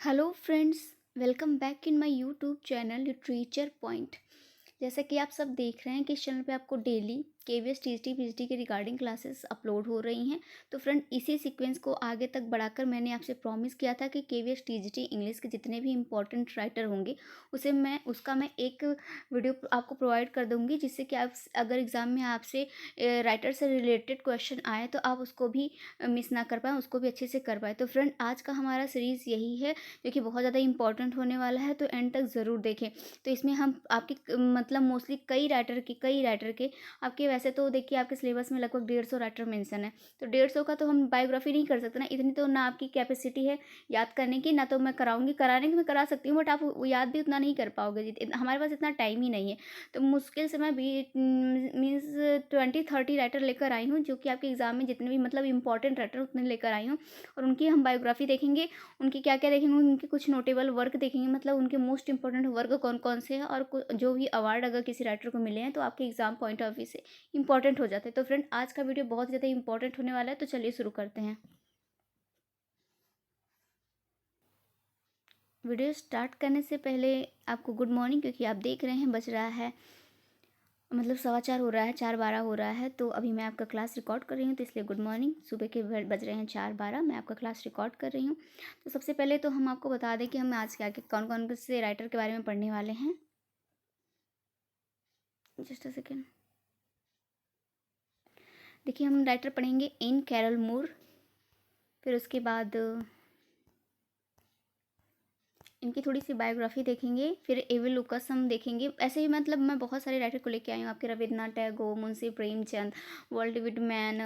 Hello friends, welcome back in my YouTube channel literature point. जैसा कि आप सब देख रहे हैं कि इस चैनल पे आपको डेली केवीएस टीजीटी पीजीटी के रिगार्डिंग क्लासेस अपलोड हो रही हैं। तो फ्रेंड, इसी सीक्वेंस को आगे तक बढ़ाकर मैंने आपसे प्रॉमिस किया था कि केवीएस टीजीटी इंग्लिश के जितने भी इंपॉर्टेंट राइटर होंगे उसका मैं एक वीडियो आपको प्रोवाइड कर दूंगी, जिससे कि आप अगर एग्ज़ाम में आपसे राइटर से रिलेटेड क्वेश्चन आए तो आप उसको भी मिस ना कर पाएँ, उसको भी अच्छे से कर पाए। तो फ्रेंड, आज का हमारा सीरीज़ यही है जो कि बहुत ज़्यादा इंपॉर्टेंट होने वाला है, तो एंड तक ज़रूर देखें। तो इसमें हम आपकी मतलब मोस्टली कई राइटर के आपके, वैसे तो देखिए आपके सिलेबस में लगभग 150 राइटर मेंशन है। तो 150 का तो हम बायोग्राफी नहीं कर सकते ना, इतनी तो ना आपकी कैपेसिटी है याद करने की, ना तो मैं कराऊंगी। कराने की मैं करा सकती हूँ, बट आप वो याद भी उतना नहीं कर पाओगे, हमारे पास इतना टाइम ही नहीं है। तो मुश्किल से मैं भी मीन्स 20-30 राइटर लेकर आई हूँ, जो कि आपके एग्जाम में जितने भी मतलब इंपॉर्टेंट राइटर उतने लेकर आई हूँ। और उनकी हम बायोग्राफी देखेंगे, उनकी क्या क्या देखेंगे, उनके कुछ नोटेबल वर्क देखेंगे, मतलब उनके मोस्ट इंपॉर्टेंट वर्क कौन कौन से हैं, और जो भी अवार्ड अगर किसी राइटर को मिले हैं तो आपके एग्जाम पॉइंट ऑफ व्यू से इंपॉर्टेंट हो जाते हैं। तो फ्रेंड, आज का वीडियो बहुत ज़्यादा इंपॉर्टेंट होने वाला है, तो चलिए शुरू करते हैं। वीडियो स्टार्ट करने से पहले आपको गुड मॉर्निंग, क्योंकि आप देख रहे हैं बज रहा है मतलब 4:15 हो रहा है, 4:12 हो रहा है। तो अभी मैं आपका क्लास रिकॉर्ड कर रही हूँ, तो इसलिए गुड मॉर्निंग। सुबह के बज रहे हैं 4:12, मैं आपका क्लास रिकॉर्ड कर रही हूँ। तो सबसे पहले तो हम आपको बता दें कि हम आज क्या कौन कौन से राइटर के बारे में पढ़ने वाले हैं। Just a second. देखिए, हम राइटर पढ़ेंगे एन कैरल मूर, फिर उसके बाद इनकी थोड़ी सी बायोग्राफी देखेंगे, फिर एविल लुकास हम देखेंगे। ऐसे ही मतलब मैं बहुत सारे राइटर को लेके आई हूँ, आपके रविन्द्रनाथ टैगोर, मुंशी प्रेमचंद, वर्ल्ड विडमैन,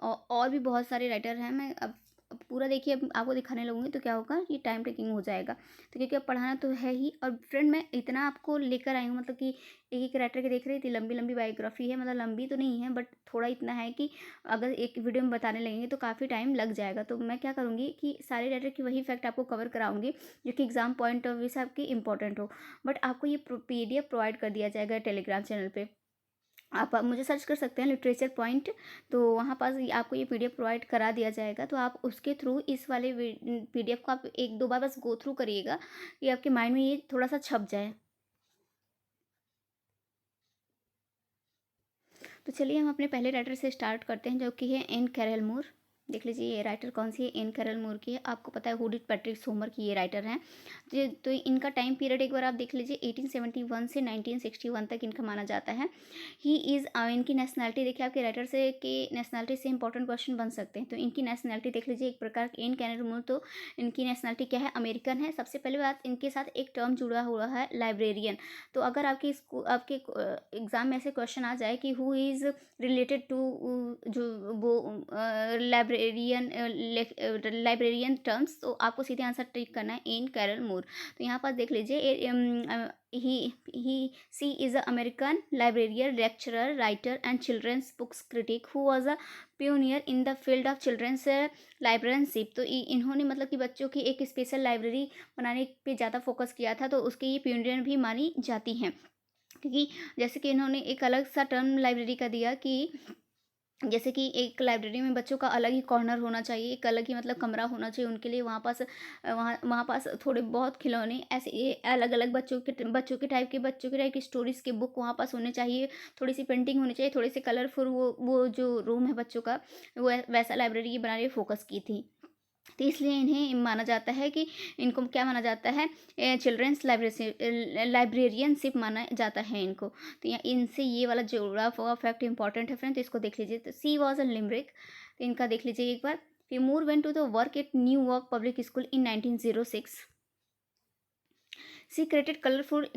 और भी बहुत सारे राइटर हैं। मैं अब पूरा देखिए, अब आपको दिखाने लगूंगी तो क्या होगा, ये टाइम टेकिंग हो जाएगा। तो क्योंकि अब पढ़ाना तो है ही, और फ्रेंड मैं इतना आपको लेकर आई हूँ, मतलब कि एक एक राइटर के देख रही थी, लंबी लंबी बायोग्राफी है, मतलब लंबी तो नहीं है, बट थोड़ा इतना है कि अगर एक वीडियो में बताने लगेंगे तो काफ़ी टाइम लग जाएगा। तो मैं क्या करूँगी कि सारे राइटर की वही फैक्ट आपको कवर कराऊंगी जो कि एग्जाम पॉइंट ऑफ व्यू से आपकी इंपॉर्टेंट हो। बट आपको ये पीडीएफ प्रोवाइड कर दिया जाएगा टेलीग्राम चैनल पे। आप मुझे सर्च कर सकते हैं लिटरेचर पॉइंट, तो वहाँ पास आपको ये पीडीएफ प्रोवाइड करा दिया जाएगा। तो आप उसके थ्रू इस वाले पीडीएफ को आप एक दो बार बस गो थ्रू करिएगा, कि आपके माइंड में ये थोड़ा सा छप जाए। तो चलिए, हम अपने पहले राइटर से स्टार्ट करते हैं, जो कि है एन कैरल मूर। देख लीजिए ये राइटर कौन सी है, एन कैरल मूर की है। आपको पता है हुडिट पैट्रिक सोमर की ये राइटर हैं। तो इनका टाइम पीरियड एक बार आप देख लीजिए, 1871 से 1961 तक इनका माना जाता है। ही इज़ इनकी नेशनैलिटी देखिए, आपके राइटर से कि नेशनैलिटी से इंपॉर्टेंट क्वेश्चन बन सकते हैं। तो इनकी नेशनैलिटी देख लीजिए, एक प्रकार एन कैरल मूर, तो इनकी नेशनैलिटी क्या है, अमेरिकन है। सबसे पहले बात, इनके साथ एक टर्म जुड़ा हुआ है, लाइब्रेरियन। तो अगर आपके एग्जाम में ऐसे क्वेश्चन आ जाए कि हु इज़ रिलेटेड टू जो वो लाइब्रेरियन टर्म्स, तो आपको सीधे आंसर टिक करना है एन कैरल मूर। तो यहाँ पर देख लीजिए, he she is a American librarian, lecturer, writer and children's books critic who was a pioneer in the field of children's librarianship. तो इन्होंने मतलब कि बच्चों की एक स्पेशल लाइब्रेरी बनाने पे ज़्यादा फोकस किया था, तो उसके ये प्योनियर भी मानी जाती हैं। क्योंकि जैसे कि इन्होंने एक अलग सा टर्म लाइब्रेरी का दिया कि जैसे कि एक लाइब्रेरी में बच्चों का अलग ही कॉर्नर होना चाहिए, एक अलग ही मतलब कमरा होना चाहिए उनके लिए। वहाँ पास वहाँ पास थोड़े बहुत खिलौने, ऐसे ये अलग अलग बच्चों के टाइप की स्टोरीज़ के बुक वहाँ पास होने चाहिए। थोड़ी सी पेंटिंग होनी चाहिए, थोड़ी सी कलरफुल, वो जो रूम है बच्चों का, वो वैसा लाइब्रेरी ये बनाने फोकस की थी। तो इसलिए इन्हें माना जाता है कि इनको क्या माना जाता है, चिल्ड्रंस लाइब्रेरियनशिप माना जाता है इनको। तो यहाँ इनसे ये वाला जुड़ा हुआ फैक्ट इंपॉर्टेंट है फ्रेंड, तो इसको देख लीजिए। तो सी वॉज अ लिमरिक, तो इनका देख लीजिए एक बार। फिर Moore went to the work at new work public school in 1906। She created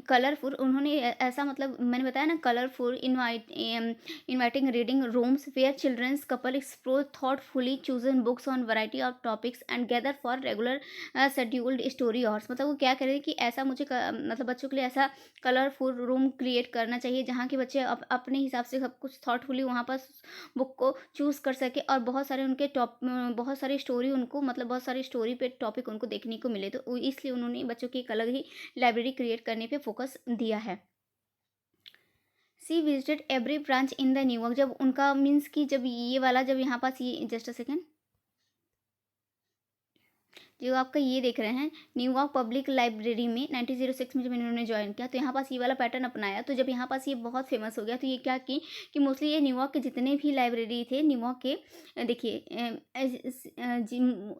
colourful उन्होंने ऐसा, मतलब मैंने बताया ना, colourful inviting reading rooms where children's couple explore thoughtfully chosen books on variety of topics and gather for regular scheduled story hours. मतलब वो क्या कह रहे हैं कि ऐसा मुझे मतलब बच्चों के लिए ऐसा कलरफुल रूम क्रिएट करना चाहिए, जहाँ के बच्चे अपने हिसाब से सब कुछ थॉटफुली वहाँ पर बुक को चूज़ कर सके, और बहुत सारी स्टोरी उनको, मतलब बहुत सारी स्टोरी पे टॉपिक उनको देखने को मिले। तो इसलिए उन्होंने बच्चों की एक अलग ही लाइब्रेरी क्रिएट करने पे फोकस दिया है। She visited every branch in the New York, जब उनका मीन्स कि जब ये वाला, जब यहाँ पास ये जस्ट अ सेकेंड, जो आपका ये देख रहे हैं न्यूयॉर्क पब्लिक लाइब्रेरी में 1906 में जब इन्होंने ज्वाइन किया तो यहाँ पास ये वाला पैटर्न अपनाया। तो जब यहाँ पास ये बहुत फेमस हो गया तो ये क्या कि मोस्टली ये न्यूयॉर्क के जितने भी लाइब्रेरी थे न्यूयॉर्क के देखिए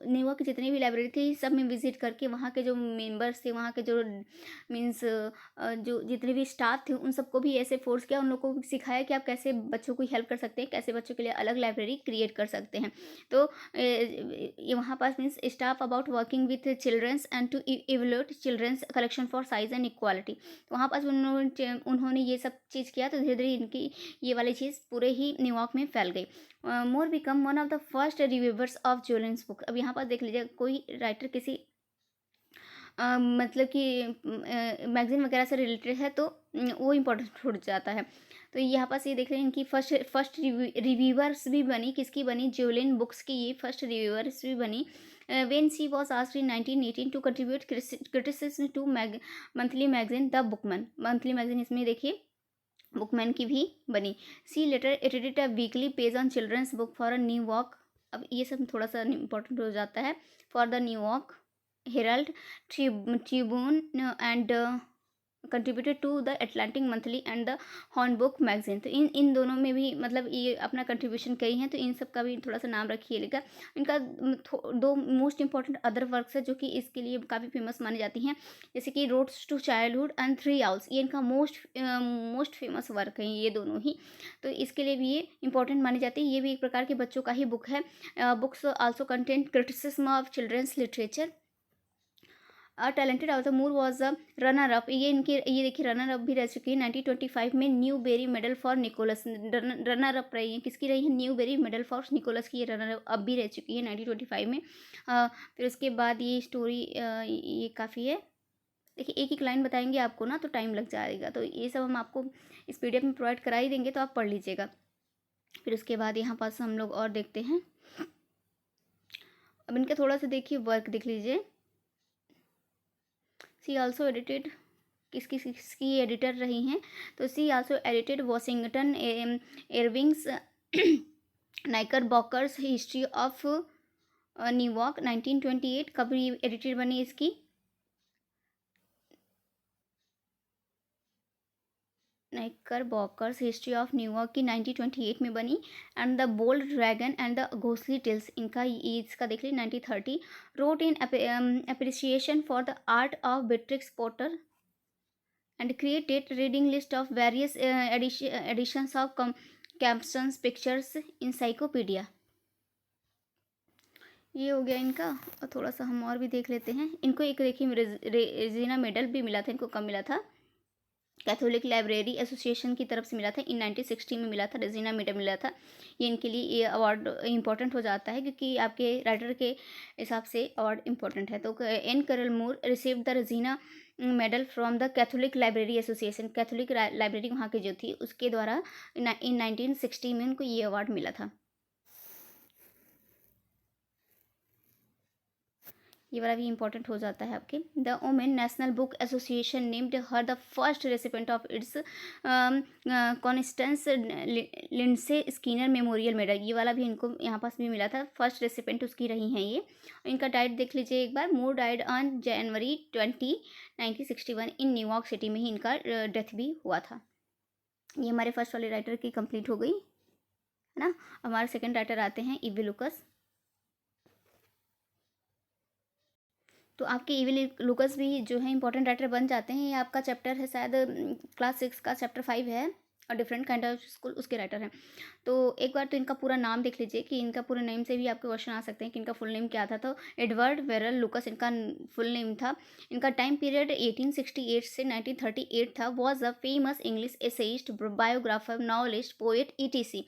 न्यूयॉर्क के जितने भी लाइब्रेरी थे सब में विजिट करके वहाँ के जो मेंबर्स थे, वहाँ के जो मीन्स जो जितने भी स्टाफ थे उन सबको भी ऐसे फोर्स किया, उन लोगों को सिखाया कि आप कैसे बच्चों को हेल्प कर सकते हैं, कैसे बच्चों के लिए अलग लाइब्रेरी क्रिएट कर सकते हैं। तो ये वहाँ पास means staff about working with children's and to evaluate children's collection for size and equality. तो वहाँ पास उन्होंने ये सब चीज़ किया तो धीरे धीरे इनकी ये वाली चीज़ पूरे ही न्यूयॉर्क में फैल गई। Moore become one of the first reviewers of juvenile's book. अब यहाँ पास देख लीजिए कोई राइटर किसी मतलब कि मैगज़ीन वगैरह से रिलेटेड है तो वो इम्पोर्टेंट हो जाता है। तो यहाँ पास ये देख रहे हैं इनकी फर्स्ट रिव्यूवर्स भी बनी, किसकी बनी, ज्वेलिन बुक्स की ये फर्स्ट रिव्यूवर्स भी बनी। When she was asked in 1918 to contribute criticism to monthly magazine the Bookman. Monthly magazine इसमें देखिए बुकमैन की भी बनी। She later edited a weekly page on children's book for a New York. अब ये सब थोड़ा सा इम्पोर्टेंट हो जाता है। For the New York Herald, Tribune and contributed to the Atlantic Monthly and the Horn Book magazine. तो इन दोनों में भी मतलब ये अपना कंट्रीब्यूशन करी हैं, तो इन सब का भी थोड़ा सा नाम रखिएगा। इनका दो मोस्ट इंपॉर्टेंट अदर वर्क्स है जो कि इसके लिए काफ़ी फेमस मानी जाती हैं, जैसे कि roads to childhood and three owls. ये इनका मोस्ट फेमस वर्क है ये दोनों ही, तो इसके लिए भी ये इंपॉर्टेंट मानी जाती है। ये भी एक प्रकार के बच्चों का ही बुक है। Books also content criticism of children's literature. Talented also Moore was a runner up. ये इनकी ये देखिए रनर अप भी रह चुकी है 1925 में Newbery medal for Nicholas. Runner up रही है, किसकी रही है, Newbery medal for Nicholas की ये रनर अप भी रह चुकी है 1925 में। फिर उसके बाद ये स्टोरी ये काफ़ी है। देखिए एक एक लाइन बताएंगे आपको ना तो टाइम लग जाएगा, तो ये सब हम आपको इस पीडीएफ में प्रोवाइड करा ही देंगे, तो आप पढ़ लीजिएगा। फिर उसके बाद यहाँ पास हम लोग और देखते हैं। अब इनका थोड़ा सा देखिए वर्क देख लीजिए। सी ऑल्सो एडिटेड, किसकी एडिटर रही हैं, तो she also edited Washington Irving's Knickerbocker's history of New York 1928। कब एडिटेड बनी इसकी, Knickerbocker's history of New York की 1928 में बनी। And the bold dragon and the ghostly tales इनका इसका देख लीजिए 1930। Wrote in appreciation for the art of Beatrix Potter and created reading list of various editions of captions pictures encyclopedia। ये हो गया इनका। और थोड़ा सा हम और भी देख लेते हैं। इनको एक देखिए रेजिना मेडल भी मिला था, इनको कब मिला था, कैथोलिक लाइब्रेरी एसोसिएशन की तरफ से मिला था, इन 1960 में मिला था, रेजिना मेडल मिला था। ये इनके लिए ये अवार्ड इंपॉर्टेंट हो जाता है क्योंकि आपके राइटर के हिसाब से अवार्ड इंपॉर्टेंट है। तो Anne Carroll Moore receive the Regina medal from the Catholic Library Association. Catholic Library वहाँ की जो थी उसके द्वारा इन 1960 में उनको ये अवार्ड मिला था। ये वाला भी इंपॉर्टेंट हो जाता है आपके। The women national book association named her the first recipient of its Constance Lindsay Skinner memorial medal. ये वाला भी इनको यहाँ पास भी मिला था, फर्स्ट रेसिपेंट उसकी रही हैं ये। इनका डाइट देख लीजिए एक बार। Moore died on January 20, 1961 in New York city में ही इनका डेथ भी हुआ था। ये हमारे फर्स्ट वाले राइटर की कंप्लीट हो गई है ना। हमारे सेकेंड राइटर आते हैं इवी लुकस। तो आपके इविल लुकस भी जो है इंपॉर्टेंट राइटर बन जाते हैं। ये आपका चैप्टर है शायद क्लास 6 का चैप्टर 5 है और डिफरेंट काइंड ऑफ स्कूल उसके राइटर हैं। तो एक बार तो इनका पूरा नाम देख लीजिए कि इनका पूरे नेम से भी आपके क्वेश्चन आ सकते हैं कि इनका फुल नेम क्या था। तो एडवर्ड वेरल लुकस इनका फुल नेम था। इनका टाइम पीरियड 1868 से 1938 था। Was a famous English essayist, biographer, novelist, poet etc.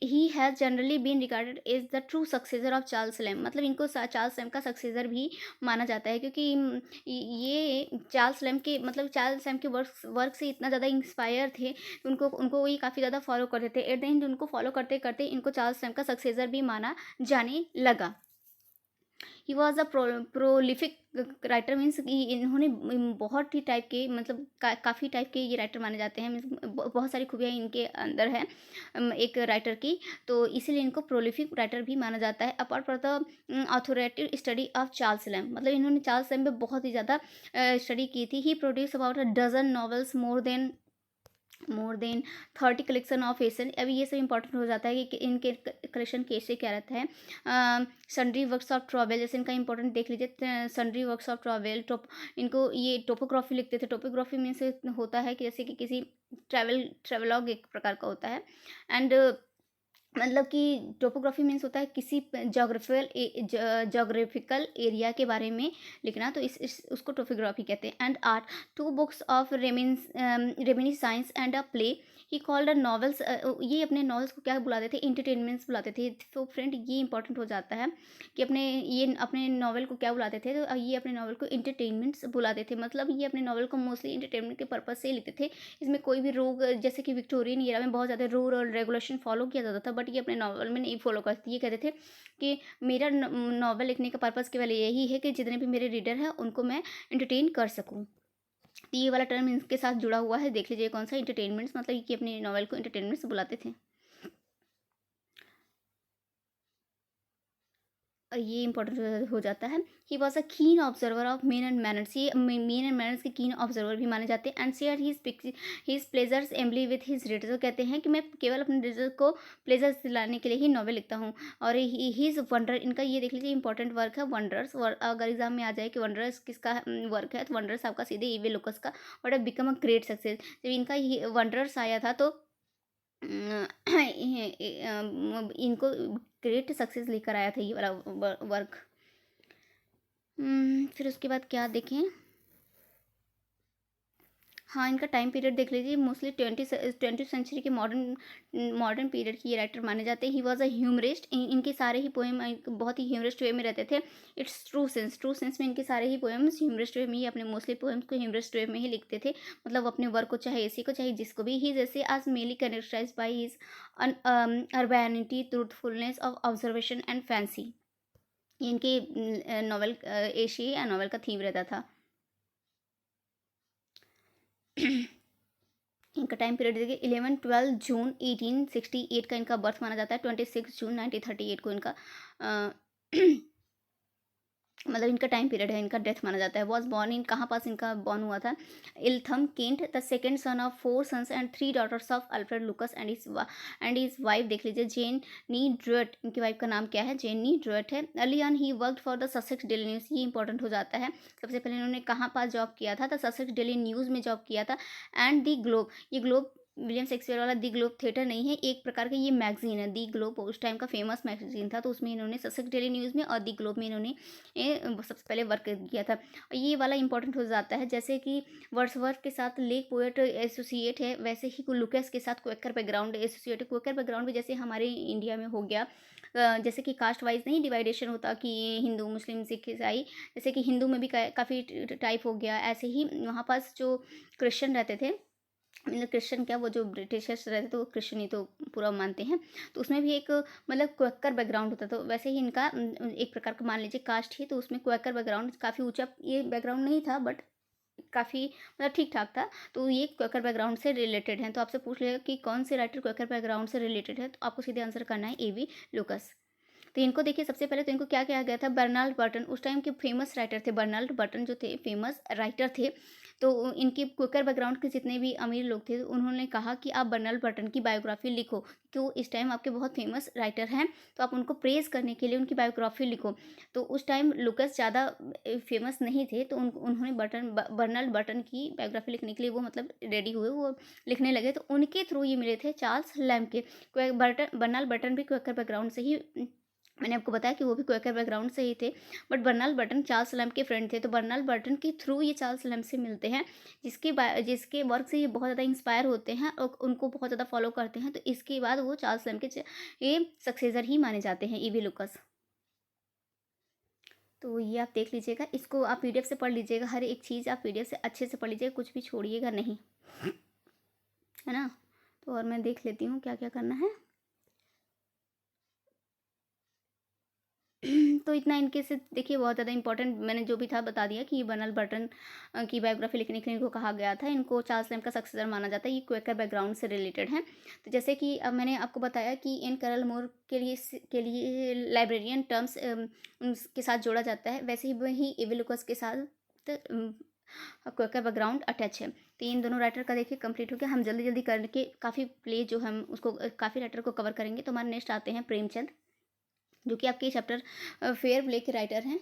He has generally been regarded as the true successor of Charles Lamb. मतलब इनको चार्ल्स लैम का सक्सेसर भी माना जाता है क्योंकि ये चार्ल्स लैम के मतलब चार्ल्स लैम के वर्क से इतना ज़्यादा इंस्पायर थे, उनको ये काफ़ी ज़्यादा फॉलो करते थे। एट द एंड उनको फॉलो करते करते इनको चार्ल्स लैम का सक्सेसर भी माना जाने लगा। ही was a prolific writer, means कि इन्होंने बहुत ही टाइप के मतलब काफ़ी टाइप के ये राइटर माने जाते हैं, मीन्स बहुत सारी खूबियाँ इनके अंदर है एक राइटर की, तो इसीलिए इनको प्रोलिफिक राइटर भी माना जाता है। Apart from the authoritative study of Charles lamb, मतलब इन्होंने चार्ल्स लैम्ब पे बहुत ही ज़्यादा स्टडी की थी। He produce about a dozen novels, more than 30 collection of essays. अभी ये सब इंपॉर्टेंट हो जाता है कि इनके कलेक्शन कैसे क्या रहता है। सन्ड्री वर्क्स ऑफ ट्रैवल, जैसे इनका इंपॉर्टेंट देख लीजिए, सन्ड्री वर्क्स ऑफ ट्रैवल, इनको ये टोपोग्राफी लिखते थे। टोपोग्राफी में से होता है कि जैसे कि किसी ट्रेवलॉग एक प्रकार का होता है। एंड मतलब कि टोपोग्राफी मीन्स होता है किसी जोग्राफिकल एरिया के बारे में लिखना, तो इस उसको टोपोग्राफी कहते हैं। And art, 2 books of Remini science and a play he called a novels. ये अपने नॉवेल्स को क्या बुलाते थे, इंटरटेनमेंट्स बुलाते थे। तो फ्रेंड ये इंपॉर्टेंट हो जाता है कि अपने नॉवल को क्या बुलाते थे, तो ये अपने नॉवल को इंटरटेनमेंट्स बुलाते थे। मतलब ये अपने नॉवल को मोस्टली इंटरटेनमेंट के पर्पज से ही लिखते थे। इसमें कोई भी रूल, जैसे कि विक्टोरियन ईरा में बहुत ज़्यादा रूल और रेगुलेशन फॉलो किया जाता था, बट ये अपने नॉवल में नहीं फॉलो करते। ये कहते थे कि मेरा नॉवल लिखने का पर्पज़ केवल यही है कि जितने भी मेरे रीडर हैं उनको मैं एंटरटेन कर सकूँ। तो ये वाला टर्म इसके साथ जुड़ा हुआ है, देख लीजिए कौन सा, इंटरटेनमेंट्स, मतलब कि अपने नॉवल को इंटरटेनमेंट्स बुलाते थे। और ये इंपॉर्टेंट हो जाता है। ही was a keen observer of men and manners, ये मेन एंड मैनर्स के कीन ऑब्जर्वर भी माने जाते हैं। And share his pleasures amply with his readers, वो कहते हैं कि मैं केवल अपने रीडर को प्लेजर्स दिलाने के लिए ही नॉवेल लिखता हूँ। और हीज वंडर, इनका ये देख लीजिए इंपॉर्टेंट वर्क है वंडर्स। अगर एग्जाम में आ जाए कि वंडर्स किसका वर्क है, तो वंडर्स आपका सीधे ईवे लुकस का, what become a great success. जब इनका वंडर्स आया था तो इनको ग्रेट सक्सेस लेकर आया था ये वाला वर्क। फिर उसके बाद क्या देखें, हाँ इनका टाइम पीरियड देख लीजिए, मोस्टली 20th सेंचुरी के मॉडर्न पीरियड की ये राइटर माने जाते हैं। ही वॉज अ ह्यूमरिस्ट, इनके सारे ही पोएम बहुत ही ह्यूमरिस्ट वे में रहते थे। इट्स ट्रू सेंस में इनके सारे ही पोएम्स ह्यूमरिस्ट वे में ही, अपने मोस्टली पोएम्स को ह्यूमरिस्ट वे में ही लिखते थे। मतलब अपने वर्क को चाहे ऐसी को चाहे जिसको भी, ही जैसे आज mainly characterise by his urbanity, truthfulness of observation and fancy. इनके नॉवल एशिया नॉवल का थीम रहता था। इनका टाइम पीरियड देखिए 11-12 जून 1868 का इनका बर्थ माना जाता है। 26 जून 1938 को इनका मतलब इनका टाइम पीरियड है, इनका डेथ माना जाता है। वॉज बॉर्न इन, कहाँ पास इनका बॉर्न हुआ था, Eltham Kent, the second son of 4 sons and 3 daughters of Alfred Lucas and his wife देख लीजिए जेन नी ड्रूएट। इनकी वाइफ का नाम क्या है, जेन नी ड्रूएट है। Early on he worked for the Sussex daily news, ये इंपॉर्टेंट हो जाता है। सबसे पहले इन्होंने कहाँ पास जॉब किया था, द ससेक्स डेली न्यूज़ में जॉब किया था। एंड दी ग्लोब, ये ग्लोब विलियम शेक्सपियर वाला दी ग्लोब थिएटर नहीं है, एक प्रकार का ये मैगजीन है। दी ग्लोब उस टाइम का फेमस मैगजीन था, तो उसमें इन्होंने ससेक्स डेली न्यूज़ में और दी ग्लोब में इन्होंने सबसे पहले वर्क किया था। और ये वाला इंपॉर्टेंट हो जाता है, जैसे कि वर्ड्सवर्थ के साथ लेक पोएट एसोसिएट है, वैसे ही लुकेस के साथ क्वेकर बैकग्राउंड एसोसिएट है। क्वेकर बैकग्राउंड भी जैसे हमारे इंडिया में हो गया, जैसे कि कास्ट वाइज नहीं डिवाइडेशन होता कि हिंदू मुस्लिम सिख ईसाई, जैसे कि हिंदू में भी काफ़ी टाइप हो गया, ऐसे ही वहाँ पास जो क्रिश्चियन रहते थे, मतलब क्रिश्चियन क्या, वो जो ब्रिटिशर्स रहते थे वो क्रिश्चियन ही तो पूरा मानते हैं, तो उसमें भी एक मतलब क्वेकर बैकग्राउंड होता, तो वैसे ही इनका एक प्रकार का मान लीजिए कास्ट ही, तो उसमें क्वेकर बैकग्राउंड काफ़ी ऊंचा ये बैकग्राउंड नहीं था, बट काफ़ी मतलब ठीक ठाक था, तो ये क्वेकर बैकग्राउंड से रिलेटेड है। तो आपसे पूछ लेगा कि कौन से राइटर क्वेकर बैकग्राउंड से रिलेटेड है, तो आपको सीधे आंसर करना है ए.वी. लुकस। तो इनको देखिए, सबसे पहले तो इनको क्या किया गया था, बर्नाल्ड बर्टन उस टाइम के फेमस राइटर थे। बर्नाल्ड बर्टन जो थे फेमस राइटर थे, तो इनके क्विकर बैकग्राउंड के जितने भी अमीर लोग थे उन्होंने कहा कि आप बर्नाल्ड बर्टन की बायोग्राफी लिखो, क्योंकि वो इस टाइम आपके बहुत फेमस राइटर हैं, तो आप उनको प्रेज़ करने के लिए उनकी बायोग्राफी लिखो। तो उस टाइम लुकस ज़्यादा फेमस नहीं थे, तो उन्होंने बर्नाल्ड बर्टन की बायोग्राफी लिखने के लिए वो मतलब रेडी हुए, वो लिखने लगे, तो उनके थ्रू ये मिले थे चार्ल्स लैम्ब के। बर्नाल्ड बर्टन भी क्वेकर बैकग्राउंड से ही, मैंने आपको बताया कि वो भी क्वेकर बैकग्राउंड से ही थे, but Bernard Burton Charles lamb के फ्रेंड थे, तो बर्नाल्ड बर्टन के थ्रू ये चार्ल्स लैम्ब से मिलते हैं, जिसके वर्क से ये बहुत ज़्यादा इंस्पायर होते हैं और उनको बहुत ज़्यादा फॉलो करते हैं, तो इसके बाद वो चार्ल्स लैम्ब के ये सक्सेसर ही माने जाते हैं, ईवी लुकस। तो ये आप देख लीजिएगा, इसको आप पीडीएफ से पढ़ लीजिएगा, हर एक चीज़ आप पीडीएफ से अच्छे से पढ़ लीजिएगा, कुछ भी छोड़िएगा नहीं, है ना। तो और मैं देख लेती हूँ क्या क्या करना है। तो इतना इनके से देखिए बहुत ज़्यादा इंपॉर्टेंट मैंने जो भी था बता दिया कि ये बर्नल बर्टन की बायोग्राफी लिखने के लिए इनको कहा गया था। इनको चार्ल्स लैम्ब का सक्सेसर माना जाता है। ये क्वेकर बैकग्राउंड से रिलेटेड हैं। तो जैसे कि अब मैंने आपको बताया कि एन कैरल मोर के लिए लाइब्रेरियन टर्म्स उनके साथ जोड़ा जाता है, वैसे ही वही एबी लुकास के साथ क्वेकर बैकग्राउंड अटैच है। तो इन दोनों राइटर का देखिए कंप्लीट हो गया। हम जल्दी जल्दी करके काफ़ी प्ले जो हम उसको काफ़ी राइटर को कवर करेंगे। तो हमारे नेक्स्ट आते हैं प्रेमचंद, जो कि आपके चैप्टर फेयर प्ले के राइटर हैं।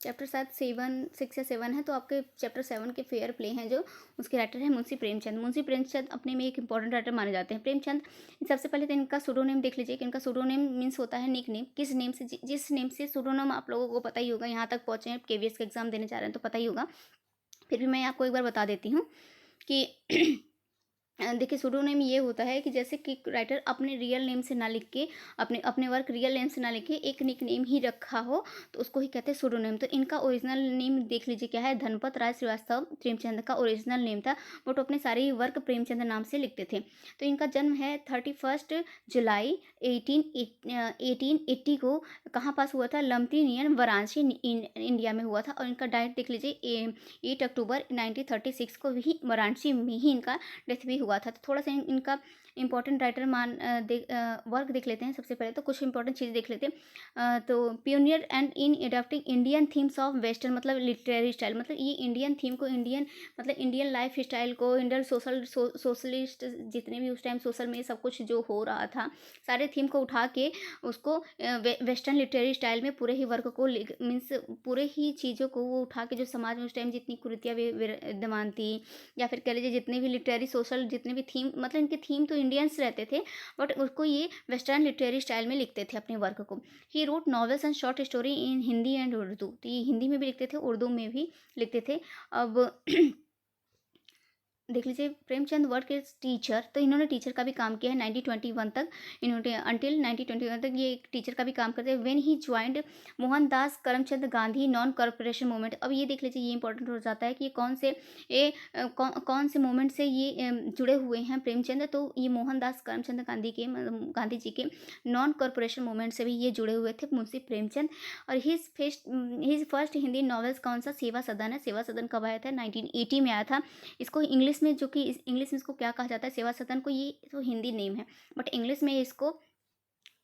चैप्टर शायद 6 या 7 है, तो आपके चैप्टर 7 के फेयर प्ले हैं जो उसके राइटर हैं मुंशी प्रेमचंद। मुंशी प्रेमचंद अपने में एक इंपॉर्टेंट राइटर माने जाते हैं। प्रेमचंद सबसे पहले तो इनका सूडोनेम देख लीजिए कि इनका सूडोनेम मीन्स होता है निक नेम। किस नेम से जिस नेम से सूडोनेम आप लोगों को पता ही होगा, यहाँ तक पहुँचे हैं केवीएस का एग्जाम देने जा रहे हैं तो पता ही होगा, फिर भी मैं आपको एक बार बता देती हूँ कि देखिए सूडोनेम ये होता है कि जैसे कि राइटर अपने रियल नेम से ना लिख के अपने वर्क रियल नेम से ना लिखे एक निक नेम ही रखा हो तो उसको ही कहते हैं सूडोनेम। तो इनका ओरिजिनल नेम देख लीजिए क्या है, धनपत राय श्रीवास्तव प्रेमचंद का ओरिजिनल नेम था, बट अपने सारे ही वर्क प्रेमचंद नाम से लिखते थे। तो इनका जन्म है 31 जुलाई 1880 को कहाँ पास हुआ था, लम्पटिनियन वाराणसी इंडिया में हुआ था। और इनका डाइट देख लीजिए 8 अक्टूबर 1936 को भी वाराणसी में ही इनका डेथ भी हुआ था। तो थोड़ा सा इनका इंपॉर्टेंट राइटर वर्क देख लेते हैं। सबसे पहले तो कुछ इंपॉर्टेंट चीज़ देख लेते हैं। तो pioneer and in adopting Indian themes of western मतलब लिटरेरी स्टाइल, मतलब ये इंडियन थीम को इंडियन लाइफ स्टाइल को इंडियन सोशलिस्ट जितने भी उस टाइम सोशल में सब कुछ जो हो रहा था सारे थीम को उठा के उसको वेस्टर्न लिटरेरी स्टाइल में पूरे ही वर्क को मीन्स पूरे ही चीज़ों को वो उठा के जो समाज में उस टाइम जितनी कुरीतियाँ विद्यमान थी या फिर कह लीजिए जितने भी लिटरेरी सोशल जितने भी थीम मतलब इनके थीम तो इंडियंस रहते थे, बट उसको ये वेस्टर्न लिटरेरी स्टाइल में लिखते थे अपने वर्क को। He wrote novels and short story in Hindi and Urdu, तो ये हिंदी में भी लिखते थे उर्दू में भी लिखते थे। अब देख लीजिए प्रेमचंद वर्क एज टीचर, तो इन्होंने टीचर का भी काम किया है 1921 तक। इन्होंने अंटिल 1921 तक ये एक टीचर का भी काम करते हैं। When he joined Mohandas Karamchand Gandhi non corporation movement. अब ये देख लीजिए ये इंपॉर्टेंट हो जाता है कि कौन से मूवमेंट से ये जुड़े हुए हैं प्रेमचंद। तो ये मोहनदास करमचंद गांधी के गांधी जी के नॉन कॉरपोरेशन मूवमेंट से भी ये जुड़े हुए थे मुंशी प्रेमचंद। और हिज फर्स्ट हिंदी नॉवेल्स कौन सा, सेवा सदन है। सेवा सदन कब आया था, 1980 में आया था। इसको इंग्लिश में जो कि इंग्लिश में इसको क्या कहा जाता है, सेवा सदन को, ये तो हिंदी नेम है बट इंग्लिश में इसको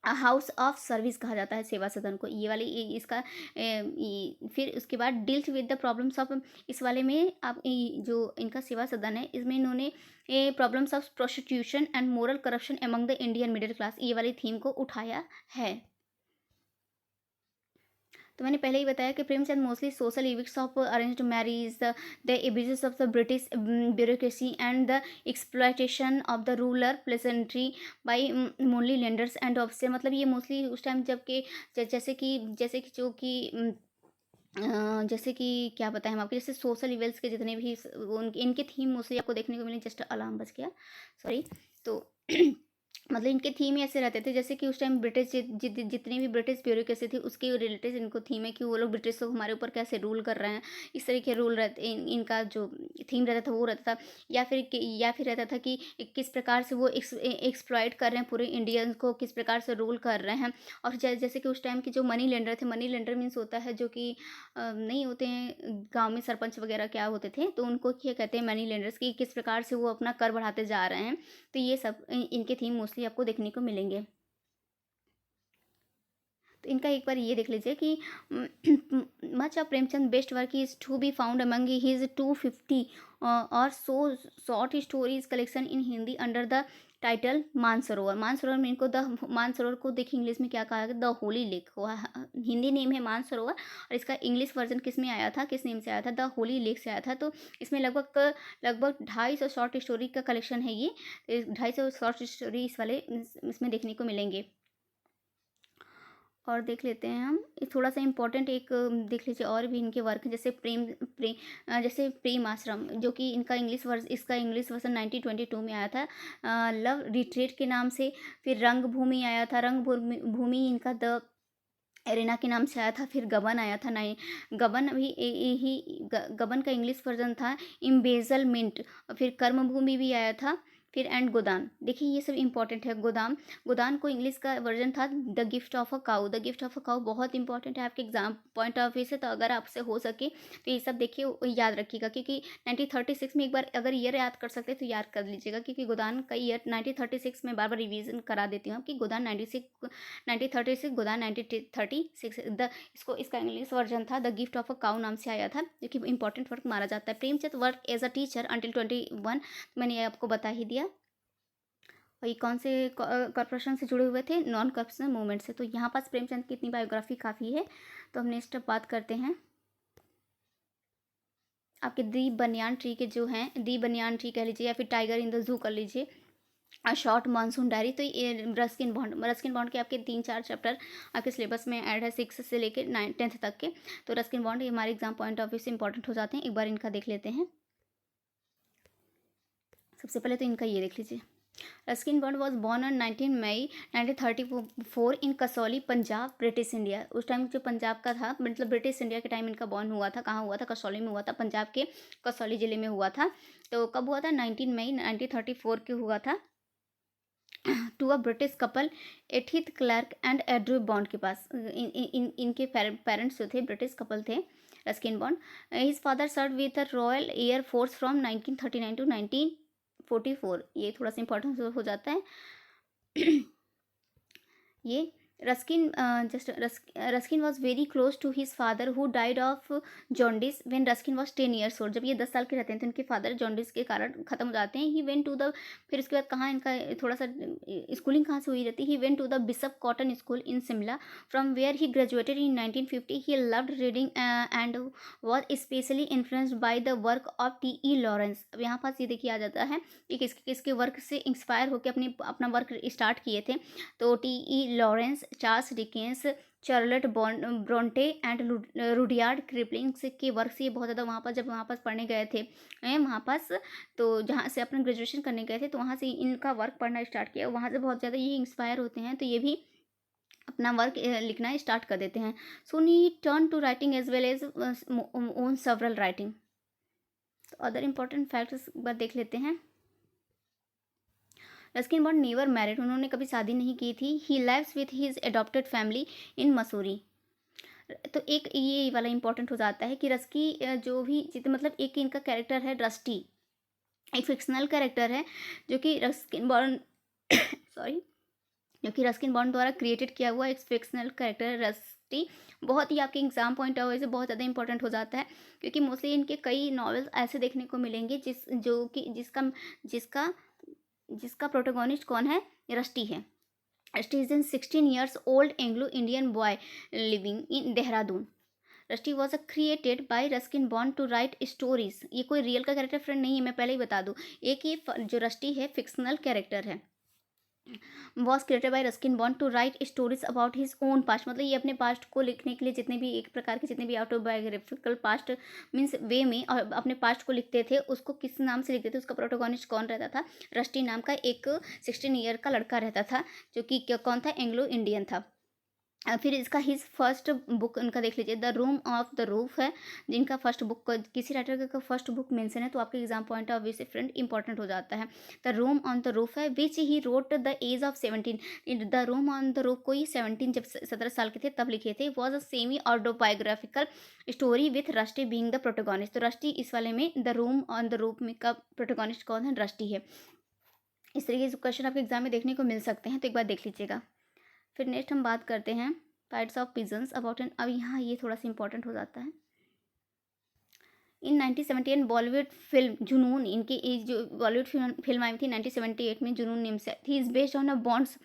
हाउस ऑफ सर्विस कहा जाता है सेवा सदन को। ये वाली इसका फिर उसके बाद deals with the problems of, इस वाले में आप जो इनका सेवा सदन है इसमें इन्होंने problems of prostitution and moral corruption among the Indian middle class ये वाली थीम को उठाया है। तो मैंने पहले ही बताया कि Premchand mostly social evils of arranged marriage, the abuses of the British bureaucracy and the exploitation of the rural peasantry by moneylenders and officer. मतलब ये मोस्टली उस टाइम जबकि जैसे कि जो कि जैसे कि क्या बताएं हम आपके, जैसे सोशल इवेंट्स के जितने भी इनके थीम मोस्टली आपको देखने को मिले। जस्ट अलार्म बज गया, सॉरी। तो मतलब इनके थीम ही ऐसे रहते थे जैसे कि उस टाइम ब्रिटिश जितनी भी ब्रिटिश ब्यूरोक्रेसी थी उसके रिलेटेड इनको थीम है कि वो लोग ब्रिटिश लोग हमारे ऊपर कैसे रूल कर रहे हैं। इस तरह के रूल रहते इनका जो थीम रहता था वो रहता था। या फिर रहता था कि किस प्रकार से वो एक्सप्लॉइट कर रहे हैं पूरे इंडियंस को, किस प्रकार से रूल कर रहे हैं। और जैसे कि उस टाइम के जो मनी लेंडर थे, मनी लेंडर मीन्स होता है जो कि नहीं होते हैं गाँव में सरपंच वगैरह क्या होते थे, तो उनको क्या कहते हैं मनी लेंडर्स की, किस प्रकार से वो अपना कर बढ़ाते जा रहे हैं। तो ये सब इनके थीम मोस्टली आपको देखने को मिलेंगे। तो इनका एक बार ये देख लीजिए कि much of Premchand best work is to be found among his 250 or so short stories collection in Hindi under the title Mansarovar. Mansarovar में इनको द मानसरोवर को देखिए इंग्लिश में क्या कहा है, the Holi lake. Hindi name है मानसरोवर और इसका इंग्लिश वर्जन किस में आया था, किस नेम से आया था, द होली लेक से आया था। तो इसमें लगभग 250 शॉर्ट स्टोरी का कलेक्शन है ये। 250 शॉर्ट स्टोरी इस वाले इसमें देखने को मिलेंगे। और देख लेते हैं हम थोड़ा सा इम्पोर्टेंट एक देख लीजिए और भी इनके वर्क हैं। जैसे जैसे प्रेम आश्रम, जो कि इसका इंग्लिश वर्जन 1922 में आया था लव रिट्रीट के नाम से। फिर रंग भूमि आया था, रंग भूमि इनका द एरेना के नाम से आया था। फिर गबन आया था, नहीं गबन भी गबन का इंग्लिश वर्जन था इम्बेजलमेंट। फिर कर्मभूमि भी आया था। फिर एंड गोदान, देखिए ये सब इंपॉर्टेंट है। गोदाम, गोदान को इंग्लिश का वर्जन था the gift of a cow. The gift of a cow बहुत इंपॉर्टेंट है आपके एग्जाम पॉइंट ऑफ व्यू से, तो अगर आपसे हो सके तो ये सब देखिए याद रखिएगा, क्योंकि 1936 में एक बार अगर ईयर याद कर सकते हैं तो याद कर लीजिएगा, क्योंकि गोदान का ईयर 1936 में बार बार रिवीजन करा देती हूँ कि गोदान 1936 गोदान 1936 द इसको इसका इंग्लिश वर्जन था द गिफ्ट ऑफ अ काऊ नाम से आया था, जो कि इंपॉर्टेंट वर्क माना जाता है। Premchand work as a teacher until 21, मैंने ये आपको बता ही दिया। और ये कौन से कॉर्पोरेशन से जुड़े हुए थे, नॉन कॉर्पोरेशन मूवमेंट से। तो यहाँ पास प्रेमचंद की इतनी बायोग्राफी काफ़ी है। तो हम नेक्स्ट बात करते हैं आपके दी बनियान ट्री के जो हैं, दी बनियान ट्री कह लीजिए या फिर टाइगर इन द जू कर लीजिए, शॉर्ट मानसून डायरी। तो ये रस्किन बॉन्ड के आपके 3-4 चैप्टर आपके सिलेबस में ऐड है 6 से लेकर 9th तक के। तो रस्किन बॉन्ड ये हमारे एग्जाम पॉइंट ऑफ व्यू से इंपॉर्टेंट हो जाते हैं, एक बार इनका देख लेते हैं। सबसे पहले तो इनका ये देख लीजिए, Ruskin Bond was born on 19 May 1934 in Kasauli, Punjab, British India. उस टाइम जो पंजाब का था, मतलब ब्रिटिश इंडिया के टाइम इनका बॉर्न हुआ था। कहाँ हुआ था? कसौली में हुआ था, पंजाब के कसौली ज़िले में हुआ था। तो कब हुआ था? 19 मई 1934 को हुआ था। To a British couple Edith Clarke and Andrew Bond के पास। इनके पेरेंट्स जो थे ब्रिटिश कपल थे, Ruskin Bond. His father serve with the Royal Air Force from 1939 to 1944। ये थोड़ा सा इंपॉर्टेंट हो जाता है। ये Ruskin was very close to his father who died of jaundice when Ruskin was 10 years old. जब ये 10 साल के रहते हैं तो इनके फादर जॉन्डिस के कारण ख़त्म हो जाते हैं। ही वेंट टू द, फिर उसके बाद कहाँ इनका थोड़ा सा स्कूलिंग कहाँ से हुई रहती है? He went to the Bishop Cotton School in Shimla from where he graduated in 1950। He loved reading and was specially influenced by the work of T.E. Lawrence. अब यहाँ पास ये देखिए आ जाता है कि किसके वर्क से इंस्पायर होकर अपना वर्क स्टार्ट किए थे। तो T.E. Lawrence, Charles Dickens, Charlotte Bronte and Rudyard Kipling के वर्क से ये बहुत ज़्यादा वहाँ पर, जब वहाँ पास पढ़ने गए थे वहाँ पास, तो जहाँ से अपना ग्रेजुएशन करने गए थे तो वहाँ से इनका वर्क पढ़ना स्टार्ट किया। वहाँ से बहुत ज़्यादा ये इंस्पायर होते हैं, तो ये भी अपना वर्क लिखना स्टार्ट कर देते हैं। So he turn to writing as well as own several writing. तो अदर इम्पॉर्टेंट फैक्ट्स एक बार देख लेते हैं। रस्किन बॉन्ड नेवर मैरिड, उन्होंने कभी शादी नहीं की थी। He lives with his adopted family in Mussoorie. तो एक ये वाला इंपॉर्टेंट हो जाता है कि रस्की जो भी मतलब एक इनका कैरेक्टर है रस्टी, एक फिक्शनल कैरेक्टर है जो कि रस्किन बॉन्ड सॉरी, जो कि रस्किन बॉन्ड द्वारा क्रिएटेड किया हुआ एक फिक्शनल कैरेक्टर है रस्टी। बहुत ही आपके एग्जाम पॉइंट ऑफ व्यू से बहुत ज़्यादा इंपॉर्टेंट हो जाता है, क्योंकि मोस्टली इनके कई नॉवेल्स ऐसे देखने को मिलेंगे जिसका जिसका जिसका प्रोटोगोनिस्ट कौन है? रस्टी है। Rusty is an 16 years old Anglo Indian boy living in Dehradun. Rusty was a created by Ruskin Bond to write stories. ये कोई रियल का कैरेक्टर फ्रेंड नहीं है, मैं पहले ही बता दूँ। एक ये जो रस्टी है फिक्शनल कैरेक्टर है, was created by Ruskin Bond to write stories about his own past. मतलब ये अपने पास्ट को लिखने के लिए जितने भी एक प्रकार के जितने भी ऑटोबायोग्राफिकल पास्ट मीन्स वे में और अपने पास्ट को लिखते थे, उसको किस नाम से लिखते थे, उसका प्रोटोगोनिस्ट कौन रहता था? रस्टी नाम का एक 16 ईयर का लड़का रहता था, जो कि कौन था? एंग्लो इंडियन था। फिर इसका हिज फर्स्ट बुक उनका देख लीजिए, the room of the roof है, जिनका फर्स्ट बुक किसी राइटर का फर्स्ट बुक मेंशन है तो आपके एग्जाम पॉइंट ऑफ व्यू से फ्रेंड इंपॉर्टेंट हो जाता है। The room on the roof है which he wrote the age of 17। The room on the roof को ही 17 जब 17 साल के थे तब लिखे थे। Was a semi autobiographical story with rusty being the protagonist. तो रस्टी इस वाले में the room on the roof में का प्रोटोगोनिस्ट कौन है? रस्टी है। इस तरीके से क्वेश्चन आपके एग्जाम में देखने को मिल सकते हैं, तो एक बार देख लीजिएगा। फिर नेक्स्ट हम बात करते हैं fights of pigeons about an. अब यहाँ ये थोड़ा सा इंपॉर्टेंट हो जाता है। इन 1978 बॉलीवुड फिल्म जुनून, इनकी जो बॉलीवुड फिल्म आई थी 1978 में, जुनून नेम से थी, is based on a Bond's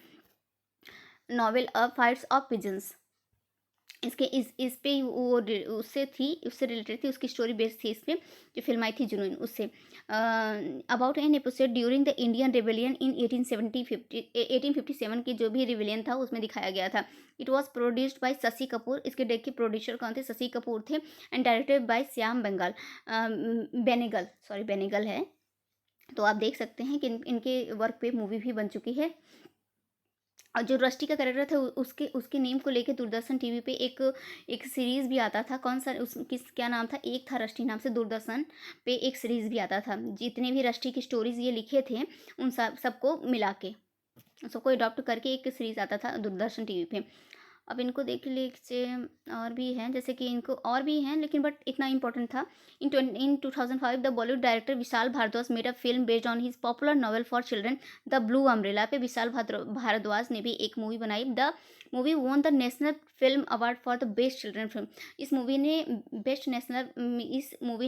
novel a fights of pigeons. इसके इस पे वो उससे रिलेटेड थी, उसकी स्टोरी बेस्ड थी इस पे, जो फिल्म आई थी जुनून उससे। About an episode during the Indian rebellion in 1857 की जो भी रिवेलियन था उसमें दिखाया गया था। It was produced by Shashi Kapoor. इसके डेक के प्रोड्यूसर कौन थे? शशि कपूर थे। And directed by Shyam Benegal है। तो आप देख सकते हैं कि इनके वर्क पे मूवी भी बन चुकी है। और जो रस्टी का कैरेक्टर था उसके उसके नेम को लेके दूरदर्शन टीवी पे एक एक सीरीज़ भी आता था। कौन सा उस किस क्या नाम था, एक था रस्टी नाम से, दूरदर्शन पे एक सीरीज़ भी आता था। जितने भी रस्टी की स्टोरीज़ ये लिखे थे उन सबको मिला के, सबको अडॉप्ट करके एक सीरीज़ आता था दूरदर्शन टीवी पे। अब इनको देख लीजिए, और भी हैं, जैसे कि इनको और भी हैं लेकिन बट इतना इम्पोर्टेंट था। In 2005 the Bollywood director Vishal Bhardwaj made a film based on his popular novel for children the blue umbrella पे विशाल भारद्वाज ने भी एक मूवी बनाई। The movie won the national film award for the best children film. इस movie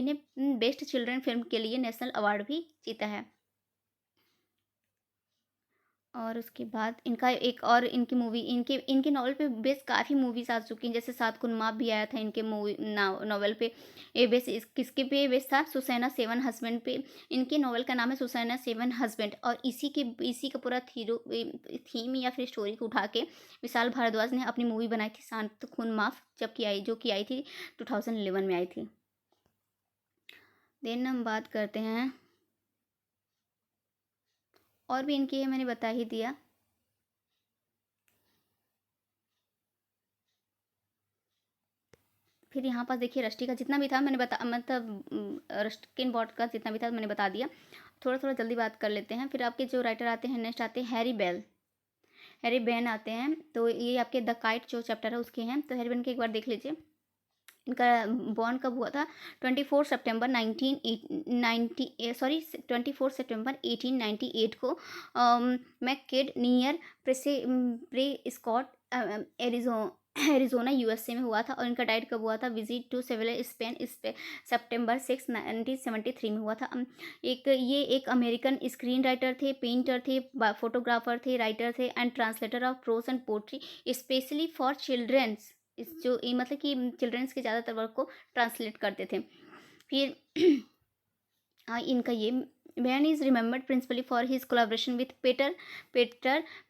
ने best children film के लिए national award भी जीता है। और उसके बाद इनका एक और इनकी मूवी, इनके इनके नॉवल पे बेस्ड काफ़ी मूवीज़ आ चुकी हैं, जैसे सात कुन माफ भी आया था इनके मूवी नॉवल पे। ये बेस किसके पे बेस्ड था, सुसैना सेवन हस्बैंड पे। इनके नॉवल का नाम है सुसैना सेवन हस्बैंड, और इसी का पूरा थीम या फिर स्टोरी को उठा के विशाल भारद्वाज ने अपनी मूवी बनाई थी सात खून माफ, जो कि आई थी 2011 में आई थी। देन हम बात करते हैं, और भी इनकी है, मैंने बता ही दिया। फिर यहाँ पर देखिए रष्टी का जितना भी था मैंने बता मतलब रस्किन बॉट का जितना भी था मैंने बता दिया। थोड़ा थोड़ा जल्दी बात कर लेते हैं। फिर आपके जो राइटर आते हैं, नेक्स्ट आते हैं हैरी बेन आते हैं। तो ये आपके द काइट जो चैप्टर है उसके हैं। तो हैरी बेन के एक बार देख लीजिए। इनका बॉर्न कब हुआ था, 24 सितंबर 1898 को मैककिड near Prescott Arizona USA में हुआ था। और इनका डाइट कब हुआ था, विजिट टू सेविल स्पेन सितंबर 6 1973 में हुआ था। ये एक अमेरिकन स्क्रीन राइटर थे, पेंटर थे, फोटोग्राफर थे, राइटर थे and translator of prose and poetry specially for children's. मतलब कि चिल्ड्रेंस के ज़्यादातर वर्क को ट्रांसलेट करते थे। फिर इनका ये man is remembered principally for his collaboration with Peter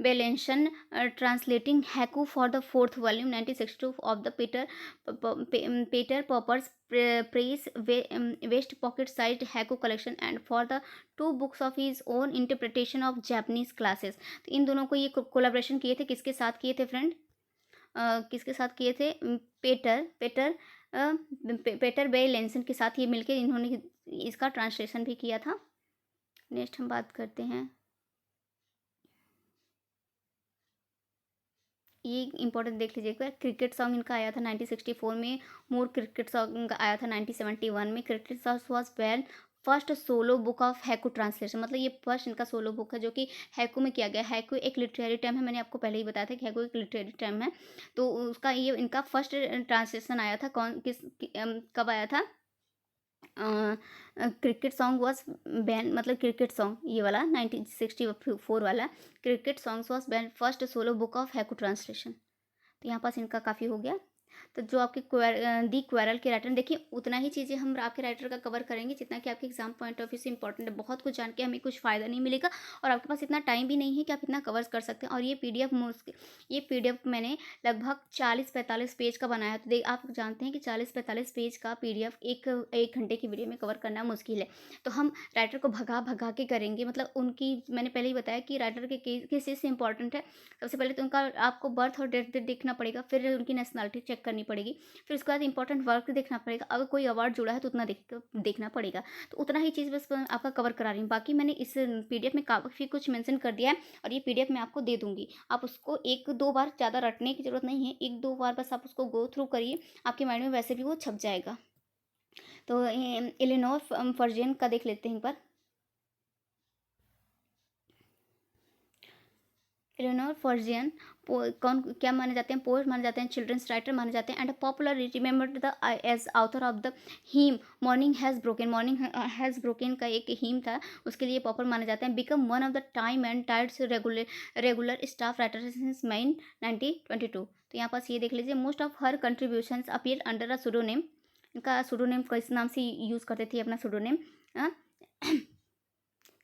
Beilenson translating haiku for the fourth volume 1962 of the Peter Pauper's Press vest pocket size haiku collection and for the 2 books of his own interpretation of Japanese classes. तो इन दोनों को ये collaboration किए थे, किसके साथ किए थे फ्रेंड, किसके साथ किए थे, पेटर पेटर पेटर बे लेंसन के साथ ये मिलके इन्होंने इसका ट्रांसलेशन भी किया था। नेक्स्ट हम बात करते हैं, ये इंपॉर्टेंट देख लीजिएगा। क्रिकेट सॉन्ग इनका आया था 1964 में। मोर क्रिकेट सॉन्ग आया था 1971 में। Cricket song was well first solo book of haiku translation, मतलब ये फर्स्ट इनका सोलो बुक है जो कि हैकू में किया गया। हैकू एक लिटरेरी टर्म है, मैंने आपको पहले ही बताया था कि हैकू एक लिटरेरी टर्म है। तो उसका ये इनका फर्स्ट ट्रांसलेशन आया था, कब आया था, क्रिकेट सॉन्ग वॉज बैन, मतलब क्रिकेट सॉन्ग ये वाला 1964 वाला cricket songs was ban first solo book of haiku translation. तो यहाँ पास इनका काफ़ी हो गया। तो जो आपके दी क्वेरल के राइटर, देखिए उतना ही चीज़ें हम आपके राइटर का कवर करेंगे जितना कि आपके एग्जाम पॉइंट ऑफ व्यू से इंपॉर्टेंट है। बहुत कुछ जान के हमें कुछ फ़ायदा नहीं मिलेगा और आपके पास इतना टाइम भी नहीं है कि आप इतना कवर कर सकते हैं। और ये पीडीएफ मैंने लगभग 40-45 पेज का बनाया है। तो आप जानते हैं कि 40-45 पेज का पीडीएफ एक घंटे की वीडियो में कवर करना मुश्किल है। तो हम राइटर को भगा भगा के करेंगे, मतलब उनकी मैंने पहले ही बताया कि राइटर के किस चीज़ से इंपॉर्टेंट है। सबसे पहले तो उनका आपको बर्थ और डेथ देखना पड़ेगा, फिर उनकी नेशनलिटी चेक करनी पड़ेगी, फिर उसके बाद इंपॉर्टेंट वर्क देखना पड़ेगा। अगर कोई अवार्ड जुड़ा है तो उतना देखना पड़ेगा। तो उतना ही चीज़ बस आपका कवर करा रही हूँ। बाकी मैंने इस पीडीएफ में काफ़ी कुछ मेंशन कर दिया है और ये पीडीएफ मैं आपको दे दूँगी। आप उसको 1-2 बार, ज़्यादा रटने की ज़रूरत नहीं है, 1-2 बार बस आप उसको गो थ्रू करिए, आपके माइंड में वैसे भी वो छप जाएगा। तो इलिनोर फर्जियन का देख लेते हैं एक बार। इलिनोर फर्जियन कौन क्या माने जाते हैं, पोएट माने जाते हैं, चिल्ड्रंस राइटर माने जाते हैं and popular remembered the as author of the hymn morning has broken का एक हीम था, उसके लिए पॉपुलर माने जाते हैं। Become one of the time and tides regular staff writer since May 1922। तो यहाँ पास ये देख लीजिए, most of her contributions appear under a pseudonym. इनका सूडोनेम किस नाम से यूज़ करते थे अपना सूडोनेम,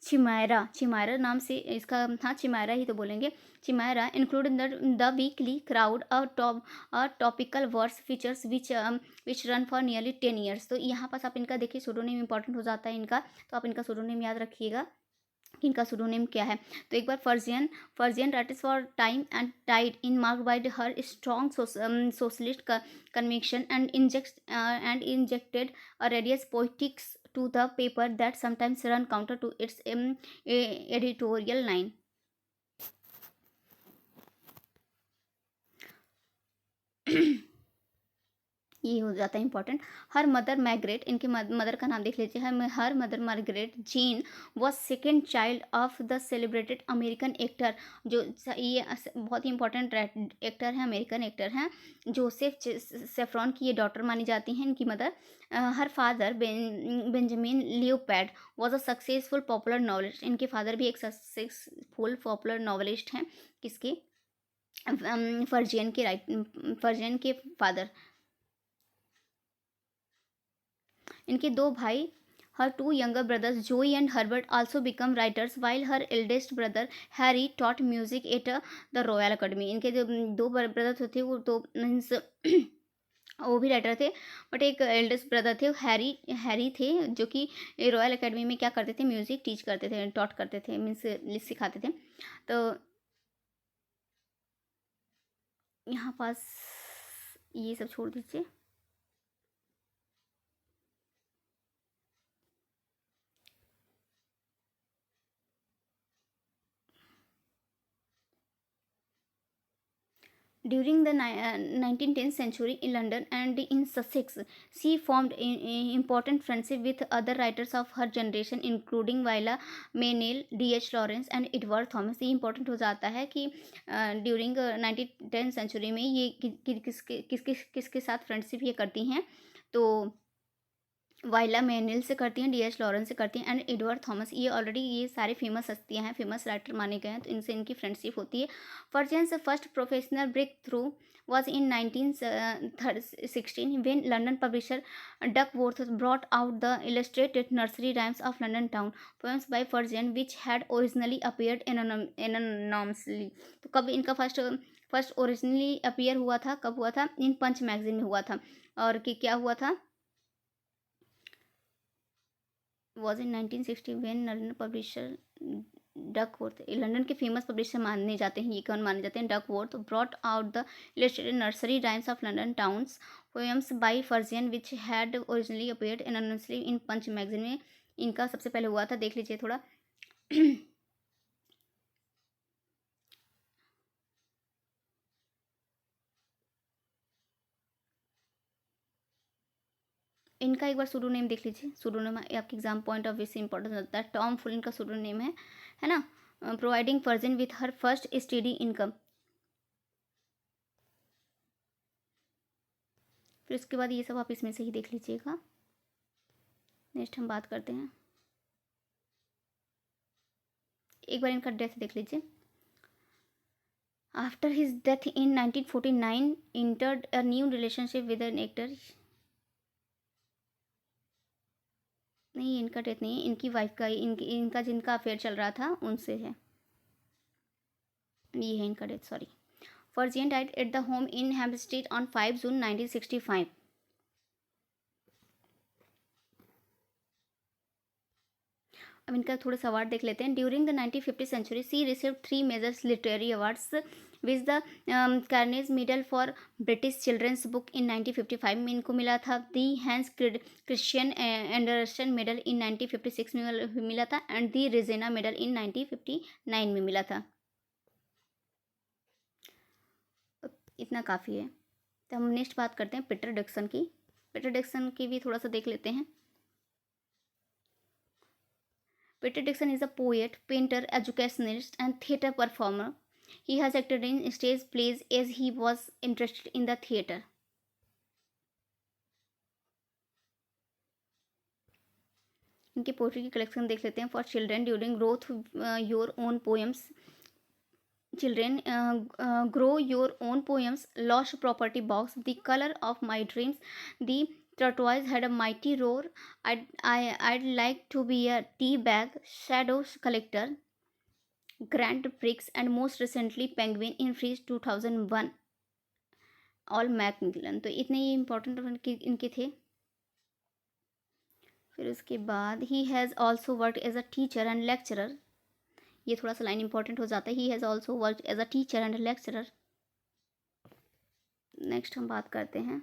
चिमायरा नाम से इसका, हाँ चिमायरा ही तो बोलेंगे। Chimaera include the weekly crowd topical verse features which run for nearly 10 years। तो यहाँ पास आप इनका देखिए सूडोनेम इंपॉर्टेंट हो जाता है इनका, तो आप इनका सूडोनेम याद रखिएगा। इनका सुडोनेम क्या है। तो एक बार Farjeon Farjeon writers for time and tide in mark by her strong socialist conviction and injected a radius poetics to the paper that sometimes run counter to its editorial line. ये हो जाता है इंपॉर्टेंट। हर मदर मैग्रेट, इनके mother का नाम देख लीजिए। Her mother Margaret Jane was second child of the celebrated American actor, जो ये बहुत ही इंपॉर्टेंट एक्टर हैं, अमेरिकन एक्टर हैं, जोसेफ सेफ्रॉन की ये डॉटर मानी जाती हैं इनकी mother. Her father Benjamin Leopold was a successful popular novelist, इनके फादर भी एक सक्सेसफुल पॉपुलर नॉवलिस्ट हैं। किसके? फर्जियन के फादर। इनके दो भाई, her two younger brothers Joey and Herbert also become writers, while her eldest brother Harry taught music at the Royal Academy। इनके जो दो ब्रदर थे वो तो मीन्स वो भी राइटर थे, बट एक एल्डेस्ट ब्रदर थे हैरी थे, जो कि रॉयल अकेडमी में क्या करते थे, म्यूज़िक टीच करते थे, टॉट करते थे, मीन्स सिखाते थे। तो यहाँ पास ये सब छोड़ दीजिए। During the 19th century in London and in Sussex, she formed important friendship with other writers of her generation, including Viola Meynell, D.H. Lawrence and Edward Thomas। ये important हो जाता है कि ड्यूरिंग 19th सेंचुरी में ये किसके साथ friendship ये करती हैं। तो वाइला मेनिल से करती हैं, डी.एच. लॉरेंस से करती हैं, एंड एडवर्ड थॉमस। ये ऑलरेडी ये सारे फेमस हस्तियां हैं, फेमस राइटर माने गए हैं, तो इनसे इनकी फ्रेंडशिप होती है। Farjeon's first professional breakthrough was in 1916 when London publisher Duckworth brought out the illustrated nursery rhymes of London town, poems by Furzian, which had originally appeared anonymously। तो कब इनका फर्स्ट ओरिजिनली अपीयर हुआ था, कब हुआ था? इन Punch magazine में हुआ था। और कि क्या हुआ था? Was in 1960 when London publisher Duckworth, London के फेमस पब्लिशर माने जाते हैं, ये कौन माने जाते हैं? Duckworth brought out the illustrated nursery rhymes of London towns, poems by Farjeon which had originally appeared anonymously in Punch magazine में इनका सबसे पहले हुआ था। देख लीजिए थोड़ा। इनका एक बार सूडो नेम देख लीजिए। सूडो नेम आपके एग्जाम पॉइंट ऑफ व्यू से इंपॉर्टेंट होता है। टॉम फुल इनका सूडो नेम है ना। Providing Farjeon with her first study income. फिर उसके बाद ये सब आप इसमें से ही देख लीजिएगा। नेक्स्ट हम बात करते हैं, एक बार इनका डेथ देख लीजिए। After his death in 1949 entered a new relationship with an actor. नहीं, इनका डेथ नहीं है, इनकी वाइफ का, इनका जिनका अफेयर चल रहा था उनसे है। ये है इनका death, sorry. Farjeon died at the home in Hampstead on 5 June 1965। अब इनका थोड़े से अवार्ड देख लेते हैं। During the 1950 century she received 3 major literary awards, which the Carnegie medal for British children's book in 1955 में इनको मिला था। The Hans Christian Andersen medal in 1956 में मिला था, एंड दी रेजेना मेडल इन 1959 में मिला था। इतना काफ़ी है। तो हम नेक्स्ट बात करते हैं पीटर डिक्सन की। पीटर डिक्सन की भी थोड़ा सा देख लेते हैं। Peter Dixon is a poet, painter, educationist, and theatre performer. He has acted in stage plays as he was interested in the theatre. इनके पोएट्री की कलेक्शन देख लेते हैं। For children during growth your own poems, children grow your own poems, lost property box, the colour of my dreams, the tortoise had a mighty roar, I'd like to be a tea bag, shadow collector, Grand Prix, and most recently Penguin in Freeze 2001, or Macmillan. तो इतने ही important इनके थे। फिर उसके बाद he has also work as a teacher and lecturer. ये थोड़ा सा लाइन इंपॉर्टेंट हो जाता है। He has also work as a teacher and lecturer. Next हम बात करते हैं,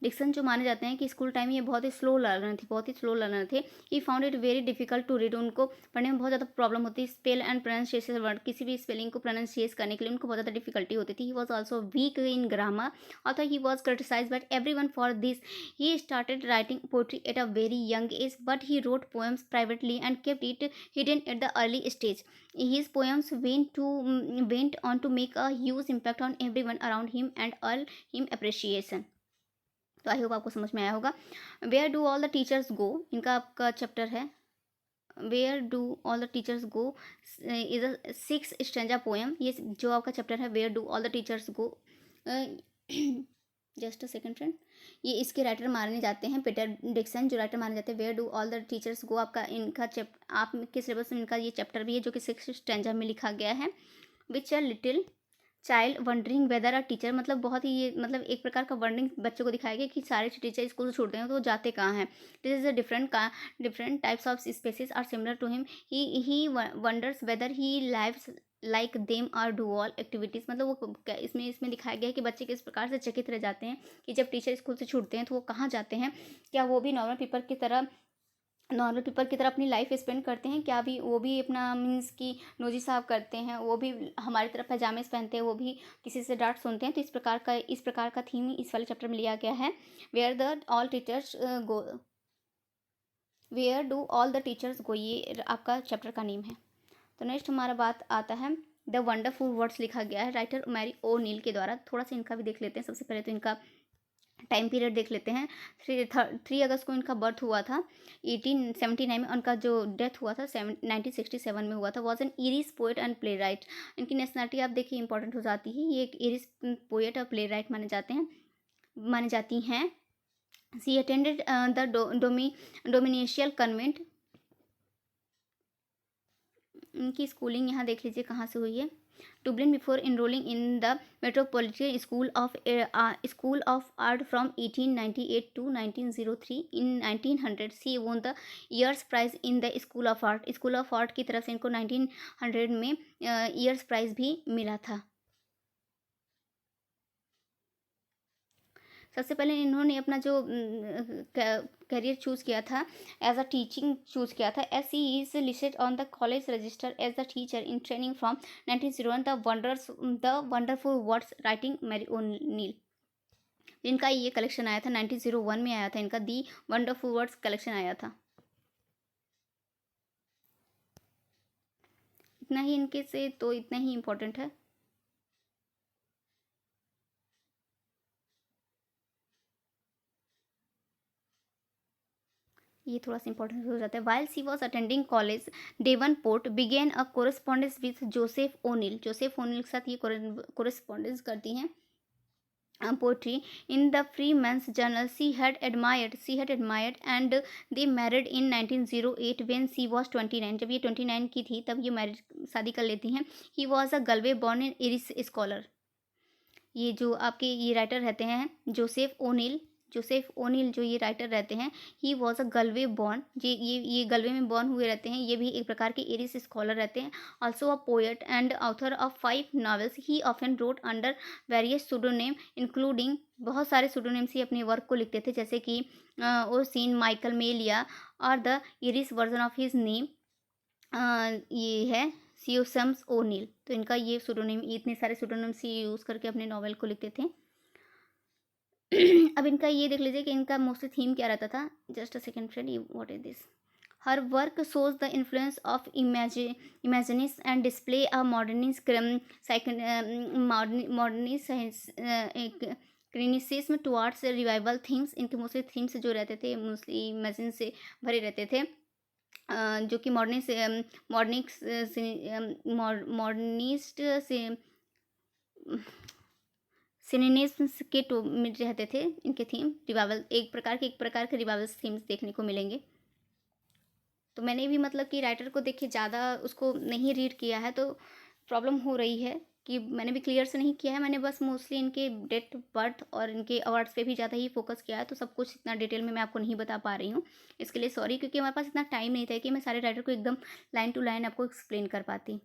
डिक्सन जो माने जाते हैं कि स्कूल टाइम में ये बहुत ही स्लो लर्नर थे, बहुत ही स्लो लर्नर थे। He found it very difficult to read, उनको पढ़ने में बहुत ज़्यादा प्रॉब्लम होती है। स्पेल एंड प्रोनाउंसिएशन वर्ड, किसी भी स्पेलिंग को प्रोनाउंसिएट करने के लिए उनको बहुत ज़्यादा डिफिकल्टी होती थी। He was also weak in grammar, also he was criticise but every one for this. He started writing poetry at a very young age, but he wrote poems privately and kept it hidden at the early stage. His poems went on to make a huge impact on everyone around him and earn him appreciation. तो I hope आपको समझ में आया होगा। Where do all the teachers go, इनका आपका chapter है where do all the teachers go, is a 6 stanza poem. ये जो आपका चैप्टर है where do all the teachers go, just a second friend, ये इसके राइटर माने जाते हैं पीटर डिक्सन, जो राइटर माने जाते हैं where do all the teachers go. आपका इनका आपके सिलेबस में इनका ये चैप्टर भी है जो कि 6 स्टैंजा में लिखा गया है। Which a little child wondering whether a teacher, मतलब बहुत ही ये मतलब एक प्रकार का वंडरिंग बच्चों को दिखाया गया कि सारे टीचर स्कूल से छूटते हैं तो वो जाते कहाँ हैं। This is a different types of species are similar to him, he wonders whether he lives like them are do all activities, मतलब वो इसमें दिखाया गया है कि बच्चे किस प्रकार से चकित रह जाते हैं कि जब टीचर स्कूल से छूटते हैं तो वो कहाँ जाते हैं, क्या वो भी नॉर्मल पीपल की तरह अपनी लाइफ स्पेंड करते हैं, क्या भी वो भी अपना मीन्स कि नोजी साहब करते हैं, वो भी हमारी तरह पैजामे पहनते हैं, वो भी किसी से डांट सुनते हैं। तो इस प्रकार का थीम इस वाले चैप्टर में लिया गया है। Where do all the teachers go, ये आपका चैप्टर का नेम है। तो नेक्स्ट हमारा बात आता है द वंडरफुल वर्ड्स, लिखा गया है राइटर मैरी ओ नील के द्वारा। थोड़ा सा इनका भी देख लेते हैं। सबसे पहले तो इनका टाइम पीरियड देख लेते हैं। 3 अगस्त को इनका बर्थ हुआ था 1879 में, उनका जो डेथ हुआ था 1967 में हुआ था। Was an Irish poet and play right, इनकी नेशनलिटी आप देखिए इंपॉर्टेंट हो जाती है, ये एक इरिश पोएट और प्ले राइट माने जाती हैं। सी अटेंडेड द डोमिनिशियल कन्वेंट, इनकी स्कूलिंग यहाँ देख लीजिए कहाँ से हुई है, Dublin, before enrolling in the Metropolitan School of Art from 1898 to 1903. In 1900 she won the Year's Prize in the School of Art. School of Art की तरफ से इनको 1900 में Year's Prize भी मिला था। सबसे पहले इन्होंने अपना जो करियर चूज़ किया था एज अ टीचिंग चूज़ किया था। As she is listed on the college register as the teacher in training from 1901 the wonderful words writing Mary O'Neill. इनका ये कलेक्शन आया था 1901 में आया था, इनका दी वंडरफुल वर्ड्स कलेक्शन आया था। इतना ही इनके से तो इतना ही इम्पोर्टेंट है। ये थोड़ा सा इंपॉर्टेंट हो जाता है। While she was attending college Davenport began a correspondence with Joseph O'Neill, Joseph O'Neill के साथ ये कोरेस्पॉन्डेंस करती हैं poetry in the Freeman's journal. She had admired and they married in 1908 when she was 29, जब ये 29 की थी तब ये मैरिज शादी कर लेती हैं। He was a Galway born in Irish scholar, ये जो आपके ये राइटर रहते हैं जोसेफ ओनील जो ये राइटर रहते हैं, he was a Galway born, ये गलवे में बॉर्न हुए रहते हैं, ये भी एक प्रकार के इरिश स्कॉलर रहते हैं। Also a poet and author of 5 novels. He often wrote under various pseudonym including, बहुत सारे सुडोनेम से अपने वर्क को लिखते थे जैसे कि ओसिन, माइकल मेलिया और the Irish version of his name ये है सियोसम्स ओनील। तो इनका ये सुडोनेम, इतने सारे सुडोनेम से यूज़ करके अपने नॉवेल को लिखते थे। अब इनका ये देख लीजिए कि इनका मोस्टली थीम क्या रहता था। जस्ट अ सेकेंड फ्रेंड, ये what is this. Her work shows the influence of imagism and display a criticism towards revival themes. इनके मोस्टली थीम्स जो रहते थे मोस्टली इमेजिन से भरे रहते थे, जो कि मॉडर्निस्ट से सिनेनिज्म्स के में रहते थे। इनके थीम रिवाइवल, एक प्रकार के रिवाइवल थीम्स देखने को मिलेंगे। तो मैंने भी मतलब कि राइटर को देखिए ज़्यादा उसको नहीं रीड किया है तो प्रॉब्लम हो रही है कि मैंने भी क्लियर से नहीं किया है, मैंने बस मोस्टली इनके डेट बर्थ और इनके अवार्ड्स पे भी ज़्यादा ही फोकस किया है, तो सब कुछ इतना डिटेल में मैं आपको नहीं बता पा रही हूँ। इसके लिए सॉरी, क्योंकि हमारे पास इतना टाइम नहीं था कि मैं सारे राइटर को एकदम लाइन टू लाइन आपको एक्सप्लेन कर पाती।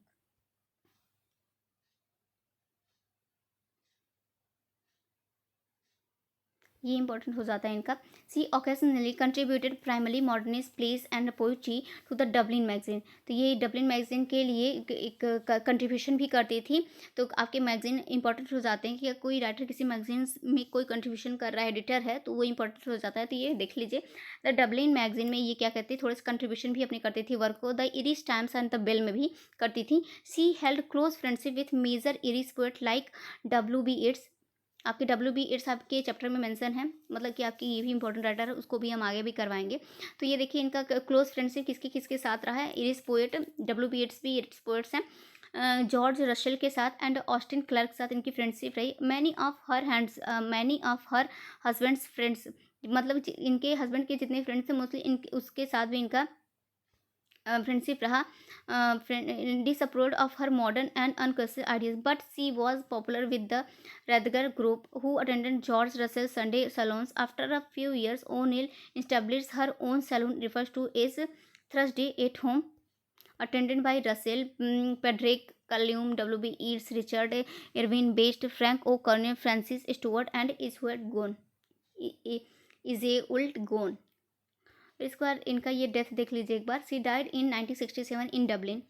ये इंपॉर्टेंट हो जाता है इनका। She occasionally contributed primary modernist places and poetry to the Dublin magazine. तो ये डबलिन मैगजीन के लिए एक कंट्रीब्यूशन भी करती थी। तो आपके मैगजीन इंपॉर्टेंट हो जाते हैं कि कोई राइटर किसी मैगजीन में कोई कंट्रीब्यूशन कर रहा है, एडिटर है, तो वो इंपॉर्टेंट हो जाता है। तो ये देख लीजिए, द डबलिन मैगजीन में ये क्या करती थी, थोड़े से कंट्रीब्यूशन भी अपनी करती थी वर्क को। The Irish Times and the Bell में भी करती थी। She held close friendship with major Irish poet like WB Yeats। आपके WB Yeats आपके चैप्टर में मेंशन है, मतलब कि आपकी ये भी इंपॉर्टेंट राइटर है, उसको भी हम आगे भी करवाएंगे। तो ये देखिए इनका क्लोज फ्रेंडशिप किसके किसके साथ रहा है। इरिश पोएट, WB Yeats भी इरिश पोएट्स हैं। जॉर्ज रशल के साथ एंड ऑस्टिन क्लर्क के साथ इनकी फ्रेंडशिप रही। Many of her husband's friends, मतलब इनके हस्बैंड के जितने फ्रेंड्स थे मोस्टली इनके उसके साथ भी इनका फ्रेंडशिप रहा। Disapproved of her modern and uncultural ideas, but she was popular with the रेदगर group who attended George Russell Sunday salons. After a few years O'Neill established her own saloon refers to as Thursday at Home, attended by Russell, Pedrick, Callum, WB Yeats, Richard Irving Best, Frank O'Connor, Francis Stewart and Iseult Gone। इसके बाद इनका ये death देख लीजिए एक बार। She died in 1967 in Dublin.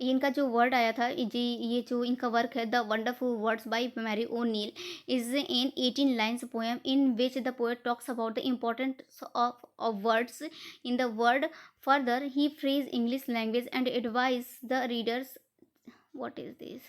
इनका जो word आया था जी, ये जो इनका वर्क है the wonderful words by Mary O'Neill is an 18 lines poem in which the poet talks about the importance of words in the world. Further he phrase English language and advise the readers, what is this,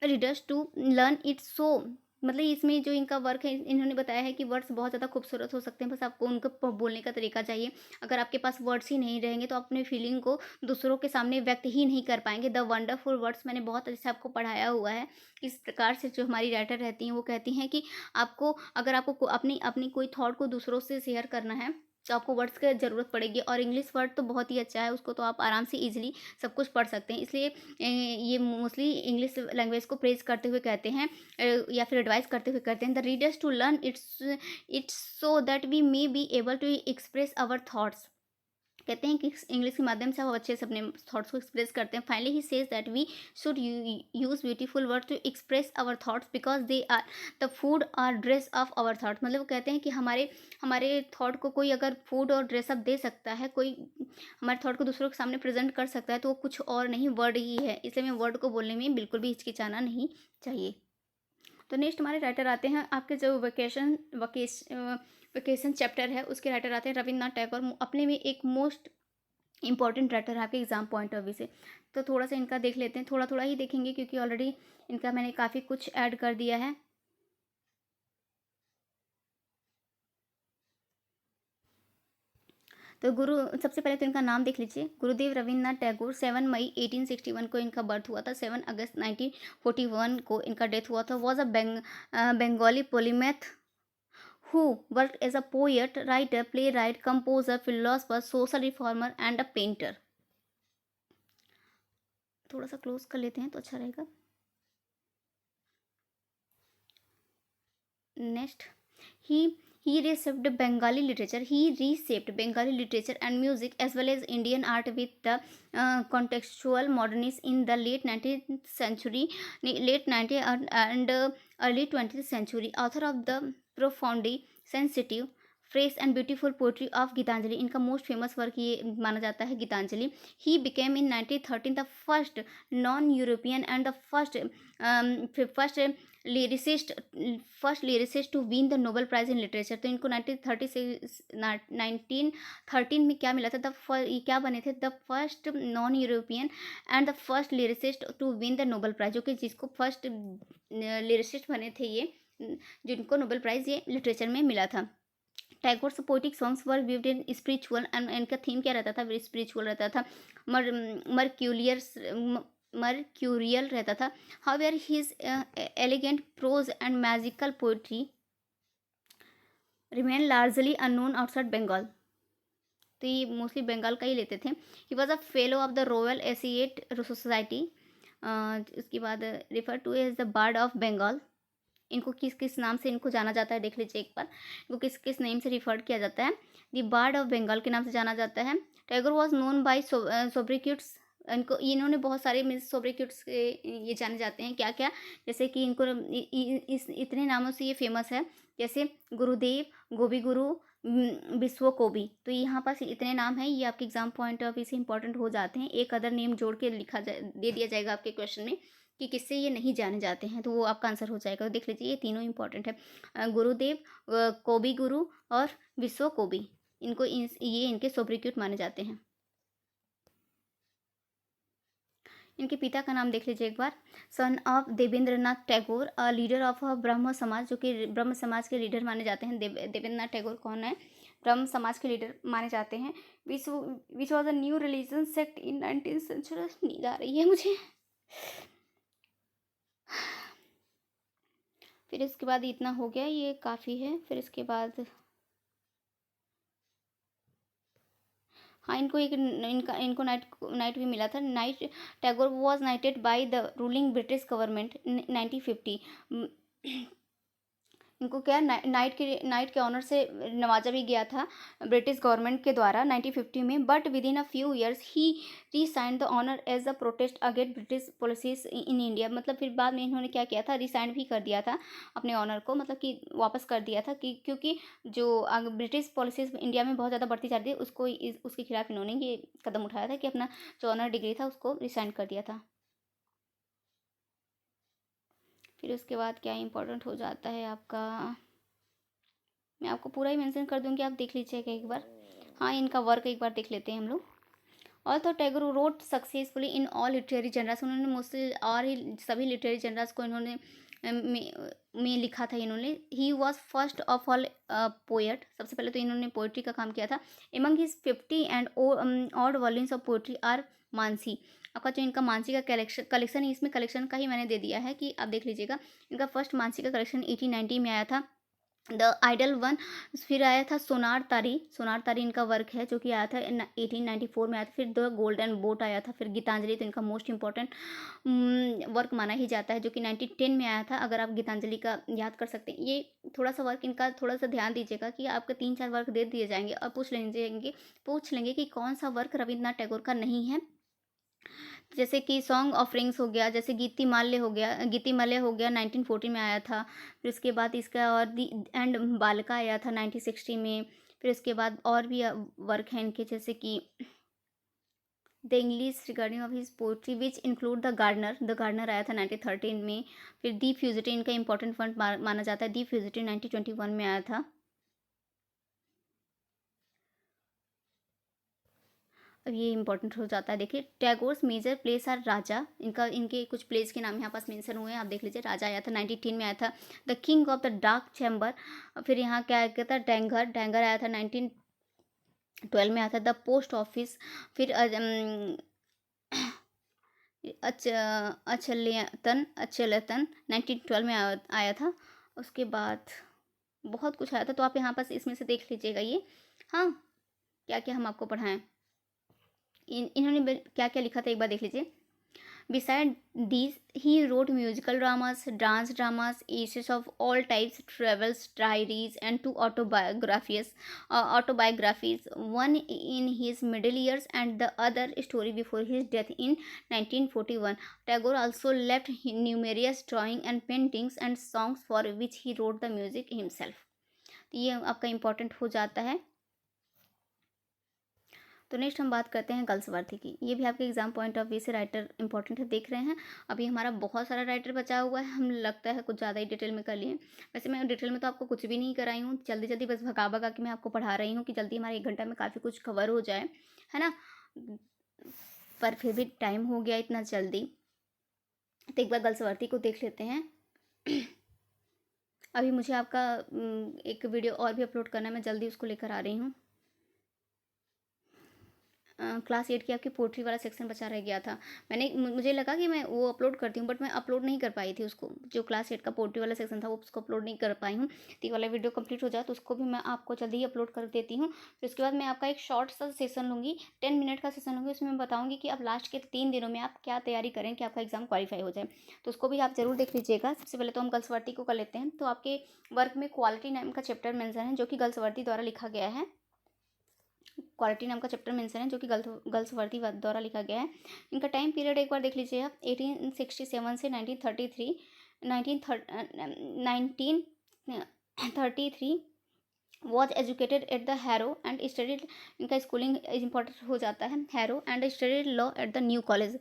readers to learn it. So मतलब इसमें जो इनका work है, इन्होंने बताया है कि words बहुत ज़्यादा खूबसूरत हो सकते हैं, बस आपको उनको बोलने का तरीका चाहिए। अगर आपके पास वर्ड्स ही नहीं रहेंगे तो आप अपने फीलिंग को दूसरों के सामने व्यक्त ही नहीं कर पाएंगे। द वंडरफुल वर्ड्स मैंने बहुत अच्छे से आपको पढ़ाया हुआ है। इस प्रकार से जो हमारी राइटर रहती हैं वो कहती हैं कि आपको, अगर आपको अपनी अपनी कोई थॉट को दूसरों से शेयर करना है तो आपको वर्ड्स की ज़रूरत पड़ेगी। और इंग्लिश वर्ड तो बहुत ही अच्छा है, उसको तो आप आराम से ईजिली सब कुछ पढ़ सकते हैं। इसलिए ये मोस्टली इंग्लिश लैंग्वेज को प्रेज करते हुए कहते हैं, या फिर एडवाइस करते हुए कहते हैं, the readers to learn it's so that we may be able to express our thoughts. कहते हैं कि इंग्लिश के माध्यम से हम अच्छे से अपने थॉट्स को एक्सप्रेस करते हैं। Finally he says that we should use beautiful word to express our thoughts because they are the food और ड्रेस ऑफ आवर थॉट्स। मतलब वो कहते हैं कि हमारे हमारे थॉट को कोई अगर फूड और ड्रेसअप दे सकता है, कोई हमारे थॉट को दूसरों के सामने प्रेजेंट कर सकता है, तो वो कुछ और नहीं, वर्ड ही है। इसलिए मैं वर्ड को बोलने में बिल्कुल भी हिचकिचाना नहीं चाहिए। तो नेक्स्ट हमारे राइटर आते हैं, आपके जो वेकेशन चैप्टर है उसके राइटर आते हैं रविन्द्रनाथ टैगोर। अपने में एक मोस्ट इंपॉर्टेंट राइटर है आपके एग्जाम पॉइंट ऑफ व्यू से। तो थोड़ा सा इनका देख लेते हैं, थोड़ा थोड़ा ही देखेंगे क्योंकि ऑलरेडी इनका मैंने काफ़ी कुछ ऐड कर दिया है। तो गुरु, सबसे पहले तो इनका नाम देख लीजिए, गुरुदेव रविन्द्रनाथ टैगोर। 7 मई 1861 को इनका बर्थ हुआ था। 7 अगस्त 1941 को इनका डेथ हुआ था। Was a Bengali polymath who worked as a poet, writer, playwright, composer, philosopher, social reformer and a painter। थोड़ा सा क्लोज कर लेते हैं तो अच्छा रहेगा। Next, he he reshaped Bengali literature. He reshaped Bengali literature and music as well as Indian art with the contextual modernism in the late 19th century, late 19th and early 20th century. Author of the profoundly sensitive, fresh and beautiful poetry of Gitanjali. इनका most famous work ये माना जाता है Gitanjali. He became in 1913 the first non European and the first lyricist to win the Nobel prize in literature. तो इनको 1913 में क्या मिला था, ये क्या बने थे, the first non European and the first lyricist to win the Nobel prize, जो कि जिसको फर्स्ट लिरिसिस्ट बने थे ये, जिनको नोबेल प्राइज ये लिटरेचर में मिला था। Tagore's poetic songs were vivid in spiritual, and इनका थीम क्या रहता था, स्पिरिचुअल रहता था, मर्क्यूरियल रहता था। However his elegant prose and magical poetry remain largely unknown outside Bengal. तो ये मोस्टली बंगाल का ही लेते थे। He was a fellow of the royal Asiatic society उसके बाद refer to as the bard of Bengal. इनको किस किस नाम से इनको जाना जाता है, देख लीजिए एक बार। इनको किस किस नेम से रिफर किया जाता है? द बर्ड ऑफ बंगाल के नाम से जाना जाता है। Tagore was known by sobriquets. इनको इन्होंने बहुत सारे मीन्स सोब्रिक्यूट्स के ये जाने जाते हैं, क्या क्या, जैसे कि इनको इस इतने नामों से ये फेमस है, जैसे गुरुदेव, गोभी गुरु, विश्व कोबी। तो यहाँ पास इतने नाम हैं, ये आपके एग्जाम पॉइंट ऑफ व्यू से इंपॉर्टेंट हो जाते हैं। एक अदर नेम जोड़ के लिखा दे दिया जाएगा आपके क्वेश्चन में कि किससे ये नहीं जाने जाते हैं, तो वो आपका आंसर हो जाएगा। तो देख लीजिए ये तीनों इंपॉर्टेंट है, गुरुदेव, कोबी गुरु और विश्व कोबी। इनको ये इनके सोब्रिक्यूट माने जाते हैं। इनके पिता का नाम देख लीजिए एक बार। Son of Debendranath Tagore, leader of Brahmo Samaj, जो कि ब्रह्म समाज के लीडर माने जाते हैं। देवेंद्रनाथ टैगोर कौन है? ब्रह्म समाज के लीडर माने जाते हैं। Which was a new religion sect in 19th century. नींद आ रही है मुझे। फिर इसके बाद इतना हो गया, ये काफ़ी है। फिर इसके बाद हाँ, इनको एक इनको नाइट नाइट भी मिला था। Night Tagore was नाइटेड by the ruling British government 1950। इनको क्या नाइट के ऑनर से नवाजा भी गया था ब्रिटिश गवर्नमेंट के द्वारा 1950 में। But within a few years he resigned the honour as a protest against British policies in India. मतलब फिर बाद में इन्होंने क्या किया था, रिसाइंड भी कर दिया था अपने ऑनर को, मतलब कि वापस कर दिया था कि क्योंकि जो ब्रिटिश पॉलिसीज इंडिया में बहुत ज़्यादा बढ़ती जा रही थी, उसके खिलाफ इन्होंने ये कदम उठाया था कि अपना जो ऑनर डिग्री था उसको रिसाइंड कर दिया था। फिर उसके बाद क्या इंपॉर्टेंट हो जाता है आपका, मैं आपको पूरा ही मेंशन कर दूंगी, आप देख लीजिएगा एक बार। हाँ, इनका वर्क एक बार देख लेते हैं हम लोग। Although Tagore wrote successfully in all literary generals. उन्होंने मोस्टली और ही सभी लिटरेरी जनरल्स को इन्होंने में लिखा था इन्होंने। He was first of all poet. सबसे पहले तो इन्होंने पोइट्री का काम किया था। Among his 50 and odd volumes of poetry are Manasi. आपका जो इनका मानसी का कलेक्शन है, इसमें कलेक्शन का ही मैंने दे दिया है कि आप देख लीजिएगा। इनका फर्स्ट मानसी का कलेक्शन 1890 में आया था, द आइडल वन। फिर आया था सोनार तारी। सोनार तारी इनका वर्क है जो कि आया था 1894 में आया था। फिर द गोल्डन बोट आया था। फिर गीतांजलि तो इनका मोस्ट इंपॉर्टेंट वर्क माना ही जाता है, जो कि 1910 में आया था। अगर आप गीतांजलि का याद कर सकते हैं, ये थोड़ा सा वर्क इनका थोड़ा सा ध्यान दीजिएगा कि आपके 3-4 वर्क दे दिए जाएंगे और पूछ लेंगे कि कौन सा वर्क रविन्द्रनाथ टैगोर का नहीं है। जैसे कि सॉन्ग ऑफरिंग्स हो गया, जैसे गीतिमाल्य हो गया 1914 में आया था। फिर उसके बाद इसका और दी एंड बालिका आया था 1960 में। फिर उसके बाद और भी वर्क हैं इनके, जैसे कि the English regarding of his poetry which include the gardener आया था 1913 में। फिर दी फ्यूजिटिव इनका इंपॉर्टेंट फंड माना जाता है। दी फ्यूजिटिव 1921 में आया था। अब ये इंपॉर्टेंट हो जाता है, देखिए टैगोर्स मेजर प्लेस आर राजा। इनके कुछ प्लेस के नाम यहाँ पास मेंशन हुए हैं, आप देख लीजिए। राजा आया था 1910 में आया था। The king of the dark chamber. फिर यहाँ क्या कहता है, डैंगर आया था 1912 में आया था। The post office. फिर अचलतन 1912 में आया था। उसके बाद बहुत कुछ आया था, तो आप यहाँ पास इसमें से देख लीजिएगा ये। हाँ, क्या क्या हम आपको पढ़ाएं, इन्होंने क्या क्या लिखा था एक बार देख लीजिए। Beside these he wrote musical dramas, dance dramas, essays of all types, travels, diaries, and two autobiographies, one in his middle years and the other story before his death in 1941. Tagore also left numerous drawing and paintings and songs for which he wrote the music himself. ये आपका important हो जाता है। तो next हम बात करते हैं गल्सवर्दी की। ये भी आपके एग्जाम पॉइंट ऑफ व्यू से राइटर इंपॉर्टेंट है, देख रहे हैं। अभी हमारा बहुत सारा राइटर बचा हुआ है, हम लगता है कुछ ज़्यादा ही डिटेल में कर लिए। वैसे मैं डिटेल में तो आपको कुछ भी नहीं कराई हूँ, जल्दी जल्दी बस भगा भगा के मैं आपको पढ़ा रही हूँ कि जल्दी हमारे 1 घंटा में काफ़ी कुछ कवर हो जाए, है ना। पर फिर भी टाइम हो गया इतना जल्दी, तो एक बार गल्सवर्दी को देख लेते हैं। अभी मुझे आपका एक वीडियो और भी अपलोड करना है, मैं जल्दी उसको लेकर आ रही हूँ। क्लास 8 की आपकी पोट्री वाला सेक्शन बचा रह गया था। मुझे लगा कि मैं वो अपलोड करती हूँ, बट मैं अपलोड नहीं कर पाई थी उसको। जो क्लास 8 का पोट्री वाला सेक्शन था वो उसको अपलोड नहीं कर पाई हूँ। तो ये वाला वीडियो कंप्लीट हो जाए तो उसको भी मैं आपको जल्दी ही अपलोड कर देती हूँ। फिर उसके बाद मैं आपका एक शॉर्ट सा सेशन लूँगी, 10 मिनट का सेशन लूँगी। उसमें मैं बताऊँगी कि अब लास्ट के 3 दिनों में आप क्या तैयारी करें कि आपका एग्जाम क्वालिफाई हो जाए। तो उसको भी आप ज़रूर देख लीजिएगा। सबसे पहले तो हम गर्ल्स वर्दी को कर लेते हैं। तो आपके वर्क में क्वालिटी नाम का चैप्टर मेंशन है, जो कि गर्ल्स वर्दी द्वारा लिखा गया है। क्वालिटी नाम का चैप्टर मेंशन है, जो कि गर्ल्स वर्दी द्वारा लिखा गया है। इनका टाइम पीरियड एक बार देख लीजिए आप, 1867 से 1933 1933 was educated at the harrow and studied. इनका स्कूलिंग इंपॉर्टेंट हो जाता है, harrow and studied law at the new college.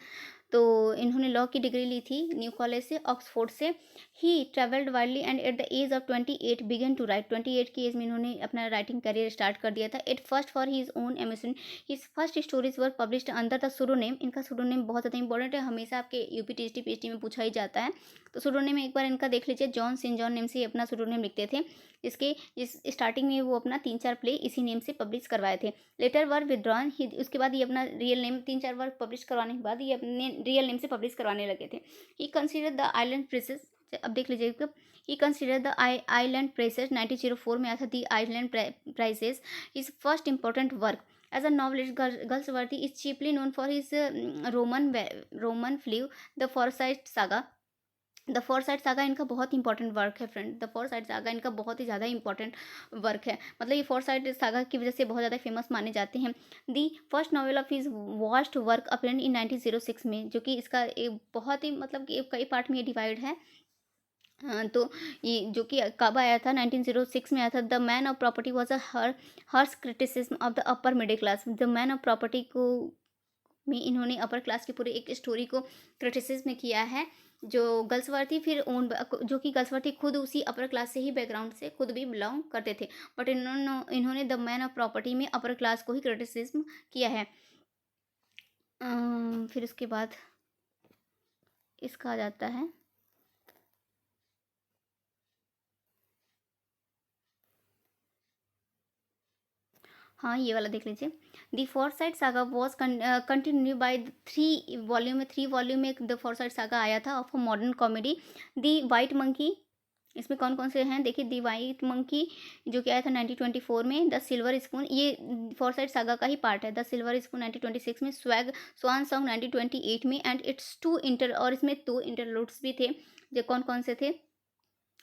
तो इन्होंने लॉ की डिग्री ली थी न्यू कॉलेज से, ऑक्सफोर्ड से। He travelled widely and at the age of 28 began to write. 28 की एज में इन्होंने अपना राइटिंग करियर स्टार्ट कर दिया था। At first for his own admission, his first stories were published under the pseudonym. इनका सुडोनेम बहुत ज़्यादा इंपॉर्टेंट है, हमेशा आपके यूपी टीएसटी पीएचडी में पूछा ही जाता है। तो सुडोनेम एक बार इनका देख लीजिए, जॉन सेंट जॉन नेम से अपना सुडोनेम लिखते थे। इस स्टार्टिंग में वो अपना 3-4 प्ले इसी नेम से पब्लिश करवाए थे। लेटर वर विदड्रॉन, उसके बाद ये अपना रियल नेम 3-4 बार पब्लिश करवाने के बाद ये अपने रियल नेम से पब्लिश करवाने लगे थे। He consider the island presses, अब देख लीजिए, he consider the island presses 1904 में आया था the island prices. Is first important work as a novelist. Galsworthy is cheaply known for his roman fleuve the Forsyte saga. The Forsyte saga इनका बहुत important work है friend. The Forsyte saga इनका बहुत ही ज़्यादा इंपॉर्टेंट वर्क है, मतलब ये फोरसाइट सागा की वजह से बहुत ज़्यादा फेमस माने जाते हैं। The first novel of his vast work appeared इन 1906 में, जो कि इसका एक बहुत ही मतलब कि कई पार्ट में ये डिवाइड है। तो ये जो कि कब आया था, 1906 में आया था। The man of property was a harsh criticism of the upper middle class. The man of property को में इन्होंने अपर क्लास की पूरी एक स्टोरी को क्रिटिसिज्म किया है। जो गर्ल्सवर्दी फिर ओन, जो कि गर्ल्सवर्दी खुद उसी अपर क्लास से ही बैकग्राउंड से खुद भी बिलोंग करते थे, बट इन्होंने द मैन ऑफ प्रॉपर्टी में अपर क्लास को ही क्रिटिसिज्म किया है। फिर उसके बाद इसका आ जाता है, हाँ ये वाला देख लीजिए। The Forsyte saga was continue by 3 volume में। 3 वॉल्यूम में द फोरसाइट सागा आया था of a modern comedy. The white monkey, इसमें कौन कौन से हैं देखिए। दी वाइट मंकी जो कि आया था 1924 में। द सिल्वर स्पून ये फोरसाइट सागा का ही पार्ट है। द सिल्वर स्पून 1926 में। स्वैग स्वान सॉन्ग 1928 में। एंड इट्स 2 इंटर, और इसमें 2 इंटरलूड्स भी थे, जो कौन कौन से थे,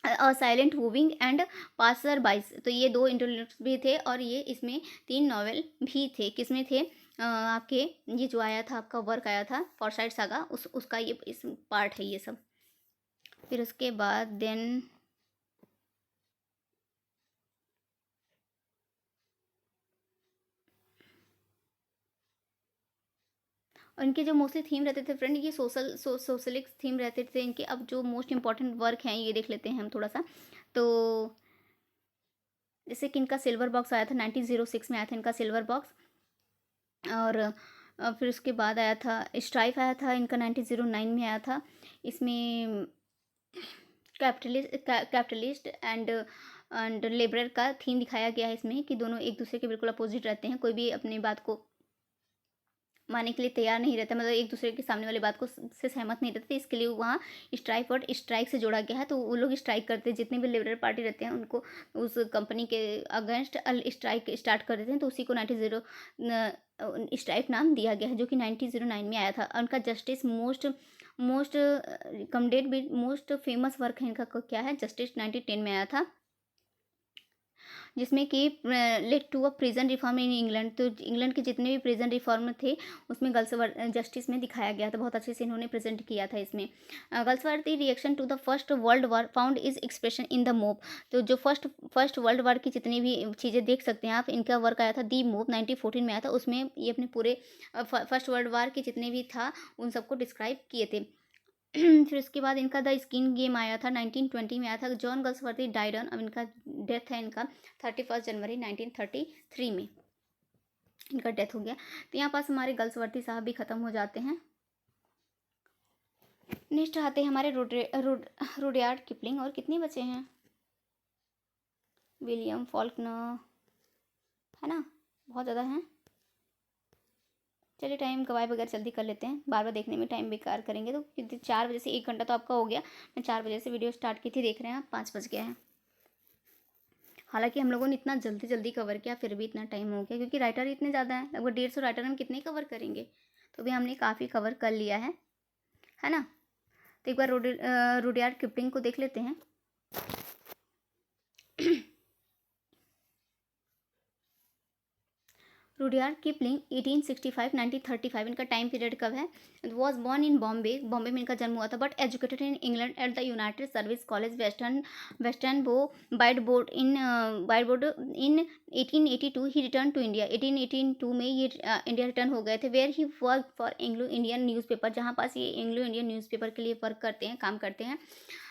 साइलेंट मूविंग एंड पासर बाइस। तो ये 2 इंटरल्यूड्स भी थे, और ये इसमें 3 नॉवेल भी थे। किसमें थे, आपके ये जो आया था आपका वर्क आया था फोरसाइट सागा, उसका ये इस पार्ट है ये सब। फिर उसके बाद देन और इनके जो मोस्टली थीम रहते थे फ्रेंड, ये सोशलिक थीम रहते थे इनके। अब जो मोस्ट इंपॉर्टेंट वर्क हैं ये देख लेते हैं हम थोड़ा सा। तो जैसे कि इनका सिल्वर बॉक्स आया था 1906 में, आया था इनका सिल्वर बॉक्स। और फिर उसके बाद आया था स्ट्राइफ, आया था इनका 1909 में आया था। इसमें कैपिटलिस्ट एंड लेबरर का थीम दिखाया गया है इसमें, कि दोनों एक दूसरे के बिल्कुल अपोजिट रहते हैं। कोई भी अपनी बात को मानने के लिए तैयार नहीं रहता, मतलब एक दूसरे के सामने वाली बात को से सहमत नहीं रहते। इसके लिए वहाँ स्ट्राइक वर्ड स्ट्राइक से जोड़ा गया है। तो वो लोग स्ट्राइक करते हैं, जितने भी लिबरल पार्टी रहते हैं उनको उस कंपनी के अगेंस्ट स्ट्राइक स्टार्ट कर देते हैं। तो उसी को 90 स्ट्राइक नाम दिया गया है, जो कि 1909 में आया था। उनका जस्टिस मोस्ट मोस्ट कमडेट भी मोस्ट फेमस वर्क है इनका, क्या है, जस्टिस 1910 में आया था, जिसमें कि led to a prison reform in England. तो इंग्लैंड के जितने भी प्रिजन रिफॉर्म थे उसमें गर्ल्स जस्टिस में दिखाया गया था, बहुत अच्छे से इन्होंने प्रेजेंट किया था इसमें। Galsworthy reaction to the first world war found is expression in the move. तो जो फर्स्ट वर्ल्ड वॉर की जितनी भी चीज़ें देख सकते हैं आप, इनका वर्क आया था दी मूव 1914 में आया था। उसमें ये अपने पूरे फर्स्ट वर्ल्ड वॉर के जितने भी था उन सबको डिस्क्राइब किए थे। फिर उसके बाद इनका द स्किन गेम आया था 1920 में आया था। जॉन गर्ल्सवर्दी डाइड ऑन, अब इनका डेथ है इनका 31 जनवरी 1933 में इनका डेथ हो गया। तो यहाँ पास हमारे गर्ल्सवर्दी साहब भी ख़त्म हो जाते हैं। नेक्स्ट आते हैं हमारे रुडयार्ड किपलिंग, और कितने बचे हैं, विलियम फॉल्कनर, है ना, बहुत ज़्यादा हैं। चलिए टाइम गवाए बगैर जल्दी कर लेते हैं, बार बार देखने में टाइम बेकार करेंगे तो, क्योंकि 4 बजे से 1 घंटा तो आपका हो गया। मैं 4 बजे से वीडियो स्टार्ट की थी, देख रहे हैं आप 5 बज गया है। हालांकि हम लोगों ने इतना जल्दी जल्दी कवर किया, फिर भी इतना टाइम हो गया, क्योंकि राइटर इतने ज़्यादा हैं, लगभग 150 राइटर हम कितने कवर करेंगे। तो भी हमने काफ़ी कवर कर लिया है ना। तो एक बार रुडयार्ड किपलिंग को देख लेते हैं। रुडयार्ड किपलिंग 1865-1935, इनका टाइम पीरियड कब है। Was born in Bombay, Bombay में इनका जन्म हुआ था, but educated in England at the United service college western bo bite board in 1882। He return to India, 1882 में ये इंडिया रिटर्न हो गए थे। Where he work for Anglo Indian newspaper, जहाँ पास ये एंग्लो इंडियन न्यूज़पेपर के लिए वर्क करते हैं, काम करते हैं।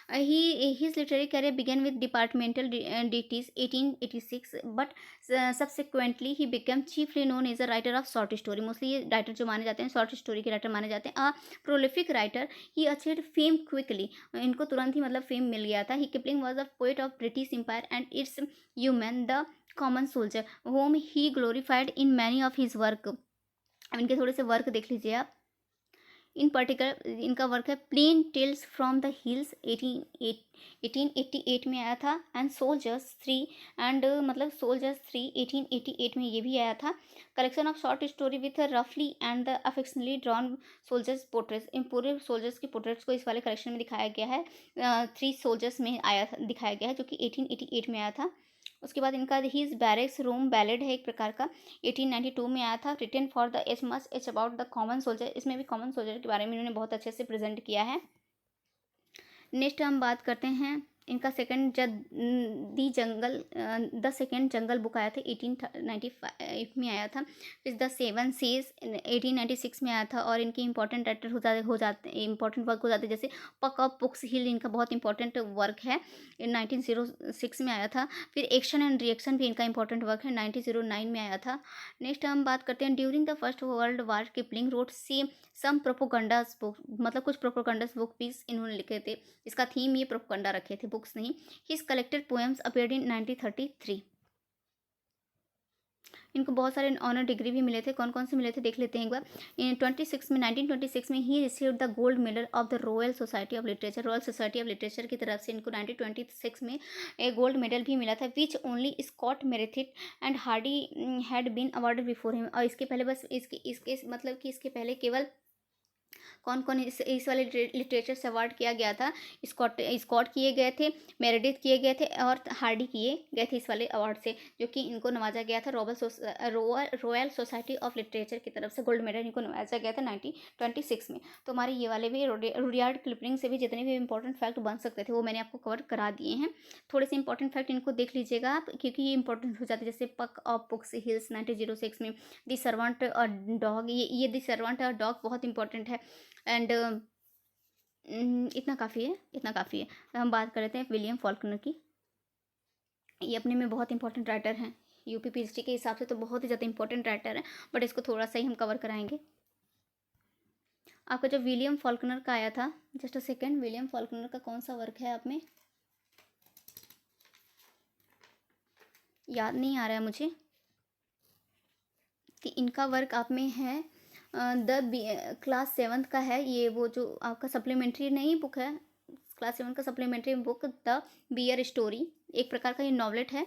His literary career began with departmental duties 1886, but subsequently he became chiefly known as a writer of short story. Mostly ये राइटर जो माने जाते हैं, शॉर्ट स्टोरी के राइटर माने जाते हैं। Prolific writer, he achieved fame quickly, इनको तुरंत ही मतलब फेम मिल गया था। He Kipling was a poet of British empire and its human the common soldier home he glorified in many of his work. अब इनके थोड़े से वर्क देख लीजिए आप। इन पर्टिकुलर इनका वर्क है plain tales from the hills, 1888 में आया था। एंड सोल्जर्स 3, एंड मतलब सोल्जर्स 3 1888 में ये भी आया था। Collection of short story with रफली and the affectionately drawn soldiers portraits, इन पूरे सोल्जर्स की पोर्ट्रेट्स को इस वाले कलेक्शन में दिखाया गया है। 3 सोल्जर्स में आया था, दिखाया गया है, जो कि 1888 में आया था। उसके बाद इनका हीज बैरेक्स रूम बैलेड है एक प्रकार का, 1892 में आया था। Written for the H much H about the common soldier, इसमें भी कॉमन सोल्जर के बारे में इन्होंने बहुत अच्छे से प्रेजेंट किया है। नेक्स्ट हम बात करते हैं इनका सेकंड, जब द सेकंड जंगल बुक आया था 1895 में आया था। फिर द सेवन सीज 1896 में आया था। और इनके इंपॉर्टेंट राइटर हो जाते इंपॉर्टेंट वर्क हो जाते हैं, जैसे पक ऑफ बुक्स हिल इनका बहुत इंपॉर्टेंट वर्क है, 1906 में आया था। फिर एक्शन एंड रिएक्शन भी इनका इंपॉर्टेंट वर्क है, 1909 में आया था। नेक्स्ट हम बात करते हैं during the first world war Kipling wrote some propagandas book, मतलब कुछ प्रोपोगंडास बुक पीस इन्होंने लिखे थे। इसका थीम ये प्रोपोगंडा रखे थे, बुक्स नहीं। His collected poems appeared in 1933। इनको बहुत सारे ऑनर डिग्री भी मिले थे, कौन कौन से मिले थे देख लेते हैं एक बार। इन 1926 में ही received the gold medal of the royal society of literature, royal society of literature की तरफ से इनको 1926 में एक गोल्ड मेडल भी मिला था। Which only Scott Meredith and Hardy had been awarded before him. और इसके पहले बस इसके मतलब कि इसके पहले केवल कौन कौन इस वाले लिटरेचर से अवार्ड किया गया था, स्कॉट किए गए थे, मेरेडिथ किए गए थे, और हार्डी किए गए थे इस वाले अवार्ड से, जो कि इनको नवाजा गया था रॉयल सोसाइटी ऑफ लिटरेचर की तरफ से गोल्ड मेडल इनको नवाजा गया था 1926 में। तो हमारे ये वाले भी रुडयार्ड किपलिंग से भी जितने भी इंपॉर्टेंट फैक्ट बन सकते थे वो मैंने आपको कवर करा दिए हैं। थोड़े से इंपॉर्टेंट फैक्ट इनको देख लीजिएगा आप, क्योंकि ये इंपॉर्टेंट हो जाते हैं। जैसे पक ऑफ बुक्स हिल्स 1906 में, दी सर्वेंट और डॉग, ये दी सर्वेंट और डॉग बहुत इंपॉर्टेंट है। एंड इतना काफ़ी है, इतना काफ़ी है। तो हम बात कर लेते हैं विलियम फॉल्कनर की। ये अपने में बहुत इंपॉर्टेंट राइटर हैं, यूपी पीएचडी के हिसाब से तो बहुत ही ज़्यादा इंपॉर्टेंट राइटर है, बट इसको थोड़ा सा ही हम कवर कराएंगे। आपका जो विलियम फॉल्कनर का आया था, just a second, William Faulkner का कौन सा वर्क है आप में याद नहीं आ रहा है मुझे, कि इनका वर्क आप में है द क्लास 7th का है ये, वो जो आपका सप्लीमेंट्री नहीं बुक है, क्लास 7 का supplementary book the bear story, एक प्रकार का ये नॉवलेट है।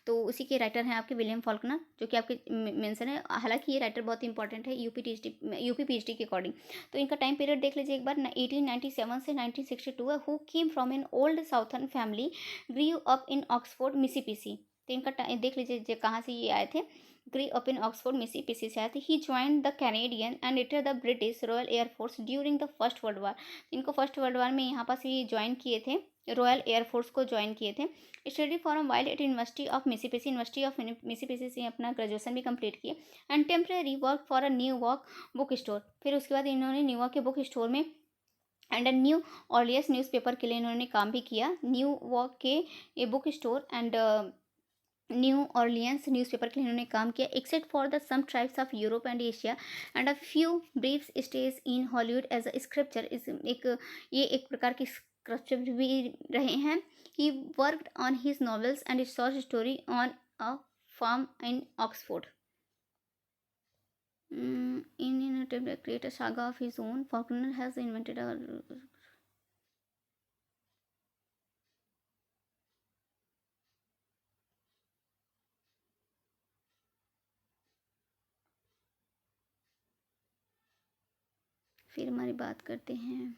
तो उसी के राइटर हैं आपके विलियम फॉल्कनर, जो कि आपके मेंशन है। हालांकि ये राइटर बहुत इंपॉर्टेंट है यूपी पीएचडी के अकॉर्डिंग। तो इनका टाइम पीरियड देख लीजिए एक बार, 1897 से 1962 है। Who came from an old southern family, grew up in Oxford Mississippi. तो इनका देख लीजिए कहाँ से ये आए थे, ग्री अप इन ऑक्सफोर्ड मिसिसिपी से आए थे। He joined the Canadian and later the British royal air force during the first world वार। इनको फर्स्ट वर्ल्ड वार में यहाँ पास ये ज्वाइन किए थे, रॉयल एयरफोर्स को ज्वाइन किए थे। Study for a while at university of Mississippi, university of Mississippi से अपना ग्रेजुएशन भी कंप्लीट किए। And temporary work for a New York book store, फिर उसके बाद इन्होंने न्यूयॉर्क के बुक स्टोर में एंड न्यू ऑर्लियस न्यूज़पेपर के लिए इन्होंने काम भी किया, न्यू वॉक के ये book store and New Orleans newspaper के लिए इन्होंने काम किया। Except for the some trips of Europe and Asia and a few brief stage in Hollywood as a scripture, इस ये एक प्रकार की स्क्रिप्चर भी रहे हैं। He worked on his novels and short story on a farm in Oxford. In an attempt to create a saga of his own, Faulkner has invented a फिर हमारी बात करते हैं।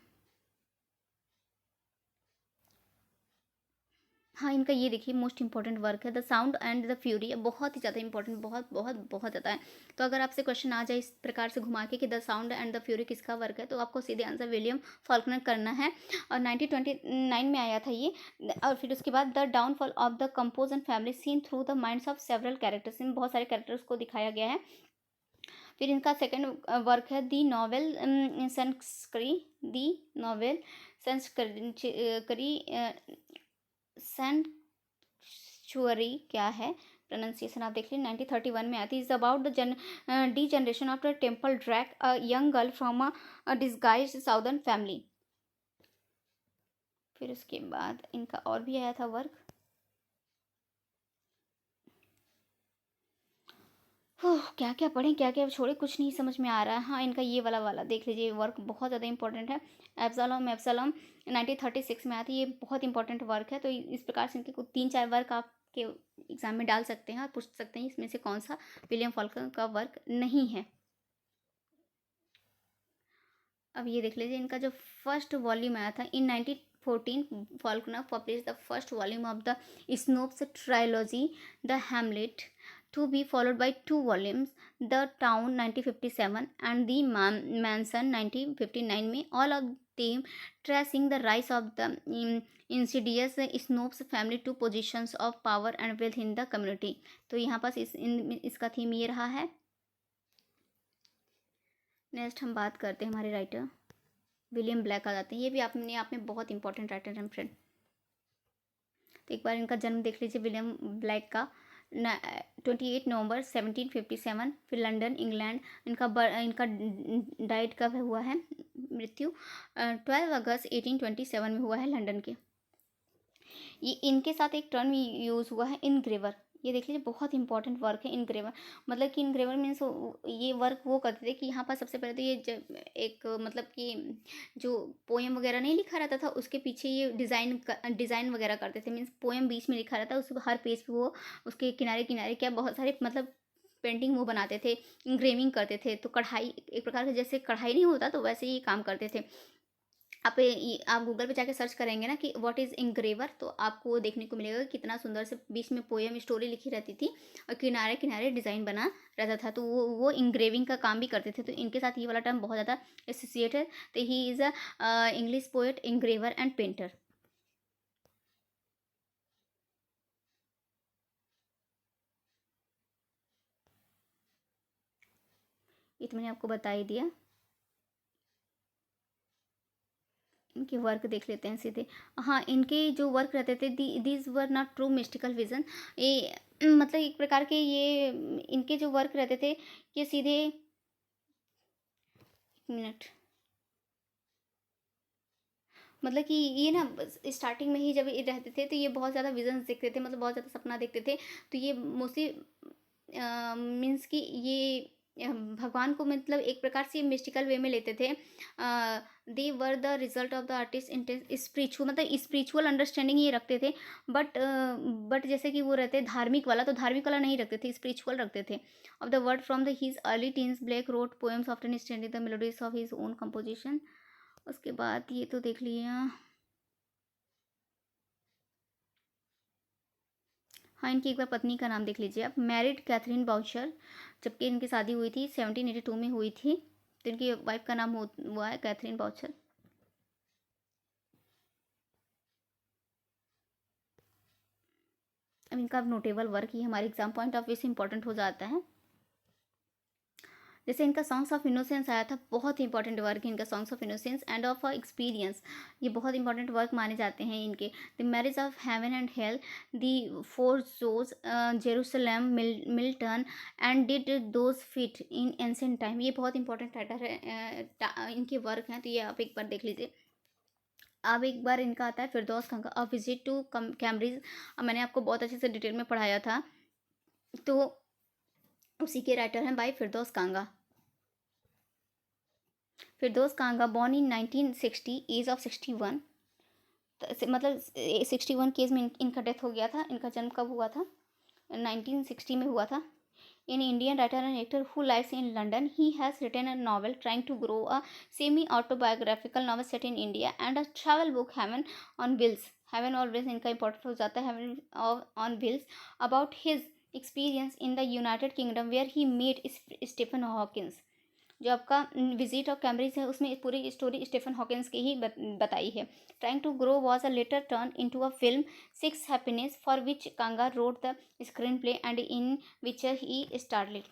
हाँ, इनका ये देखिए मोस्ट इंपॉर्टेंट वर्क है the sound and the fury, बहुत ही ज़्यादा इंपॉर्टेंट, बहुत बहुत बहुत ज़्यादा है। तो अगर आपसे क्वेश्चन आ जाए इस प्रकार से घुमा के कि the sound and the fury किसका वर्क है, तो आपको सीधे आंसर विलियम फॉल्कनर करना है। और 1929 में आया था ये। और फिर उसके बाद the downfall of the compose and family seen through the minds of several characters, इन बहुत सारे कैरेक्टर्स को दिखाया गया है। फिर इनका सेकंड वर्क है दी नॉवेल संस्करी, दी नॉवेल संस्करी सेंचुअरी क्या है प्रोनाउंसिएशन आप देख लीजिए। 1931 में आती is about the degeneration of the Temple Drake a young girl from a disguise southern family. फिर उसके बाद इनका और भी आया था वर्क। क्या क्या पढ़ें क्या क्या छोड़े, कुछ नहीं समझ में आ रहा है। हाँ, इनका ये वाला वाला देख लीजिए, वर्क बहुत ज़्यादा इंपॉर्टेंट है। एब्सलॉम एब्सलॉम 1936 में आती है, ये बहुत इंपॉर्टेंट वर्क है। तो इस प्रकार से इनके कुछ 3-4 वर्क आपके एग्जाम में डाल सकते हैं और पूछ सकते हैं इसमें से कौन सा विलियम फॉल्कनर का वर्क नहीं है। अब ये देख लीजिए, इनका जो फर्स्ट वॉल्यूम आया था इन 1914, Faulkner publish the first volume of the Snopes trilogy the hamlet, to be followed by 2 volumes, The Town 1957 and The Manson 1959 में, all of them tracing the rise of the insidious Snopes family to positions of power and wealth in the community। तो यहाँ पास इसका theme ये रहा है। Next हम बात करते हैं हमारे राइटर विलियम ब्लैक आ जाते हैं। ये भी अपने आप में बहुत इंपॉर्टेंट राइटर हैं फ्रेंड। तो एक बार इनका जन्म देख लीजिए विलियम ब्लैक का 28 नवंबर 1757, फिर लंदन इंग्लैंड। इनका डाइट कब हुआ है, मृत्यु 12 अगस्त 1827 में हुआ है लंदन के। ये इनके साथ एक टर्म यूज़ हुआ है इनग्रेवर, ये देख लीजिए बहुत इंपॉर्टेंट वर्क है इनग्रेवर। मतलब कि इनग्रेवर मीन्स ये वर्क वो करते थे कि यहाँ पर सबसे पहले तो ये एक मतलब कि जो पोएम वगैरह नहीं लिखा रहता था उसके पीछे ये डिज़ाइन वगैरह करते थे। मीन्स पोएम बीच में लिखा रहता है, उसको हर पेज पे वो उसके किनारे किनारे क्या बहुत सारे मतलब पेंटिंग वो बनाते थे, इंग्रेविंग करते थे। तो कढ़ाई एक प्रकार से जैसे कढ़ाई नहीं होता तो वैसे ही काम करते थे। आप गूगल पे जाके सर्च करेंगे ना कि व्हाट इज़ इंग्रेवर, तो आपको वो देखने को मिलेगा कि कितना सुंदर से बीच में पोएम स्टोरी लिखी रहती थी और किनारे किनारे डिज़ाइन बना रहता था। तो वो इंग्रेविंग का काम भी करते थे। तो इनके साथ ये वाला टर्म बहुत ज़्यादा एसोसिएट है। तो he is a English poet, engraver and painter. ये तो मैंने आपको बता ही दिया। इनके वर्क देख लेते हैं सीधे। हाँ, इनके जो वर्क रहते थे these were not true mystical vision. ये मतलब एक प्रकार के ये इनके जो वर्क रहते थे ये सीधे, एक मिनट, मतलब कि ये ना स्टार्टिंग में ही जब ये रहते थे तो ये बहुत ज़्यादा विजन्स देखते थे, मतलब बहुत ज़्यादा सपना देखते थे। तो ये मोस्टली मीन्स कि ये भगवान को मतलब एक प्रकार से मिस्टिकल वे में लेते थे। They were the result of the artist intense spiritual, मतलब स्पिरिचुअल अंडरस्टैंडिंग ये रखते थे। बट जैसे कि वो रहते धार्मिक वाला, तो धार्मिक वाला नहीं रखते थे, स्पिरिचुअल रखते थे। Of the word from the his early teens black road poems often standing the melodies of his own composition. उसके बाद ये तो देख लिया। हाँ, इनकी एक बार पत्नी का नाम देख लीजिए आप, मैरिड कैथरीन बाउचर, जबकि इनकी शादी हुई थी 1782 में हुई थी। तो इनकी वाइफ का नाम हुआ है कैथरीन बाउचर। अब इनका नोटेबल वर्क ही हमारे एग्जाम पॉइंट ऑफ व्यू से इंपॉर्टेंट हो जाता है। जैसे इनका सॉन्ग्स ऑफ इनोसेंस आया था, बहुत ही इंपॉर्टेंट वर्क है इनका songs of innocence and of experience, ये बहुत इंपॉर्टेंट वर्क माने जाते हैं इनके। The marriage of heaven and hell, the four Zoas, Jerusalem, Milton and did those feet in ancient time, ये बहुत इंपॉर्टेंट राइटर है, इनके वर्क हैं। तो ये आप एक बार देख लीजिए। अब एक बार इनका आता है फिरदौस खान का अ विजिट टू कैम्ब्रिज। मैंने आपको बहुत अच्छे से डिटेल में पढ़ाया था, तो उसी के राइटर हैं by Firdaus Kanga. Firdaus Kanga born in 1960 age of 61, मतलब 61 केस में इनका डेथ हो गया था। इनका जन्म कब हुआ था? 1960 में हुआ था। An Indian writer and actor who lives in London, he has written a novel trying to grow, a semi-autobiographical novel set in India, and a travel book, Heaven on Wheels. Heaven on Wheels इनका important हो जाता है, Heaven on Wheels, about his experience in the United Kingdom where he met Stephen Hawking. जो आपका visit of Cambridge है उसमें पूरी story Stephen Hawkins की ही बताई है। Trying to grow was a letter turn into a film six happiness for which Kanga wrote the screen play and in which he starlit.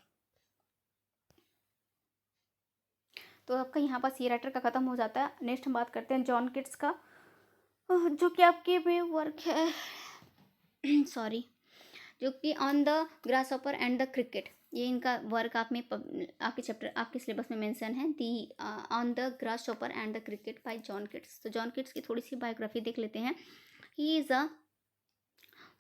तो आपका यहाँ पास ये राइटर का ख़त्म हो जाता है। नेक्स्ट हम बात करते हैं जॉन किट्स का, जो कि आपके में वर्क है सॉरी, जो कि on the grasshopper and the cricket, ये इनका वर्क आप में आपके चैप्टर आपके सिलेबस में मेंशन है, the on the grasshopper and the cricket by John Keats. तो जॉन किट्स की थोड़ी सी बायोग्राफी देख लेते हैं। He is a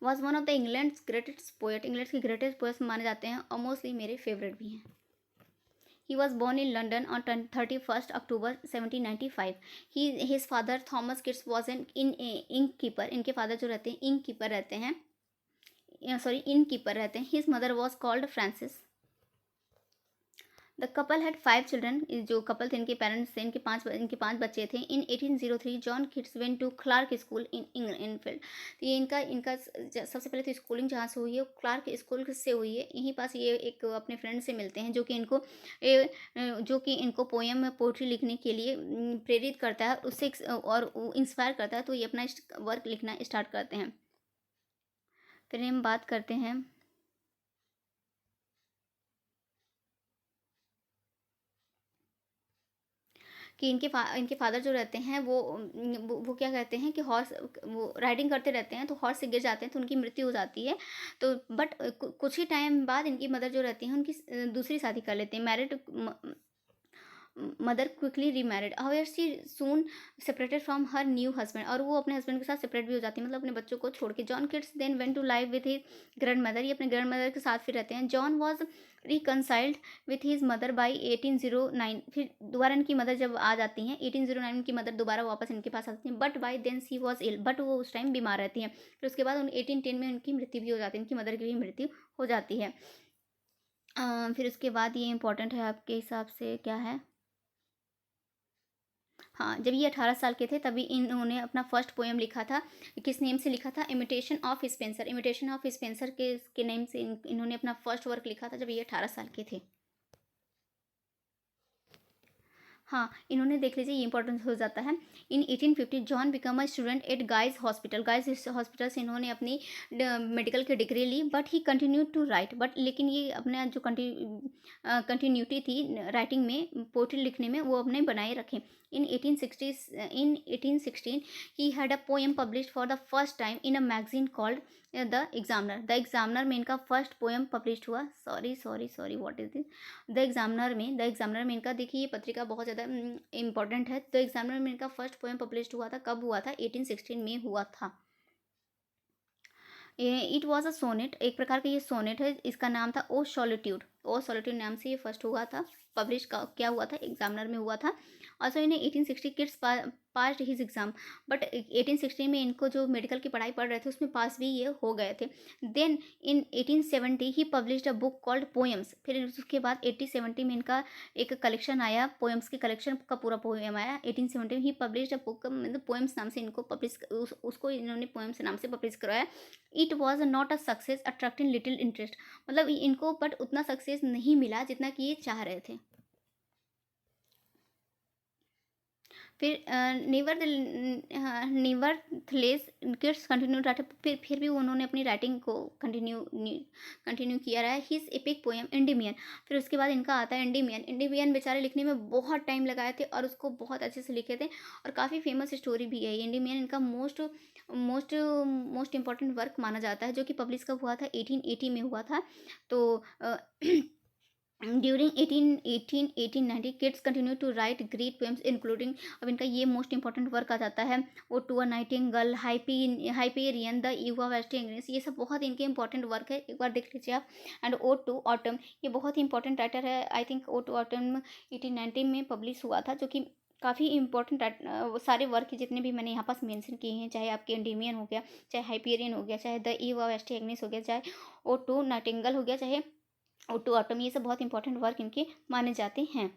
was one of the England's greatest poet, England के ग्रेटेस्ट पोएट्स माने जाते हैं और मोस्टली मेरे फेवरेट भी हैं। He was born in London on 31st October 1795. His father Thomas Kitts was an innkeeper. इनके फादर जो रहते हैं innkeeper रहते हैं, सॉरी innkeeper रहते हैं. His mother was called Frances. The couple had 5 children, जो कपल थे इनके पेरेंट्स थे, इनके पाँच बच्चे थे। In 1803 John Keats went to Clarke school in Enfield. तो ये इनका इनका सबसे पहले तो स्कूलिंग जहाँ से हुई है क्लार्क स्कूल से हुई है, यहीं पास ये एक अपने फ्रेंड से मिलते हैं जो कि इनको पोएम में पोइट्री लिखने के लिए प्रेरित करता है, उससे और इंस्पायर करता है, तो ये अपना वर्क लिखना स्टार्ट करते हैं। फिर हम बात करते हैं कि इनके फादर जो रहते हैं वो क्या कहते हैं कि हॉर्स वो राइडिंग करते रहते हैं, तो हॉर्स से गिर जाते हैं तो उनकी मृत्यु हो जाती है। तो बट कुछ ही टाइम बाद इनकी मदर जो रहती हैं उनकी दूसरी शादी कर लेते हैं, married mother quickly remarried, however she soon separated from her new husband, और वो अपने हस्बैंड के साथ सेपरेट भी हो जाती है, मतलब अपने बच्चों को छोड़ के। John Keats then went to live with his grandmother, ये अपने ग्रैंड मदर के साथ फिर रहते हैं। John was reconciled with his mother by 1809, फिर दोबारा इनकी मदर जब आ जाती हैं 1809 इनकी मदर दोबारा वापस इनके पास आती हैं, but by then she was ill, but वो उस टाइम बीमार रहती हैं। फिर उसके बाद 1810 में उनकी मृत्यु भी हो जाती है, इनकी मदर की भी मृत्यु हो जाती है। फिर उसके बाद ये इंपॉर्टेंट है आपके हिसाब से क्या है, हाँ, जब ये 18 साल के थे तभी इन्होंने अपना फर्स्ट पोएम लिखा था। किस नेम से लिखा था? Imitation of Spencer. Imitation of Spencer के नेम से इन्होंने अपना फर्स्ट वर्क लिखा था जब ये 18 साल के थे। हाँ, इन्होंने देख लीजिए ये इंपॉर्टेंट हो जाता है। In 1850 John became a student at Guy's hospital. Guy's hospital से इन्होंने अपनी मेडिकल की डिग्री ली, but he continue to write, but लेकिन ये अपना जो कंटिन्यूटी थी राइटिंग में, पोइट्री लिखने में, वो अपने बनाए रखे। इन 1816 he had a poem published for the first time in a magazine called the examiner. The examiner में इनका फर्स्ट पोएम पब्लिश्ड हुआ। Sorry what is this? The examiner में इनका, देखिए ये पत्रिका बहुत ज़्यादा इंपॉर्टेंट है। द एग्जामिनर में इनका फर्स्ट पोएम पब्लिश्ड हुआ था, कब हुआ था? 1816 में हुआ था। इट वॉज अ सोनेट, एक प्रकार का ये सोनेट है, इसका नाम था ओ सॉलिट्यूड। ओ सॉलिट्यूड नाम से ये फर्स्ट हुआ था, पब्लिश क्या हुआ था? एग्जामिनर में हुआ था। ऑल्सो इन्हें 1860 kids passed his exam, but 1860 में इनको जो मेडिकल की पढ़ाई पढ़ रहे थे उसमें पास भी ये हो गए थे। Then in 1870 he published a book called poems. फिर उसके बाद 1870 में इनका एक कलेक्शन आया, पोएम्स के कलेक्शन का पूरा पोएम आया। 1870 में ही पब्लिश्ड अ बुक, मतलब पोएम्स नाम से इनको उसको इन्होंने पोएम्स नाम से पब्लिश करवाया। It was not a success, attracting little interest, मतलब इनको बट उतना सक्सेस नहीं मिला जितना कि ये चाह रहे थे। फिर नेवरथलेस किड्स कंटिन्यू राइटिंग, फिर भी उन्होंने अपनी राइटिंग को कंटिन्यू किया रहा है। हिज एपिक पोएम इंडिमियन, फिर उसके बाद इनका आता है इंडिमियन। इंडिमियन बेचारे लिखने में बहुत टाइम लगाए थे और उसको बहुत अच्छे से लिखे थे और काफ़ी फेमस स्टोरी भी है। इंडिमियन इनका मोस्ट इम्पॉर्टेंट वर्क माना जाता है, जो कि पब्लिश कब हुआ था? 1880 में हुआ था। तो during 1890 Keats continue to write great poems including, अब इनका ये मोस्ट इंपॉर्टेंट वर्क आ जाता है, ode to a nightingale, Hyperion, the eve of एस्टिंग्स, ये सब बहुत इनके इंपॉर्टेंट वर्क है, एक बार देख लीजिए आप। एंड ओ टू ऑटम, ये बहुत ही इंपॉर्टेंट राइटर है, I think ode to autumn 1890 में पब्लिश हुआ था, जो कि काफ़ी इंपॉर्टेंट सारे वर्क जितने भी मैंने यहाँ पास मेंशन किए हैं, चाहे आपके एंडीमियन हो गया, चाहे हाइपेरियन हो गया, चाहे द ईव ऑफ एस्टिंग्स हो गया, चाहे ओ टू नाइटिंगेल हो गया, चाहे ओ टू ऑटम, ये सब बहुत इंपॉर्टेंट वर्क इनके माने जाते हैं।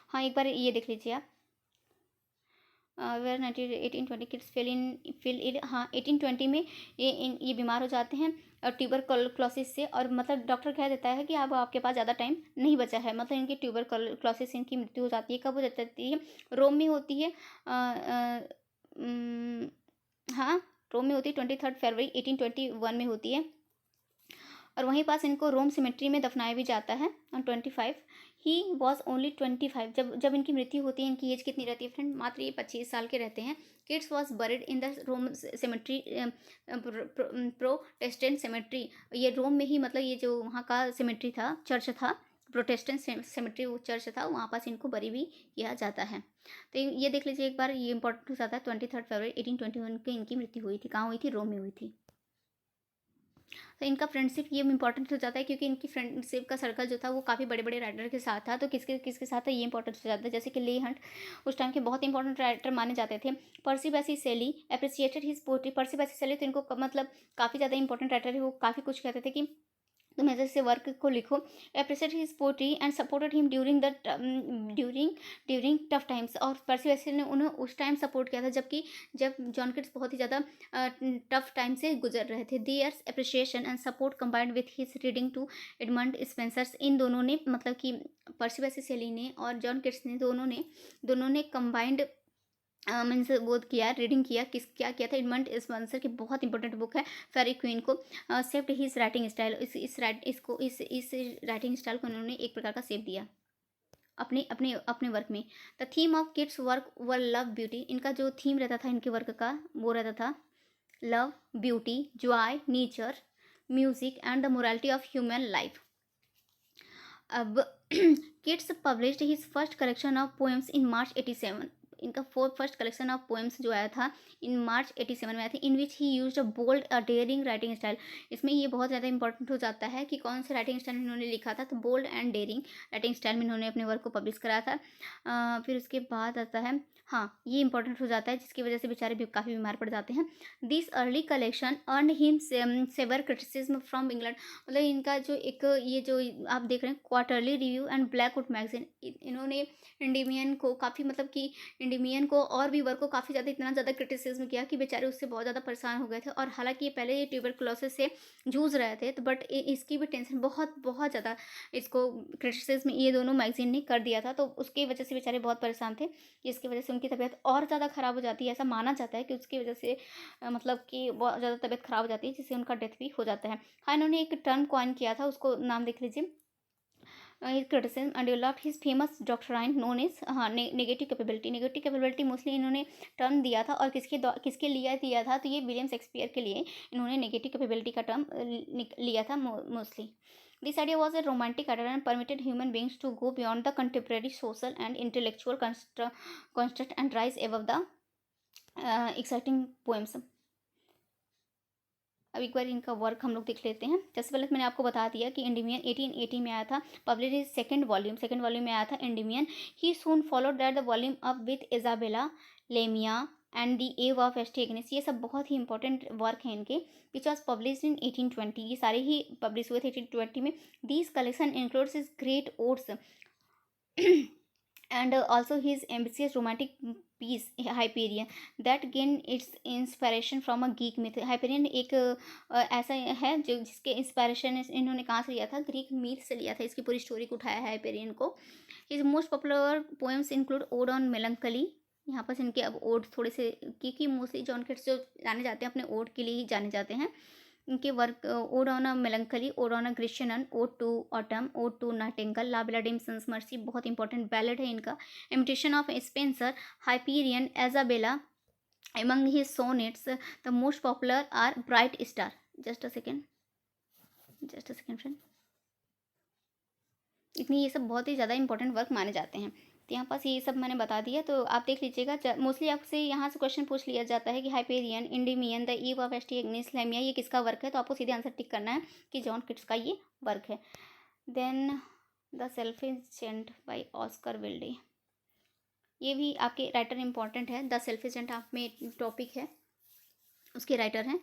हाँ, एक बार ये देख लीजिए आप। वेयर 1820 किड्स फिल इन, हाँ 1820 में ये बीमार हो जाते हैं और ट्यूबरक्लोसिस से, और मतलब डॉक्टर कह देता है कि अब आपके पास ज़्यादा टाइम नहीं बचा है, मतलब इनकी ट्यूबरक्लोसिस से इनकी मृत्यु हो जाती है। कब हो जाती है? रोम में होती है। हाँ, रोम में होती है 23 फरवरी 1821 में होती है, और वहीं पास इनको रोम सिमेट्री में दफनाया भी जाता है ऑन 25। ही वॉज ओनली 25, जब जब इनकी मृत्यु होती है, इनकी एज कितनी रहती है फ्रेंड? मात्र ये 25 साल के रहते हैं। Keats was buried in the Rome cemetery, Protestant cemetery, ये रोम में ही, मतलब ये जो वहाँ का सिमेट्री था, चर्च था, प्रोटेस्टेंट सिमेट्री वो चर्च था, वहाँ पास इनको बरी भी किया जाता है। तो ये देख लीजिए एक बार, ये इंपॉर्टेंट हो जाता है। 23 फरवरी 1821 को इनकी मृत्यु हुई थी। कहाँ हुई थी? रोम में हुई थी। तो इनका फ्रेंडशिप ये इंपॉर्टेंट हो जाता है, क्योंकि इनकी फ्रेंडशिप का सर्कल जो था वो काफ़ी बड़े बड़े राइटर के साथ था। तो किसके किसके साथ है ये इंपॉर्टेंट हो जाता है, जैसे कि ले हंट उस टाइम के बहुत इंपॉर्टेंट राइटर माने जाते थे। पर्सी बैसी शेली अप्रिसिएटेड हिज पोएट्री, पर्सी बैसी शेली तो इनको मतलब काफ़ी ज़्यादा इंपॉर्टेंट राइटर है, वो काफ़ी कुछ कहते थे कि तुम ऐसे से वर्क को लिखो। Appreciate his poetry and supported him during during tough times, और पर्सी वैसे ने उन्हें उस टाइम सपोर्ट किया था जबकि जब जॉन किट्स बहुत ही ज़्यादा टफ टाइम से गुजर रहे थे। Theirs appreciation and support combined with his reading to Edmund Spenser's, इन दोनों ने मतलब कि पर्सी वैसे शेली ने और जॉन किट्स ने दोनों ने कंबाइंड मीन्स वो किया, रीडिंग किया, क्या किया था, एडमंड स्पेंसर की बहुत इंपॉर्टेंट बुक है फेरी क्वीन को। सेव्ड हिज राइटिंग स्टाइल, इस राइटिंग स्टाइल को उन्होंने एक प्रकार का सेव दिया अपने अपने अपने वर्क में। The theme of kids work were love beauty, इनका जो थीम रहता था इनके वर्क का वो रहता था love, beauty, joy, nature, music and the morality of human life. अब Keats published his first collection of poems in March 87, इनका फर्स्ट कलेक्शन ऑफ पोएम्स जो आया था इन मार्च 87 में आया था, in which he used a bold a daring writing style. इसमें ये बहुत ज़्यादा इंपॉर्टेंट हो जाता है कि कौन सा राइटिंग स्टाइल इन्होंने लिखा था, तो bold and daring writing style में इन्होंने अपने वर्क को पब्लिश कराया था। फिर उसके बाद आता है, हाँ ये इंपॉर्टेंट हो जाता है जिसकी वजह से बेचारे भी काफ़ी बीमार पड़ जाते हैं। This early collection earn him severe criticism from England, मतलब इनका जो एक ये जो आप देख रहे हैं quarterly review and Blackwood magazine, इन्होंने इंडिमियन को काफ़ी मतलब कि इंडिमियन को और भी वर्क को काफ़ी ज़्यादा इतना ज़्यादा क्रिटिसिज्म किया कि बेचारे उससे बहुत ज़्यादा परेशान हो गए थे, और हालांकि ये पहले ये ट्यूबरकुलोसिस से जूझ रहे थे, तो बट इसकी भी टेंशन बहुत बहुत ज़्यादा इसको क्रिटिसिज्म ये दोनों मैगजीन ने कर दिया था, तो उसकी वजह से बेचारे बहुत परेशान थे, जिसकी वजह से उनकी तबीयत और ज़्यादा ख़राब हो जाती है। ऐसा माना जाता है कि उसकी वजह से मतलब कि बहुत ज़्यादा तबीयत ख़राब हो जाती है, जिससे उनका डेथ भी हो जाता है। हाँ, इन्होंने एक टर्म कॉइन किया था, उसको नाम देख लीजिए, his criticism and developed his famous doctrine known as, हाँ negative capability. Negative capability mostly इन्होंने टर्म दिया था, और किसके लिए दिया था, तो ये विलियम शेक्सपियर के लिए इन्होंने नेगेटिव कैपेबिलिटी का टर्म लिया था mostly. This idea was a romantic idea and permitted human beings to go beyond the contemporary social and intellectual construct and rise above the exciting poems. अब एक बार इनका work हम लोग देख लेते हैं। जैसे पहले मैंने आपको बता दिया कि इंडिमियन 1880 में आया था, पब्लिश सेकंड वॉल्यूम में आया था Endymion. He soon followed that the volume up with Isabella Lamia and the eve of Agnes, ये सब बहुत ही इंपॉर्टेंट वर्क हैं इनके, विच वॉज पब्लिश इन 1820, ये सारे ही पब्लिश हुए थे 1820 में। These collection includes his great odds and also his ambitious romantic piece Hyperion that gained its inspiration from a Greek myth। Hyperion एक ऐसा है जो जिसके इंस्पायरेशन इन्होंने कहाँ से लिया था, ग्रीक मीथ से लिया था, इसकी पूरी स्टोरी को उठाया है हाइपेरियन को। His most popular poems include odd on melancholy, यहाँ पर इनके अब ओड थोड़े से, क्योंकि मोस्टली जॉन किट्स जो जाने जाते हैं अपने ओड के लिए ही जाने जाते हैं। इनके work ode on a melancholy, ode on a Grecian, ode to autumn, ode to nightingale, la belle dame sans merci, बहुत इंपॉर्टेंट बैलेड है इनका। Imitation of Spenser, Hyperion, Isabella. among his sonnets the most popular are bright star, just a second friend, इतनी ये सब बहुत ही ज़्यादा important work माने जाते हैं। तो यहाँ पास ये सब मैंने बता दिया, तो आप देख लीजिएगा। मोस्टली आपसे यहाँ से क्वेश्चन पूछ लिया जाता है कि हाइपेरियन, इंडीमियन, द ईव ऑफ एस्टिएग्निस लैमिया ये किसका वर्क है, तो आपको सीधे आंसर टिक करना है कि जॉन किट्स का ये वर्क है। देन द सेल्फिशेंट बाय ऑस्कर विल्डे, ये भी आपके राइटर इंपॉर्टेंट है। द सेल्फिशेंट आप में टॉपिक है, उसके राइटर हैं।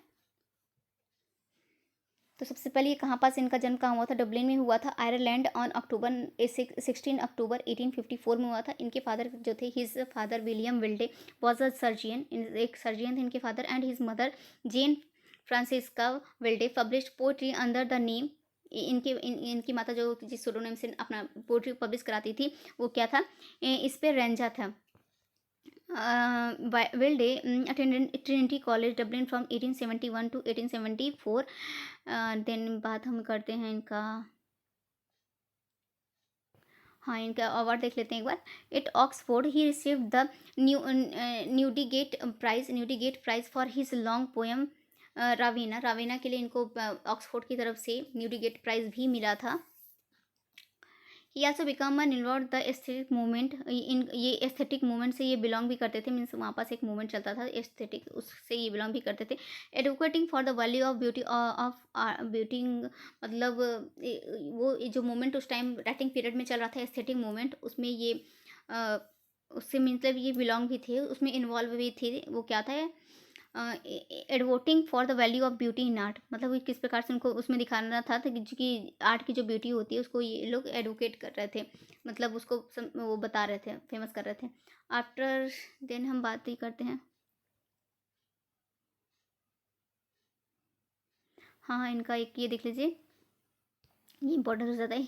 तो सबसे पहले ये कहाँ पास इनका जन्म कहाँ हुआ था, डब्लिन में हुआ था, आयरलैंड, ऑन अक्टूबर 16 अक्टूबर 1854 में हुआ था। इनके फादर जो थे, his father William Wilde was a surgeon, एक सर्जियन थे इनके father, and his mother Jane Francesca Wilde published poetry under the name, इनकी माता जो जिस सोडोनेम से अपना पोइट्री पब्लिश कराती थी वो क्या था, इस पर रेंजा था। Wilde attended Trinity College Dublin from 1871 to 1874। Then बात हम करते हैं इनका, हाँ इनका अवार्ड देख लेते हैं एक बार। At Oxford he received the Newdigate prize for his long poem Ravenna. Ravenna के लिए इनको ऑक्सफोर्ड की तरफ से न्यूडिगेट प्राइज भी मिला था। He also became an involve the aesthetic movement, इन ये एस्थेटिक मूवमेंट से ये बिलोंग भी करते थे, मीन्स वहाँ पास एक मूवमेंट चलता था एस्थेटिक, उससे ये बिलोंग भी करते थे। Advocating for the value of beauty beauty, मतलब वो जो मूवमेंट उस टाइम राइटिंग पीरियड में चल रहा था एस्थेटिक मूवमेंट, उसमें ये उससे मतलब ये बिलोंग भी थे, उसमें इन्वॉल्व भी थे। वो क्या था, advocating for the value of beauty in art, मतलब किस प्रकार से उनको उसमें दिखाना था कि आर्ट की जो ब्यूटी होती है उसको ये लोग एडवोकेट कर रहे थे, मतलब उसको वो बता रहे थे, फेमस कर रहे थे। आफ्टर देन हम बात ही करते हैं, हाँ इनका एक ये देख लीजिए, ये इंपॉर्टेंट हो जाता है।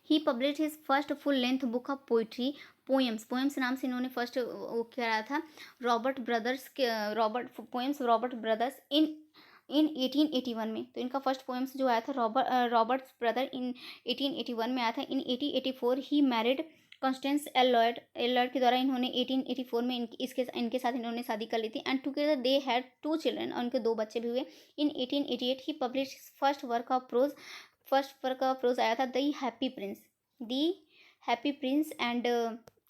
He publish his first full length book of poetry poems नाम से इन्होंने फर्स्ट वो कराया था। रॉबर्ट ब्रदर्स इन 1881 में, तो इनका फर्स्ट पोएम्स जो आया था रॉबर्ट्स ब्रदर इन 1881 में आया था। इन 1884 ही मैरिड कॉन्स्टेंस एलॉयड के द्वारा इन्होंने 1884 में इनके साथ इन्होंने शादी कर ली थी। And together they had 2 children, और उनके 2 बच्चे भी हुए। In 1888 he publish first work of prose आया था, the happy prince and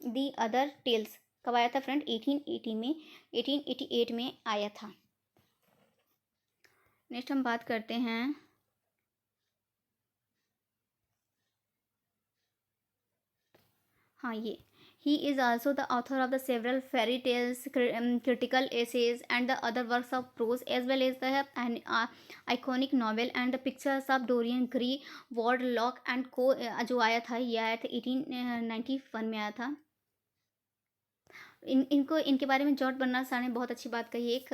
the other tales. कब आया था फ्रेंड, 1888 में आया था। नेक्स्ट हम बात करते हैं, हाँ ये he is also the author of the several fairy tales, critical essays and the other works of prose as well as the an iconic novel and the pictures of Dorian Gray, Ward Locke and Co, जो आया था ये आया था 1891 में आया था। इनको इनके बारे में जॉर्ज बर्नार्ड शॉ ने बहुत अच्छी बात कही एक,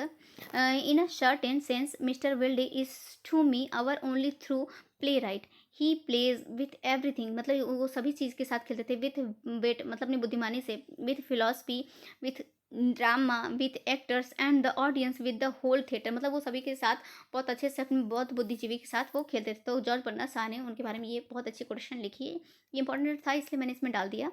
in a certain sense mister Wilde is to me our only through playwright, he plays with everything, मतलब वो सभी चीज़ के साथ खेलते थे, विथ वेट मतलब अपनी बुद्धिमानी से, with philosophy, with drama, with actors and the audience, with the whole theatre, मतलब वो सभी के साथ बहुत अच्छे से अपने बहुत बुद्धिजीवी के साथ वो खेलते थे। तो जॉर्ज बर्नार्ड शॉ ने उनके बारे में ये बहुत अच्छी क्वेश्चन लिखी है, ये इंपॉर्टेंट था इसलिए मैंने इसमें डाल दिया।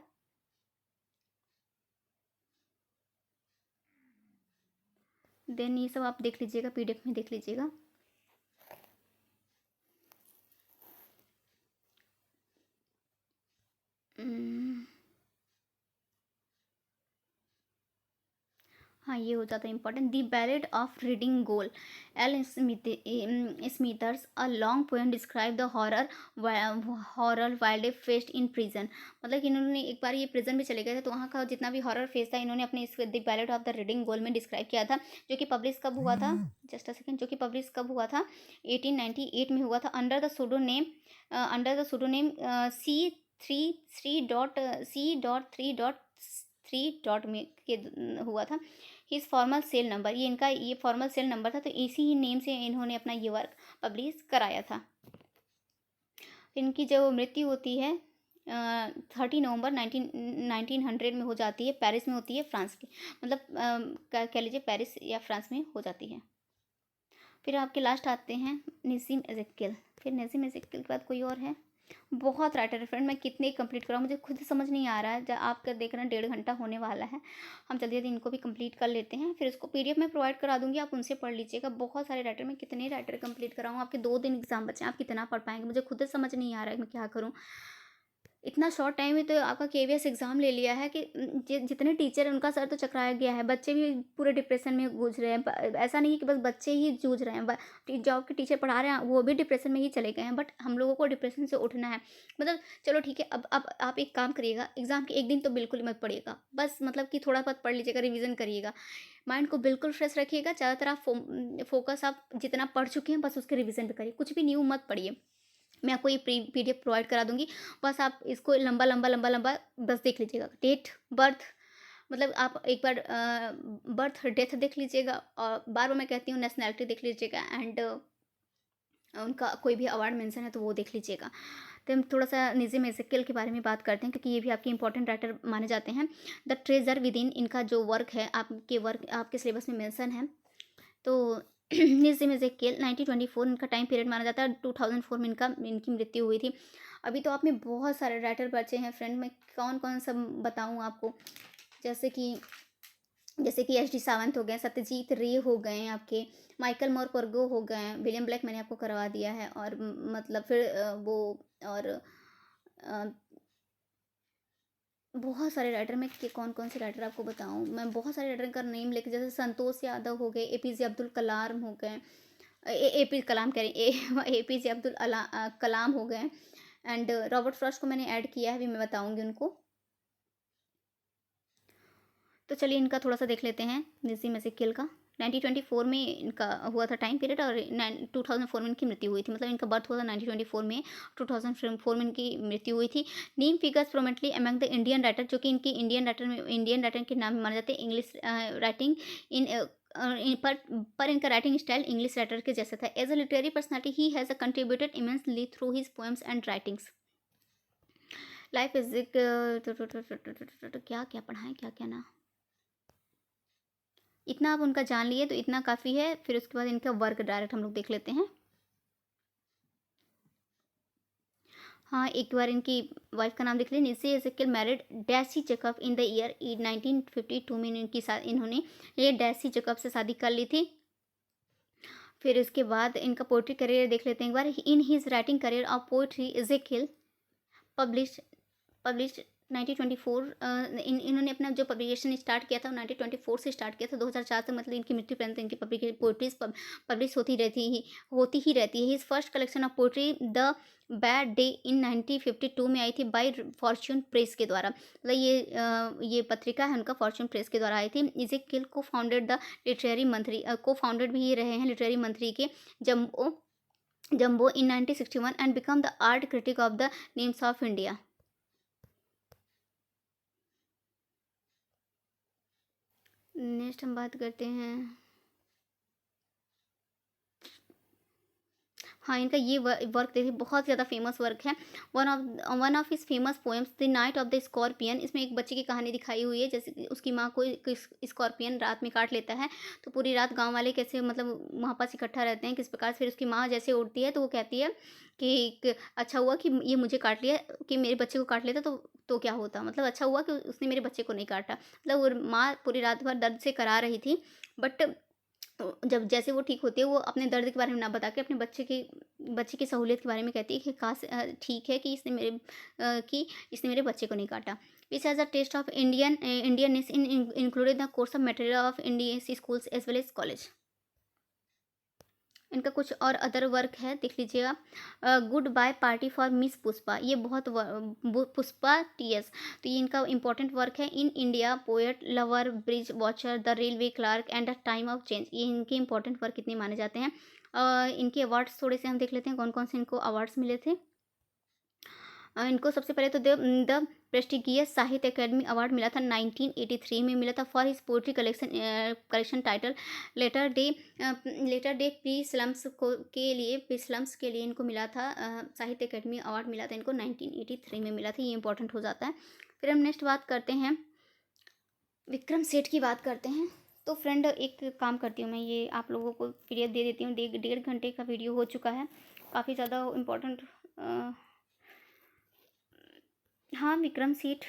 देन ये सब आप देख लीजिएगा, पीडीएफ में देख लीजिएगा। हाँ ये हो जाता है important. The ballad of reading gaol, L Smithers, a long poem describe the horror Wilde faced in prison, मतलब कि इन्होंने एक बार ये प्रिजन में चले गए थे, तो वहाँ का जितना भी हॉरर फेस था इन्होंने अपने इस the ballad of the reading gaol में डिस्क्राइब किया था, जो कि पब्लिश कब हुआ था, जस्ट अ सेकेंड, जो कि पब्लिश कब हुआ था, 1898 में हुआ था, अंडर द सुडोनेम C.3.3.3 में के हुआ था। हिज फॉर्मल सेल नंबर, ये इनका ये फॉर्मल सेल नंबर था, तो इसी ही नेम से इन्होंने अपना ये वर्क पब्लिश कराया था। इनकी जो मृत्यु होती है 30 नवंबर 1900 में हो जाती है, पेरिस में होती है, फ्रांस की, मतलब कह लीजिए पेरिस या फ्रांस में हो जाती है। फिर आपके लास्ट आते हैं नसीम एज़ेकियल, फिर नसीम एज़ेकियल के बाद कोई और है, बहुत राइटर है फ्रेंड, मैं कितने कंप्लीट कराऊँ मुझे खुद समझ नहीं आ रहा है। जब आप कर देख रहे हैं 1.5 घंटा होने वाला है, हम जल्दी जल्दी इनको भी कंप्लीट कर लेते हैं, फिर इसको पीडीएफ में प्रोवाइड करा दूंगी, आप उनसे पढ़ लीजिएगा। बहुत सारे राइटर, मैं कितने राइटर कंप्लीट कराऊँ, आपके 2 दिन एग्जाम बचे हैं, आप कितना पढ़ पाएंगे, मुझे खुद समझ नहीं आ रहा है मैं क्या करूँ। इतना शॉर्ट टाइम में तो आपका केवीएस एग्ज़ाम ले लिया है कि जितने टीचर हैं उनका सर तो चकराया गया है, बच्चे भी पूरे डिप्रेशन में जूझ रहे हैं। ऐसा नहीं है कि बस बच्चे ही जूझ रहे हैं, जो आपके टीचर पढ़ा रहे हैं वो भी डिप्रेशन में ही चले गए हैं, बट हम लोगों को डिप्रेशन से उठना है। मतलब चलो ठीक है, अब आप एक काम करिएगा, एग्ज़ाम के एक दिन तो बिल्कुल ही मत पढ़िएगा, बस मतलब कि थोड़ा बहुत पढ़ लीजिएगा, रिविज़न करिएगा, माइंड को बिल्कुल फ्रेश रखिएगा। ज़्यादातर आप फोकस आप जितना पढ़ चुके हैं बस उसके रिविज़न पे करिए, कुछ भी न्यू मत पढ़िए। मैं आपको ये पीडीएफ प्रोवाइड करा दूँगी। बस आप इसको लंबा, लंबा, लंबा, लंबा बस देख लीजिएगा। डेट, बर्थ, मतलब आप एक बार बर्थ, डेथ देख लीजिएगा, और बार-बार मैं कहती हूँ नेशनैलिटी देख लीजिएगा, एंड उनका कोई भी अवार्ड मेंशन है तो वो देख लीजिएगा। तो हम थोड़ा-सा नज़ीम एज़ेकियल के बारे में बात करते हैं, क्योंकि ये भी आपके इम्पोर्टेंट राइटर माने जाते हैं। द ट्रेज़र विदिन, इनका जो वर्क है, आपके सिलेबस में मेंशन है। तो नज़ीम एज़ेकियल 1924 इनका टाइम पीरियड माना जाता है, 2004 में इनकी मृत्यु हुई थी। अभी तो आप में बहुत सारे राइटर बचे हैं फ्रेंड, मैं कौन-कौन सब बताऊँ आपको? जैसे कि एच डी सावंत हो गए, सत्यजीत रे हो गए हैं आपके, माइकल मोरपर्गो हो गए हैं, विलियम ब्लेक मैंने आपको करवा दिया है, और मतलब फिर और अ, बहुत सारे राइटर, मैं कि कौन-कौन से राइटर आपको बताऊँ? मैं बहुत सारे राइटर का नेम लेके, जैसे संतोष यादव हो गए, एपीजे अब्दुल कलाम हो गए, एपी कलाम कह रही एपीजे कलाम हो गए, एंड रॉबर्ट फ्रॉस्ट को मैंने ऐड किया है, अभी मैं बताऊँगी उनको। तो चलिए इनका थोड़ा-सा देख लेते हैं, नसीम एज़ेकियल का। 1924 में इनका हुआ था टाइम पीरियड, और 2004 में इनकी मृत्यु हुई थी। मतलब इनका बर्थ हुआ था 1924 में, 2004 में इनकी मृत्यु हुई थी। Name figures prominently among the Indian writer, जो कि इनकी इंडियन राइटर के नाम में माने जाते हैं। इंग्लिश राइटिंग इन पर इनका राइटिंग स्टाइल इंग्लिश राइटर के जैसा था। As a literary personality he has contributed immensely through his poems and writings. Life is क्या-क्या पढ़ाएँ, क्या-क्या ना। इतना आप उनका जान लिए तो इतना काफ़ी है, फिर उसके बाद इनका वर्क डायरेक्ट हम लोग देख लेते हैं। हाँ, एक बार इनकी वाइफ़ का नाम देख लें, Nissim Ezekiel married Daisy Jacob in the year 1952 में इन्होंने ये डैसी जैकब से शादी कर ली थी। फिर उसके बाद इनका पोएट्री करियर देख लेते हैं एक बार। In his writing career of poetry Ezekiel published published 1924, इन्होंने अपना जो पब्लिकेशन स्टार्ट किया था वो 1924 से स्टार्ट किया था, 2004 तक, मतलब इनकी मृत्यु पर्यंत इनकी पोइट्रीज पब्लिश होती ही रहती है। His first collection of poetry the bad day in 1952 में आई थी बाय फॉर्च्यून प्रेस के द्वारा। मतलब ये पत्रिका है उनका, फॉर्च्यून प्रेस के द्वारा आई थी। इज़ेकियल को फाउंडेड द लिटरेरी मंथली, को फाउंडेड भी ये रहे हैं लिटरेरी मंथली के, जम्बो जम्बो इन 1961, and become the art critic of the names of India. Next हम बात करते हैं, हाँ, इनका ये वर्क देखिए बहुत ज़्यादा फेमस वर्क है। One of his famous poems the night of the scorpion, इसमें एक बच्चे की कहानी दिखाई हुई है, जैसे कि उसकी माँ को स्कॉर्पियन रात में काट लेता है, तो पूरी रात गांव वाले कैसे मतलब वहाँ पास इकट्ठा रहते हैं, किस प्रकार से। फिर उसकी माँ जैसे उठती है तो वो कहती है कि अच्छा हुआ कि ये मुझे काट लिया, कि मेरे बच्चे को काट लेता तो क्या होता, मतलब अच्छा हुआ कि उसने मेरे बच्चे को नहीं काटा। मतलब वो माँ पूरी रात भर दर्द से करा रही थी, बट जब जैसे वो ठीक होती है, वो अपने दर्द के बारे में ना बता के अपने बच्चे की सहूलियत के बारे में कहती है कि ठीक है कि इसने मेरे बच्चे को नहीं काटा। Which has a taste of Indianness in included the course of material of Indian schools as well as college. इनका कुछ और अदर वर्क है, देख लीजिएगा। Goodbye party for miss Pushpa, ये बहुत पुष्पा टीएस, तो ये इनका इंपॉर्टेंट वर्क है। In India poet lover bird watcher the railway clerk and the time of change, ये इनके इंपॉर्टेंट वर्क कितने माने जाते हैं। इनके अवार्ड्स थोड़े से हम देख लेते हैं, कौन कौन से इनको अवार्ड्स मिले थे। इनको सबसे पहले तो द प्रेस्टिगियस साहित्य अकेडमी अवार्ड मिला था, 1983 में मिला था, for his poetry collection title latter day pre slums के लिए इनको मिला था। साहित्य अकेडमी अवार्ड मिला था इनको 1983 में मिला था, ये इंपॉर्टेंट हो जाता है। फिर हम नेक्स्ट बात करते हैं, विक्रम सेठ की बात करते हैं। तो फ्रेंड एक काम करती हूँ मैं, ये आप लोगों को पीडीएफ दे देती हूँ, 1.5 घंटे का वीडियो हो चुका है, काफ़ी ज़्यादा इम्पोर्टेंट। हाँ, विक्रम सेठ।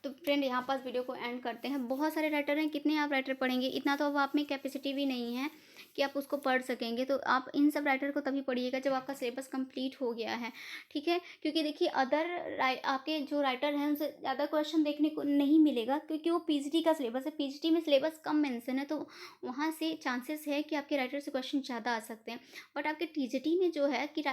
तो फ्रेंड यहाँ पास वीडियो को एंड करते हैं। बहुत सारे राइटर हैं, कितने आप राइटर पढ़ेंगे, इतना तो अब आप में कैपेसिटी भी नहीं है कि आप उसको पढ़ सकेंगे। तो आप इन सब राइटर को तभी पढ़िएगा जब आपका सिलेबस कंप्लीट हो गया है, ठीक है। क्योंकि देखिए आपके जो राइटर हैं उनसे ज़्यादा क्वेश्चन देखने को नहीं मिलेगा, क्योंकि वो पीजीटी का सिलेबस है। पीजीटी में सिलेबस कम मेंशन है, तो वहाँ से चांसेस है कि आपके राइटर से क्वेश्चन ज़्यादा आ सकते हैं। बट आपके टीजीटी में जो है कि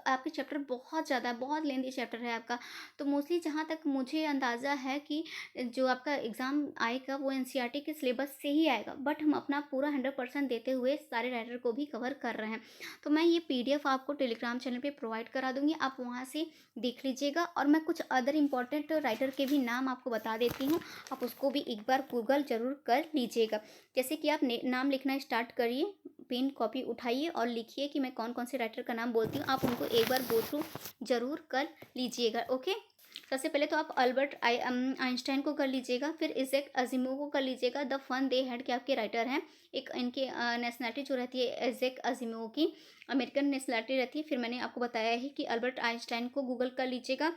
आपके चैप्टर बहुत ज़्यादा, बहुत लेंथी चैप्टर है आपका। तो मोस्टली जहाँ तक मुझे अंदाज़ा है कि जो आपका एग्ज़ाम आएगा वो एनसीईआरटी के सिलेबस से ही आएगा, बट हम अपना पूरा 100% देते हुए सारे राइटर को भी कवर कर रहे हैं। तो मैं ये पीडीएफ आपको टेलीग्राम चैनल पे प्रोवाइड करा दूंगी, आप वहाँ से देख लीजिएगा। और मैं कुछ अदर इंपॉर्टेंट राइटर के भी नाम आपको बता देती हूँ, आप उसको भी एक बार गूगल ज़रूर कर लीजिएगा। जैसे कि आप नाम लिखना स्टार्ट करिए, पेन कॉपी उठाइए और लिखिए कि मैं कौन कौन से राइटर का नाम बोलती हूँ, आप उनको एक बार गो थ्रू ज़रूर कर लीजिएगा। ओके, सबसे पहले तो आप अल्बर्ट आइंस्टाइन को कर लीजिएगा, फिर इज़ैक अजीमोव को कर लीजिएगा। द फन दे हैड के आपके राइटर हैं। एक इनके नेशनलिटी जो रहती है इज़ैक अजीमोव की अमेरिकन नेशनलिटी रहती है। फिर मैंने आपको बताया है कि अल्बर्ट आइंस्टाइन को गूगल कर लीजिएगा।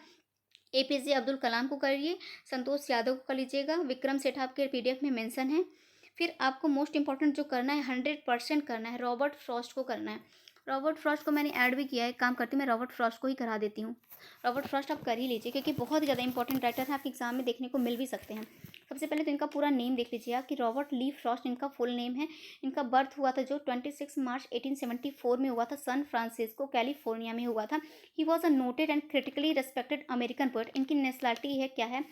एपीजे अब्दुल कलाम को करिए, संतोष यादव को कर लीजिएगा, विक्रम सेठ आपके पीडीएफ में मेंशन है। फिर आपको मोस्ट इंपॉर्टेंट जो करना है 100% करना है, रॉबर्ट फ्रॉस्ट को करना है। रॉबर्ट फ्रॉस्ट को मैंने ऐड भी किया है, काम करती हूँ मैं रॉबर्ट फ्रॉस्ट को ही करा देती हूँ। रॉबर्ट फ्रॉस्ट आप कर ही लीजिए, क्योंकि बहुत ही ज़्यादा इंपॉर्टेंट राइटर हैं, आपके एग्जाम में देखने को मिल भी सकते हैं। सबसे पहले तो इनका पूरा नेम देख लीजिए आप कि रॉबर्ट ली फ्रॉस्ट इनका फुल नेम है। इनका बर्थ हुआ था जो 26 मार्च 1874 में हुआ था, सैन फ्रांसिस्को कैलिफोर्निया में हुआ था। He was a noted and critically respected American poet. इनकी नेशनलिटी है क्या है,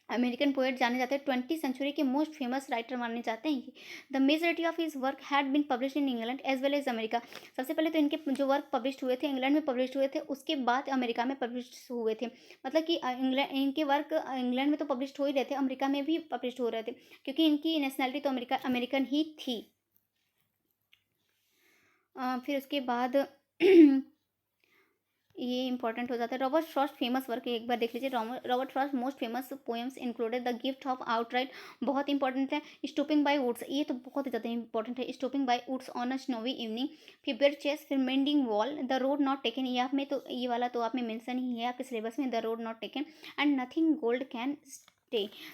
अमेरिकन पोएट जाने जाते हैं, 20वीं सेंचुरी के मोस्ट फेमस राइटर माने जाते हैं। The majority of his work had been publish in England as well as America. सबसे पहले तो इनके जो वर्क पब्लिश हुए थे इंग्लैंड में पब्लिश हुए थे, उसके बाद अमेरिका में पब्लिश हुए थे। मतलब कि इंग्लैंड, इनके वर्क इंग्लैंड में तो पब्लिश हो ही रहे थे, अमेरिका में भी पब्लिश हो रहे थे, क्योंकि इनकी नेशनलिटी तो अमेरिकन ही थी। फिर उसके बाद ये इंपॉर्टेंट हो जाता है। रॉबर्ट फ्रॉस्ट फेमस वर्क एक बार देख लीजिए। Robert Frost most famous poems included the gift of outright, बहुत इंपॉर्टेंट है। स्टूपिंग बाय वुड्स, ये तो बहुत ही ज़्यादा इंपॉर्टेंट है। Stopping by woods on a snowy evening, फिर बेयर चेस, फिर mending wall, the road not taken, ये आप में तो ये वाला तो आप में मेंशन ही है आपके सिलेबस में, the road not taken and nothing gold can stay.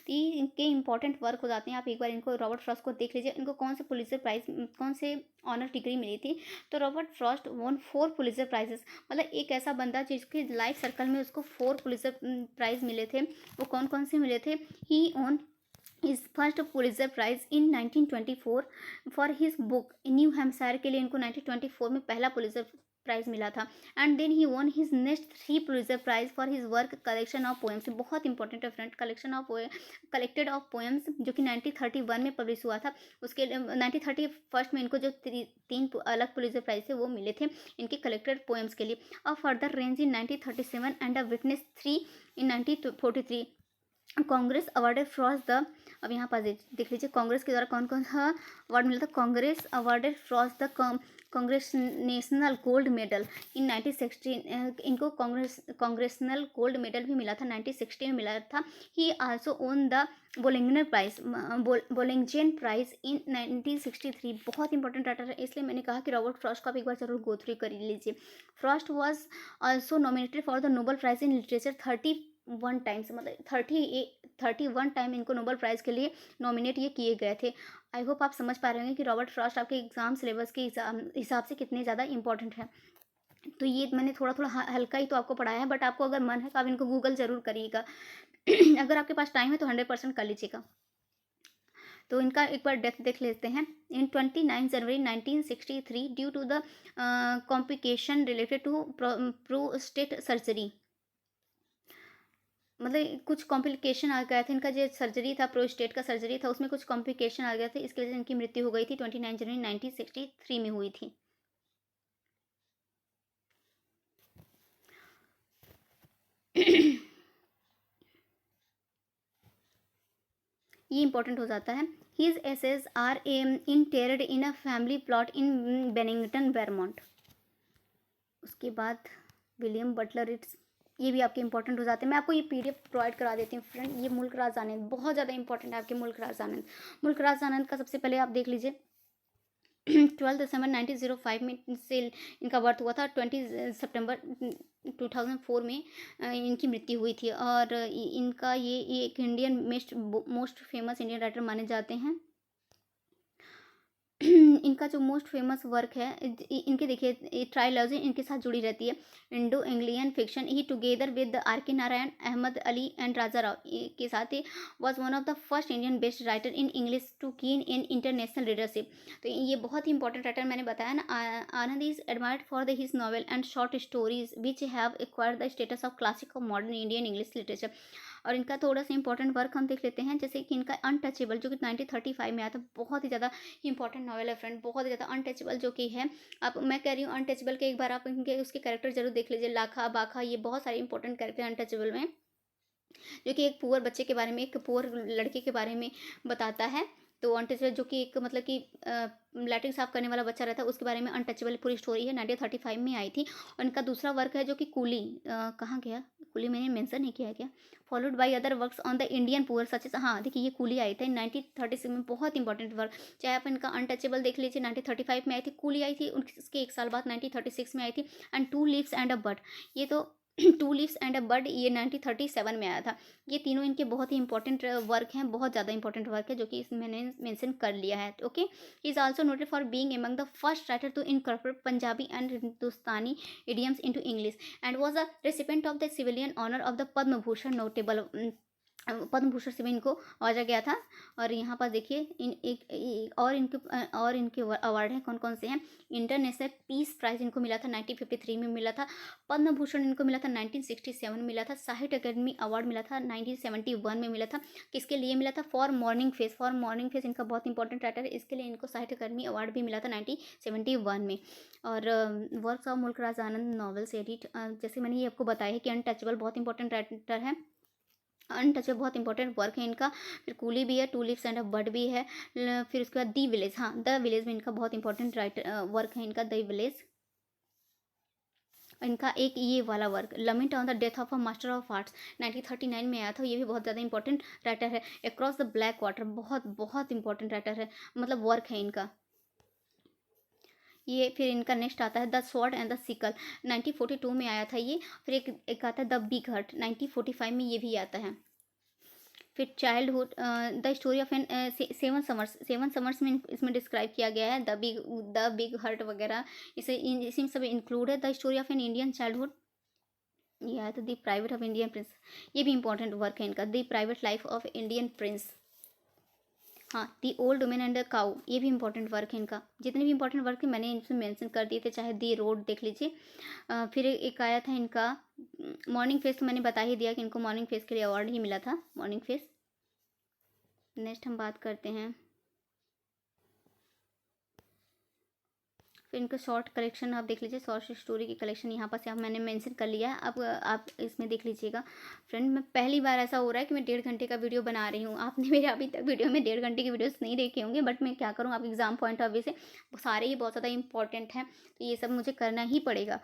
तो ये इनके इंपॉर्टेंट वर्क हो जाते हैं, आप एक बार इनको रॉबर्ट फ्रॉस्ट को देख लीजिए। इनको कौन से पुलिसर प्राइज, कौन से ऑनर डिग्री मिली थी, तो Robert Frost won 4 Pulitzer prizes. मतलब एक ऐसा बंदा जिसके लाइफ सर्कल में उसको 4 पुलिसर प्राइज मिले थे। वो कौन कौन से मिले थे, he won his first Pulitzer prize in 1924 for his book New Hampshire के लिए, इनको 1924 में पहला पुलिसर प्राइज मिला था। And then he won his next 3 Pulitzer prize for his work collection of poems, बहुत इंपॉर्टेंट है friend, collection of collected of poems, जो कि 1931 में पब्लिश हुआ था। उसके 1931 में इनको जो 3 अलग पुलिसर प्राइज थे वो मिले थे इनके कलेक्टेड पोएम्स के लिए। A further range in 1937 and a witness 3 in 1943। Congress awarded Frost the, अब यहाँ पर देख लीजिए कांग्रेस के द्वारा कौन कौन सा अवार्ड मिला था। Congress awarded Frost the Congress national gold medal in 1916, इनको कांग्रेसनल गोल्ड मेडल भी मिला था, 1960 में मिला था। He also won the Bollingen prize, Bollingen prize in 1963। बहुत इंपॉर्टेंट राइटर है, इसलिए मैंने कहा कि रॉबर्ट फ्रॉस्ट का भी एक बार जरूर गो थ्रू कर लीजिए। Frost was also nominated for the Nobel prize in literature 31 times, मतलब 31 टाइम इनको नोबेल प्राइज़ के लिए नॉमिनेट ये किए गए थे। आई होप आप समझ पा रहे होंगे कि रॉबर्ट फ्रॉस्ट आपके एग्जाम सिलेबस के हिसाब से कितने ज़्यादा इंपॉर्टेंट है। तो ये मैंने थोड़ा थोड़ा हल्का ही तो आपको पढ़ाया है, बट आपको अगर मन है तो आप इनको गूगल ज़रूर करिएगा। अगर आपके पास टाइम है तो 100% कर लीजिएगा। तो इनका एक बार डेथ देख लेते हैं। In 29 January 1963 due to the complication related to prostate surgery, मतलब कुछ कॉम्प्लिकेशन आ गया था, इनका जो सर्जरी था प्रोस्टेट का सर्जरी था उसमें कुछ कॉम्प्लिकेशन आ गया था, इसकी वजह से इनकी मृत्यु हो गई थी। 29 जनवरी 1963 में हुई थी। ये इंपॉर्टेंट हो जाता है। His ashes are interred in a family plot in Bennington Vermont. उसके बाद विलियम बटलर इट्स, ये भी आपके इंपॉर्टेंट हो जाते हैं। मैं आपको ये पीडीएफ प्रोवाइड करा देती हूँ फ्रेंड। ये मुल्क राज आनंद बहुत ज़्यादा इंपॉर्टेंट है आपके मुल्क राज आनंद। मुल्क राज आनंद का सबसे पहले आप देख लीजिए 12 दिसंबर 1905 में से इनका बर्थ हुआ था। 20 सितंबर 2004 में इनकी मृत्यु हुई थी। और इनका ये एक Indian most famous Indian writer माने जाते हैं। इनका जो मोस्ट फेमस वर्क है, इनके देखिए ट्रायलॉजी इनके साथ जुड़ी रहती है। Indo Anglian fiction he together with R K Narayan, Ahmed Ali and Raja Rao के साथ he was one of the first Indian best writer in English to gain in international readership. तो ये बहुत ही इंपॉर्टेंट राइटर मैंने बताया ना। Anand is admired for the his novel and short stories which have acquired the status of classic of modern Indian English literature. और इनका थोड़ा सा इंपॉर्टेंट वर्क हम देख लेते हैं, जैसे कि इनका अनटचेबल जो कि 1935 में आया था, बहुत ही ज़्यादा इंपॉर्टेंट नॉवल है फ्रेंड, बहुत ही ज़्यादा। अनटचेबल जो कि है, आप मैं कह रही हूँ अनटचेबल के एक बार आप इनके उसके कैरेक्टर जरूर देख लीजिए, लाखा बाखा, ये बहुत सारे इंपॉर्टेंट कैरेक्टर अनटचेबल में, जो कि एक पुअर बच्चे के बारे में, एक पुअर लड़के के बारे में बताता है। तो अनटचेबल जो कि एक मतलब कि लैट्रिन साफ करने वाला बच्चा रहता है, उसके बारे में अनटचेबल पूरी स्टोरी है, 1935 में आई थी। और इनका दूसरा वर्क है जो कि कूली, कहाँ गया कूली, मैंने मेंशन नहीं किया है क्या, followed by other works on the Indian poor such as, हाँ देखिए ये कूली आई थी 1936 में, बहुत इंपॉर्टेंट वर्क। चाहे आप इनका अनटचेबल देख लीजिए, 1935 में आई थी, कूली आई थी उसके एक साल बाद 1936 में आई थी। And two leaves and a bud, ये तो two leaves and a bird ये 1937 में आया था। ये तीनों इनके बहुत ही इंपॉर्टेंट वर्क हैं, बहुत ज़्यादा इंपॉर्टेंट वर्क है, जो कि इसमें मैंने मेंशन कर लिया है। Okay, he is also noted for being among the first writer to incorporate Punjabi and Hindustani idioms into English and was a recipient of the civilian honour of the Padma Bhushan notable. Padma Bhushan से भी इनको नवाजा गया था। और यहाँ पर देखिए इन और इनके अवार्ड हैं, कौन कौन से हैं। इंटरनेशनल पीस प्राइज इनको मिला था 1953 में मिला था। पद्म भूषण इनको मिला था 1967 में मिला था। साहित्य अकेडमी अवार्ड मिला था 1971 में मिला था। किसके लिए मिला था, for morning face, for morning face इनका बहुत इंपॉर्टेंट राइटर है, इसके लिए इनको साहित्य अकादमी अवार्ड भी मिला था 1971 में। और वर्क्स ऑफ मुल्क राज आनंद नॉवेल्स एडिट, जैसे मैंने ये आपको बताया है कि अनटचेबल बहुत इंपॉर्टेंट राइटर है, अनटचेबल बहुत इंपॉर्टेंट वर्क है इनका। फिर कूली भी है, two leaves and a bird भी है। फिर उसके बाद दी विलेज, हाँ द विलेज में इनका बहुत इंपॉर्टेंट राइटर वर्क है इनका, द विलेज। इनका एक ये वाला work lament on the death of a master of arts 1939 में आया था, ये भी बहुत ज़्यादा इंपॉर्टेंट राइटर है। अक्रॉस द ब्लैक वाटर बहुत बहुत इंपॉर्टेंट राइटर है, मतलब वर्क है इनका ये। फिर इनका नेक्स्ट आता है the sword and the sickle, 1942 में आया था ये। फिर एक आता है द बिग हर्ट, 1945 में ये भी आता है। फिर childhood the story of an seven summers में इसमें डिस्क्राइब किया गया है, द बिग हर्ट वगैरह इसी में सब इंक्लूड है। The story of an Indian childhood, ये आया था the private of Indian prince, ये भी इंपॉर्टेंट वर्क है इनका, the private life of Indian prince. हाँ, the old women and the cow, ये भी इंपॉर्टेंट वर्क है इनका। जितने भी इंपॉर्टेंट वर्क थे मैंने इनसे मेंशन कर दिए थे, चाहे दी रोड देख लीजिए। फिर एक आया था इनका मॉर्निंग फेस, तो मैंने बता ही दिया कि इनको मॉर्निंग फेस के लिए अवार्ड ही मिला था, मॉर्निंग फेस। नेक्स्ट हम बात करते हैं, फिर इनका शॉर्ट कलेक्शन आप देख लीजिए, शॉर्ट स्टोरी की कलेक्शन यहाँ पर से आप मैंने मेंशन कर लिया है। अब आप इसमें देख लीजिएगा फ्रेंड, मैं पहली बार ऐसा हो रहा है कि मैं 1.5 घंटे का वीडियो बना रही हूँ। आपने मेरे अभी तक वीडियो में 1.5 घंटे की वीडियोस नहीं देखे होंगे, बट मैं क्या करूँ, आप एग्जाम पॉइंट ऑफ व्यू से सारे ही बहुत ज़्यादा इंपॉर्टेंट हैं, तो ये सब मुझे करना ही पड़ेगा।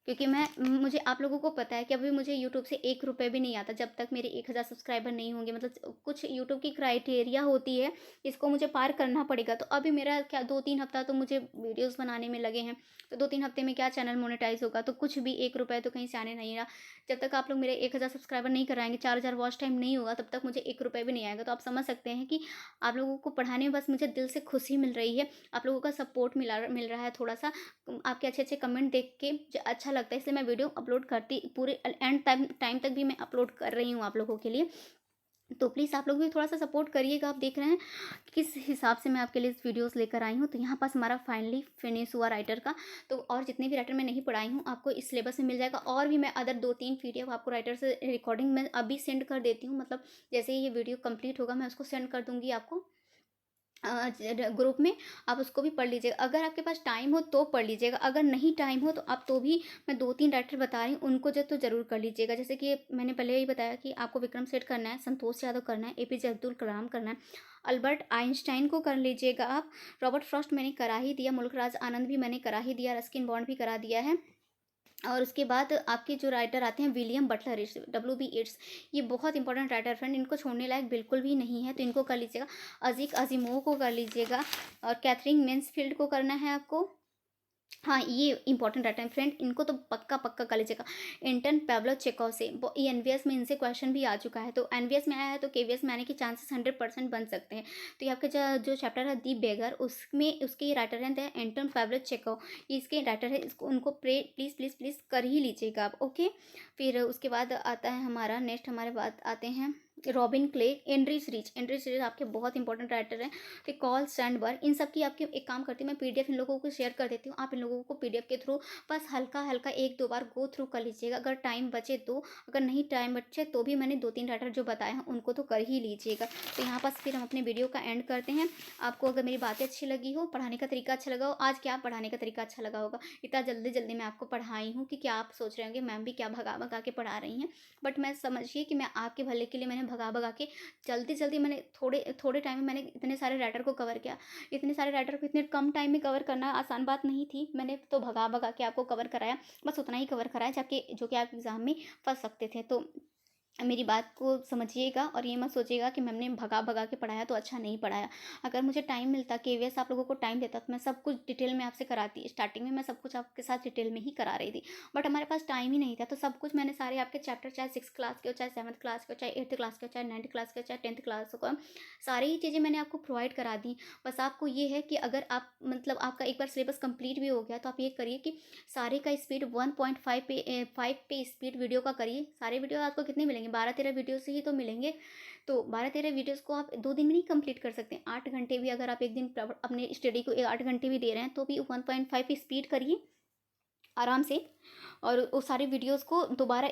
क्योंकि मुझे आप लोगों को पता है कि अभी मुझे यूट्यूब से 1 रुपये भी नहीं आता जब तक मेरे 1000 सब्सक्राइबर नहीं होंगे। मतलब कुछ यूट्यूब की क्राइटेरिया होती है, इसको मुझे पार करना पड़ेगा। तो अभी मेरा क्या 2-3 हफ्ता तो मुझे वीडियोस बनाने में लगे हैं, तो 2-3 हफ्ते में क्या चैनल मोनेटाइज होगा, तो कुछ भी 1 रुपये तो कहीं से आने नहीं रहा। जब तक आप लोग मेरे 1000 सब्सक्राइबर नहीं कराएंगे, 4000 वॉच टाइम नहीं होगा, तब तक मुझे 1 रुपये भी नहीं आएगा। तो आप समझ सकते हैं कि आप लोगों को पढ़ाने में बस मुझे दिल से खुशी मिल रही है, आप लोगों का सपोर्ट मिल रहा है थोड़ा सा, आपके अच्छे अच्छे कमेंट देख के मुझे अच्छा लगता है, इसलिए मैं वीडियो अपलोड करती पूरे एंड टाइम तक भी मैं अपलोड कर रही हूँ आप लोगों के लिए। तो प्लीज़ आप लोग भी थोड़ा सा सपोर्ट करिएगा। आप देख रहे हैं किस हिसाब से मैं आपके लिए इस वीडियोस लेकर आई हूँ। तो यहाँ पास हमारा फाइनली फिनिश हुआ राइटर का। तो और जितने भी राइटर मैं नहीं पढ़ाई हूँ आपको इस सिलेबस में मिल जाएगा, और भी मैं अदर 2-3 पीडीएफ आपको राइटर से रिकॉर्डिंग में अभी सेंड कर देती हूँ। मतलब जैसे ही ये वीडियो कंप्लीट होगा मैं उसको सेंड कर दूँगी आपको ग्रुप में, आप उसको भी पढ़ लीजिएगा। अगर आपके पास टाइम हो तो पढ़ लीजिएगा, अगर नहीं टाइम हो तो आप तो भी मैं 2-3 राइटर बता रही हूँ उनको जो तो ज़रूर कर लीजिएगा। जैसे कि मैंने पहले ही बताया कि आपको विक्रम सेठ करना है, संतोष यादव करना है, एपीजे अब्दुल कलाम करना है, अल्बर्ट आइंस्टाइन को कर लीजिएगा आप, रॉबर्ट फ्रॉस्ट मैंने करा ही दिया, मुल्क राज आनंद भी मैंने करा ही दिया, रस्किन बॉन्ड भी करा दिया है। और उसके बाद आपके जो राइटर आते हैं William Butler it's, WB it's, ये बहुत इंपॉर्टेंट राइटर फ्रेंड, इनको छोड़ने लायक बिल्कुल भी नहीं है, तो इनको कर लीजिएगा। अजीक अजीमोव को कर लीजिएगा, और कैथरीन मेंसफील्ड को करना है आपको, हाँ, ये इंपॉर्टेंट रहता है फ्रेंड, इनको तो पक्का पक्का कर लीजिएगा। एंटन पाब्लो चेकोव से ये एनवीएस में इनसे क्वेश्चन भी आ चुका है, तो एनवीएस में आया है तो केवीएस में आने के चांसेस 100% बन सकते हैं। तो ये आपके जो चैप्टर है दी बेगर, उसमें उसके राइटर हैं एंटन पाब्लो चेकोव, ये इसके राइटर है, इसको उनको प्लीज़ प्लीज़ प्लीज़ कर ही लीजिएगा आप। ओके, फिर उसके बाद आता है हमारा नेक्स्ट, हमारे बाद आते हैं रॉबिन क्लेग, एंड्रिच रीच आपके बहुत इंपॉर्टेंट राइटर हैं। फिर कॉल स्टैंडबर्ग, इन सब की आपकी एक काम करती हूँ मैं, पीडीएफ इन लोगों को शेयर कर देती हूँ, आप इन लोगों को पीडीएफ के थ्रू बस हल्का हल्का एक दो बार गो थ्रू कर लीजिएगा, अगर टाइम बचे तो। अगर नहीं टाइम बचे तो भी मैंने 2-3 राइटर जो बताए हैं उनको तो कर ही लीजिएगा। तो यहाँ पास फिर हम अपने वीडियो का एंड करते हैं। आपको अगर मेरी बातें अच्छी लगी हो, पढ़ाने का तरीका अच्छा लगा हो, आज क्या पढ़ाने का तरीका अच्छा लगा होगा, इतना जल्दी जल्दी मैं आपको पढ़ाई हूँ कि क्या आप सोच रहे होंगे मैम भी क्या भगा भगा के पढ़ा रही हैं, बट मैं समझिए कि मैं आपके भले के लिए मैंने भगा भगा के जल्दी जल्दी मैंने थोड़े थोड़े टाइम में मैंने इतने सारे राइटर को कवर किया। इतने सारे राइटर को इतने कम टाइम में कवर करना आसान बात नहीं थी, मैंने तो भगा भगा के आपको कवर कराया, बस उतना ही कवर कराया जाके जो कि आप एग्ज़ाम में फंस सकते थे। तो मेरी बात को समझिएगा और ये मत सोचिएगा कि मैम ने भगा भगा के पढ़ाया तो अच्छा नहीं पढ़ाया। अगर मुझे टाइम मिलता, केवीएस आप लोगों को टाइम देता, तो मैं सब कुछ डिटेल में आपसे कराती। स्टार्टिंग में मैं सब कुछ आपके साथ डिटेल में ही करा रही थी, बट हमारे पास टाइम ही नहीं था, तो सब कुछ मैंने सारे आपके चैप्टर, चाहे 6 क्लास के हो, चाहे 7th क्लास के हो, चाहे 8th क्लास के हो, चाहे 9th क्लास के हो, चाहे 10th क्लास का, सारी ही चीज़ें मैंने आपको प्रोवाइड करा दी। बस आपको ये है कि अगर आप मतलब आपका एक बार सिलेबस कंप्लीट भी हो गया, तो आप ये करिए कि सारे का स्पीड 1.5 पे 5 पे स्पीड वीडियो का करिए। सारे वीडियो आपको कितने मिलेंगे, 12-13 वीडियो से ही तो मिलेंगे। तो 12-13 वीडियोस को आप 2 दिन में नहीं कंप्लीट कर सकते। 8 घंटे भी अगर आप एक दिन अपने स्टडी को 8 घंटे भी दे रहे हैं, तो भी 1.5 पे स्पीड करिए आराम से। और वो सारी वीडियोस को दोबारा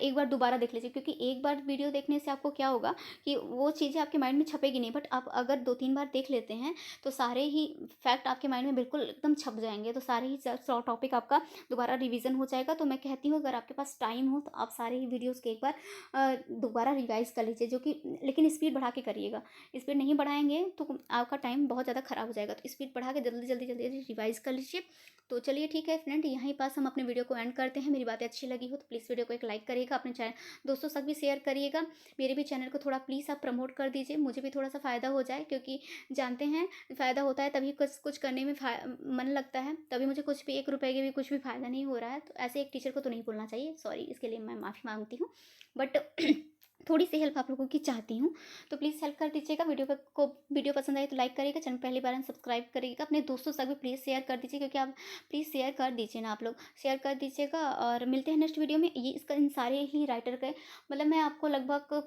देख लीजिए, क्योंकि एक बार वीडियो देखने से आपको क्या होगा कि वो चीज़ें आपके माइंड में छपेगी नहीं, बट आप अगर 2-3 बार देख लेते हैं तो सारे ही फैक्ट आपके माइंड में बिल्कुल एकदम छप जाएंगे, तो सारे ही टॉपिक आपका दोबारा रिवीजन हो जाएगा। तो मैं कहती हूँ अगर आपके पास टाइम हो तो आप सारे ही वीडियोज़ के एक बार दोबारा रिवाइज कर लीजिए, जो कि लेकिन स्पीड बढ़ा के करिएगा। स्पीड नहीं बढ़ाएंगे तो आपका टाइम बहुत ज़्यादा ख़राब हो जाएगा, तो स्पीड बढ़ा के जल्दी जल्दी जल्दी जल्दी रिवाइज कर लीजिए। तो चलिए ठीक है फ्रेंड, यहीं पास हम अपने वीडियो को एंड करते हैं। मेरी बातें अच्छी लगी हो तो प्लीज़ वीडियो को एक लाइक करिएगा, अपने चैनल दोस्तों तक भी शेयर करिएगा। मेरे भी चैनल को थोड़ा प्लीज़ आप प्रमोट कर दीजिए, मुझे भी थोड़ा सा फ़ायदा हो जाए, क्योंकि जानते हैं फ़ायदा होता है तभी कुछ कुछ करने में मन लगता है, तभी मुझे कुछ भी 1 रुपये के भी कुछ भी फ़ायदा नहीं हो रहा है। तो ऐसे एक टीचर को तो नहीं बोलना चाहिए, सॉरी, इसके लिए मैं माफ़ी मांगती हूँ, बट थोड़ी सी हेल्प आप लोगों की चाहती हूँ, तो प्लीज़ हेल्प कर दीजिएगा। वीडियो पसंद आए तो लाइक करिएगा, चैनल पहली बार सब्सक्राइब करिएगा, अपने दोस्तों तक भी प्लीज़ शेयर कर दीजिए, क्योंकि आप प्लीज़ शेयर कर दीजिए ना, आप लोग शेयर कर दीजिएगा। और मिलते हैं नेक्स्ट वीडियो में। ये इसका इन सारे ही राइटर के मतलब मैं आपको लगभग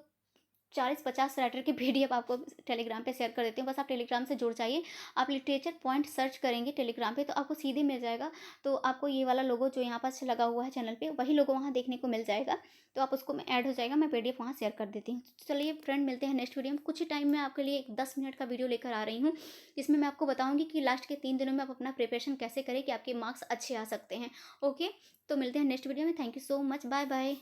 40-50 राइटर की पीडीएफ आपको टेलीग्राम पे शेयर कर देती हूँ, बस आप टेलीग्राम से जुड़ जाइए। आप लिटरेचर पॉइंट सर्च करेंगे टेलीग्राम पे तो आपको सीधे मिल जाएगा। तो आपको ये वाला लोगो जो यहाँ पास लगा हुआ है चैनल पे, वही लोगो वहाँ देखने को मिल जाएगा। तो आप उसको में ऐड हो जाएगा, मैं पीडीएफ वहाँ शेयर कर देती हूँ। तो चलिए फ्रेंड, मिलते हैं नेक्स्ट वीडियो में। कुछ ही टाइम में आपके लिए एक 10 मिनट का वीडियो लेकर आ रही हूँ, जिसमें मैं आपको बताऊँगी कि लास्ट के 3 दिनों में आप अपना प्रिपरेशन कैसे करें कि आपके मार्क्स अच्छे आ सकते हैं। ओके, तो मिलते हैं नेक्स्ट वीडियो में। Thank you so much, bye bye.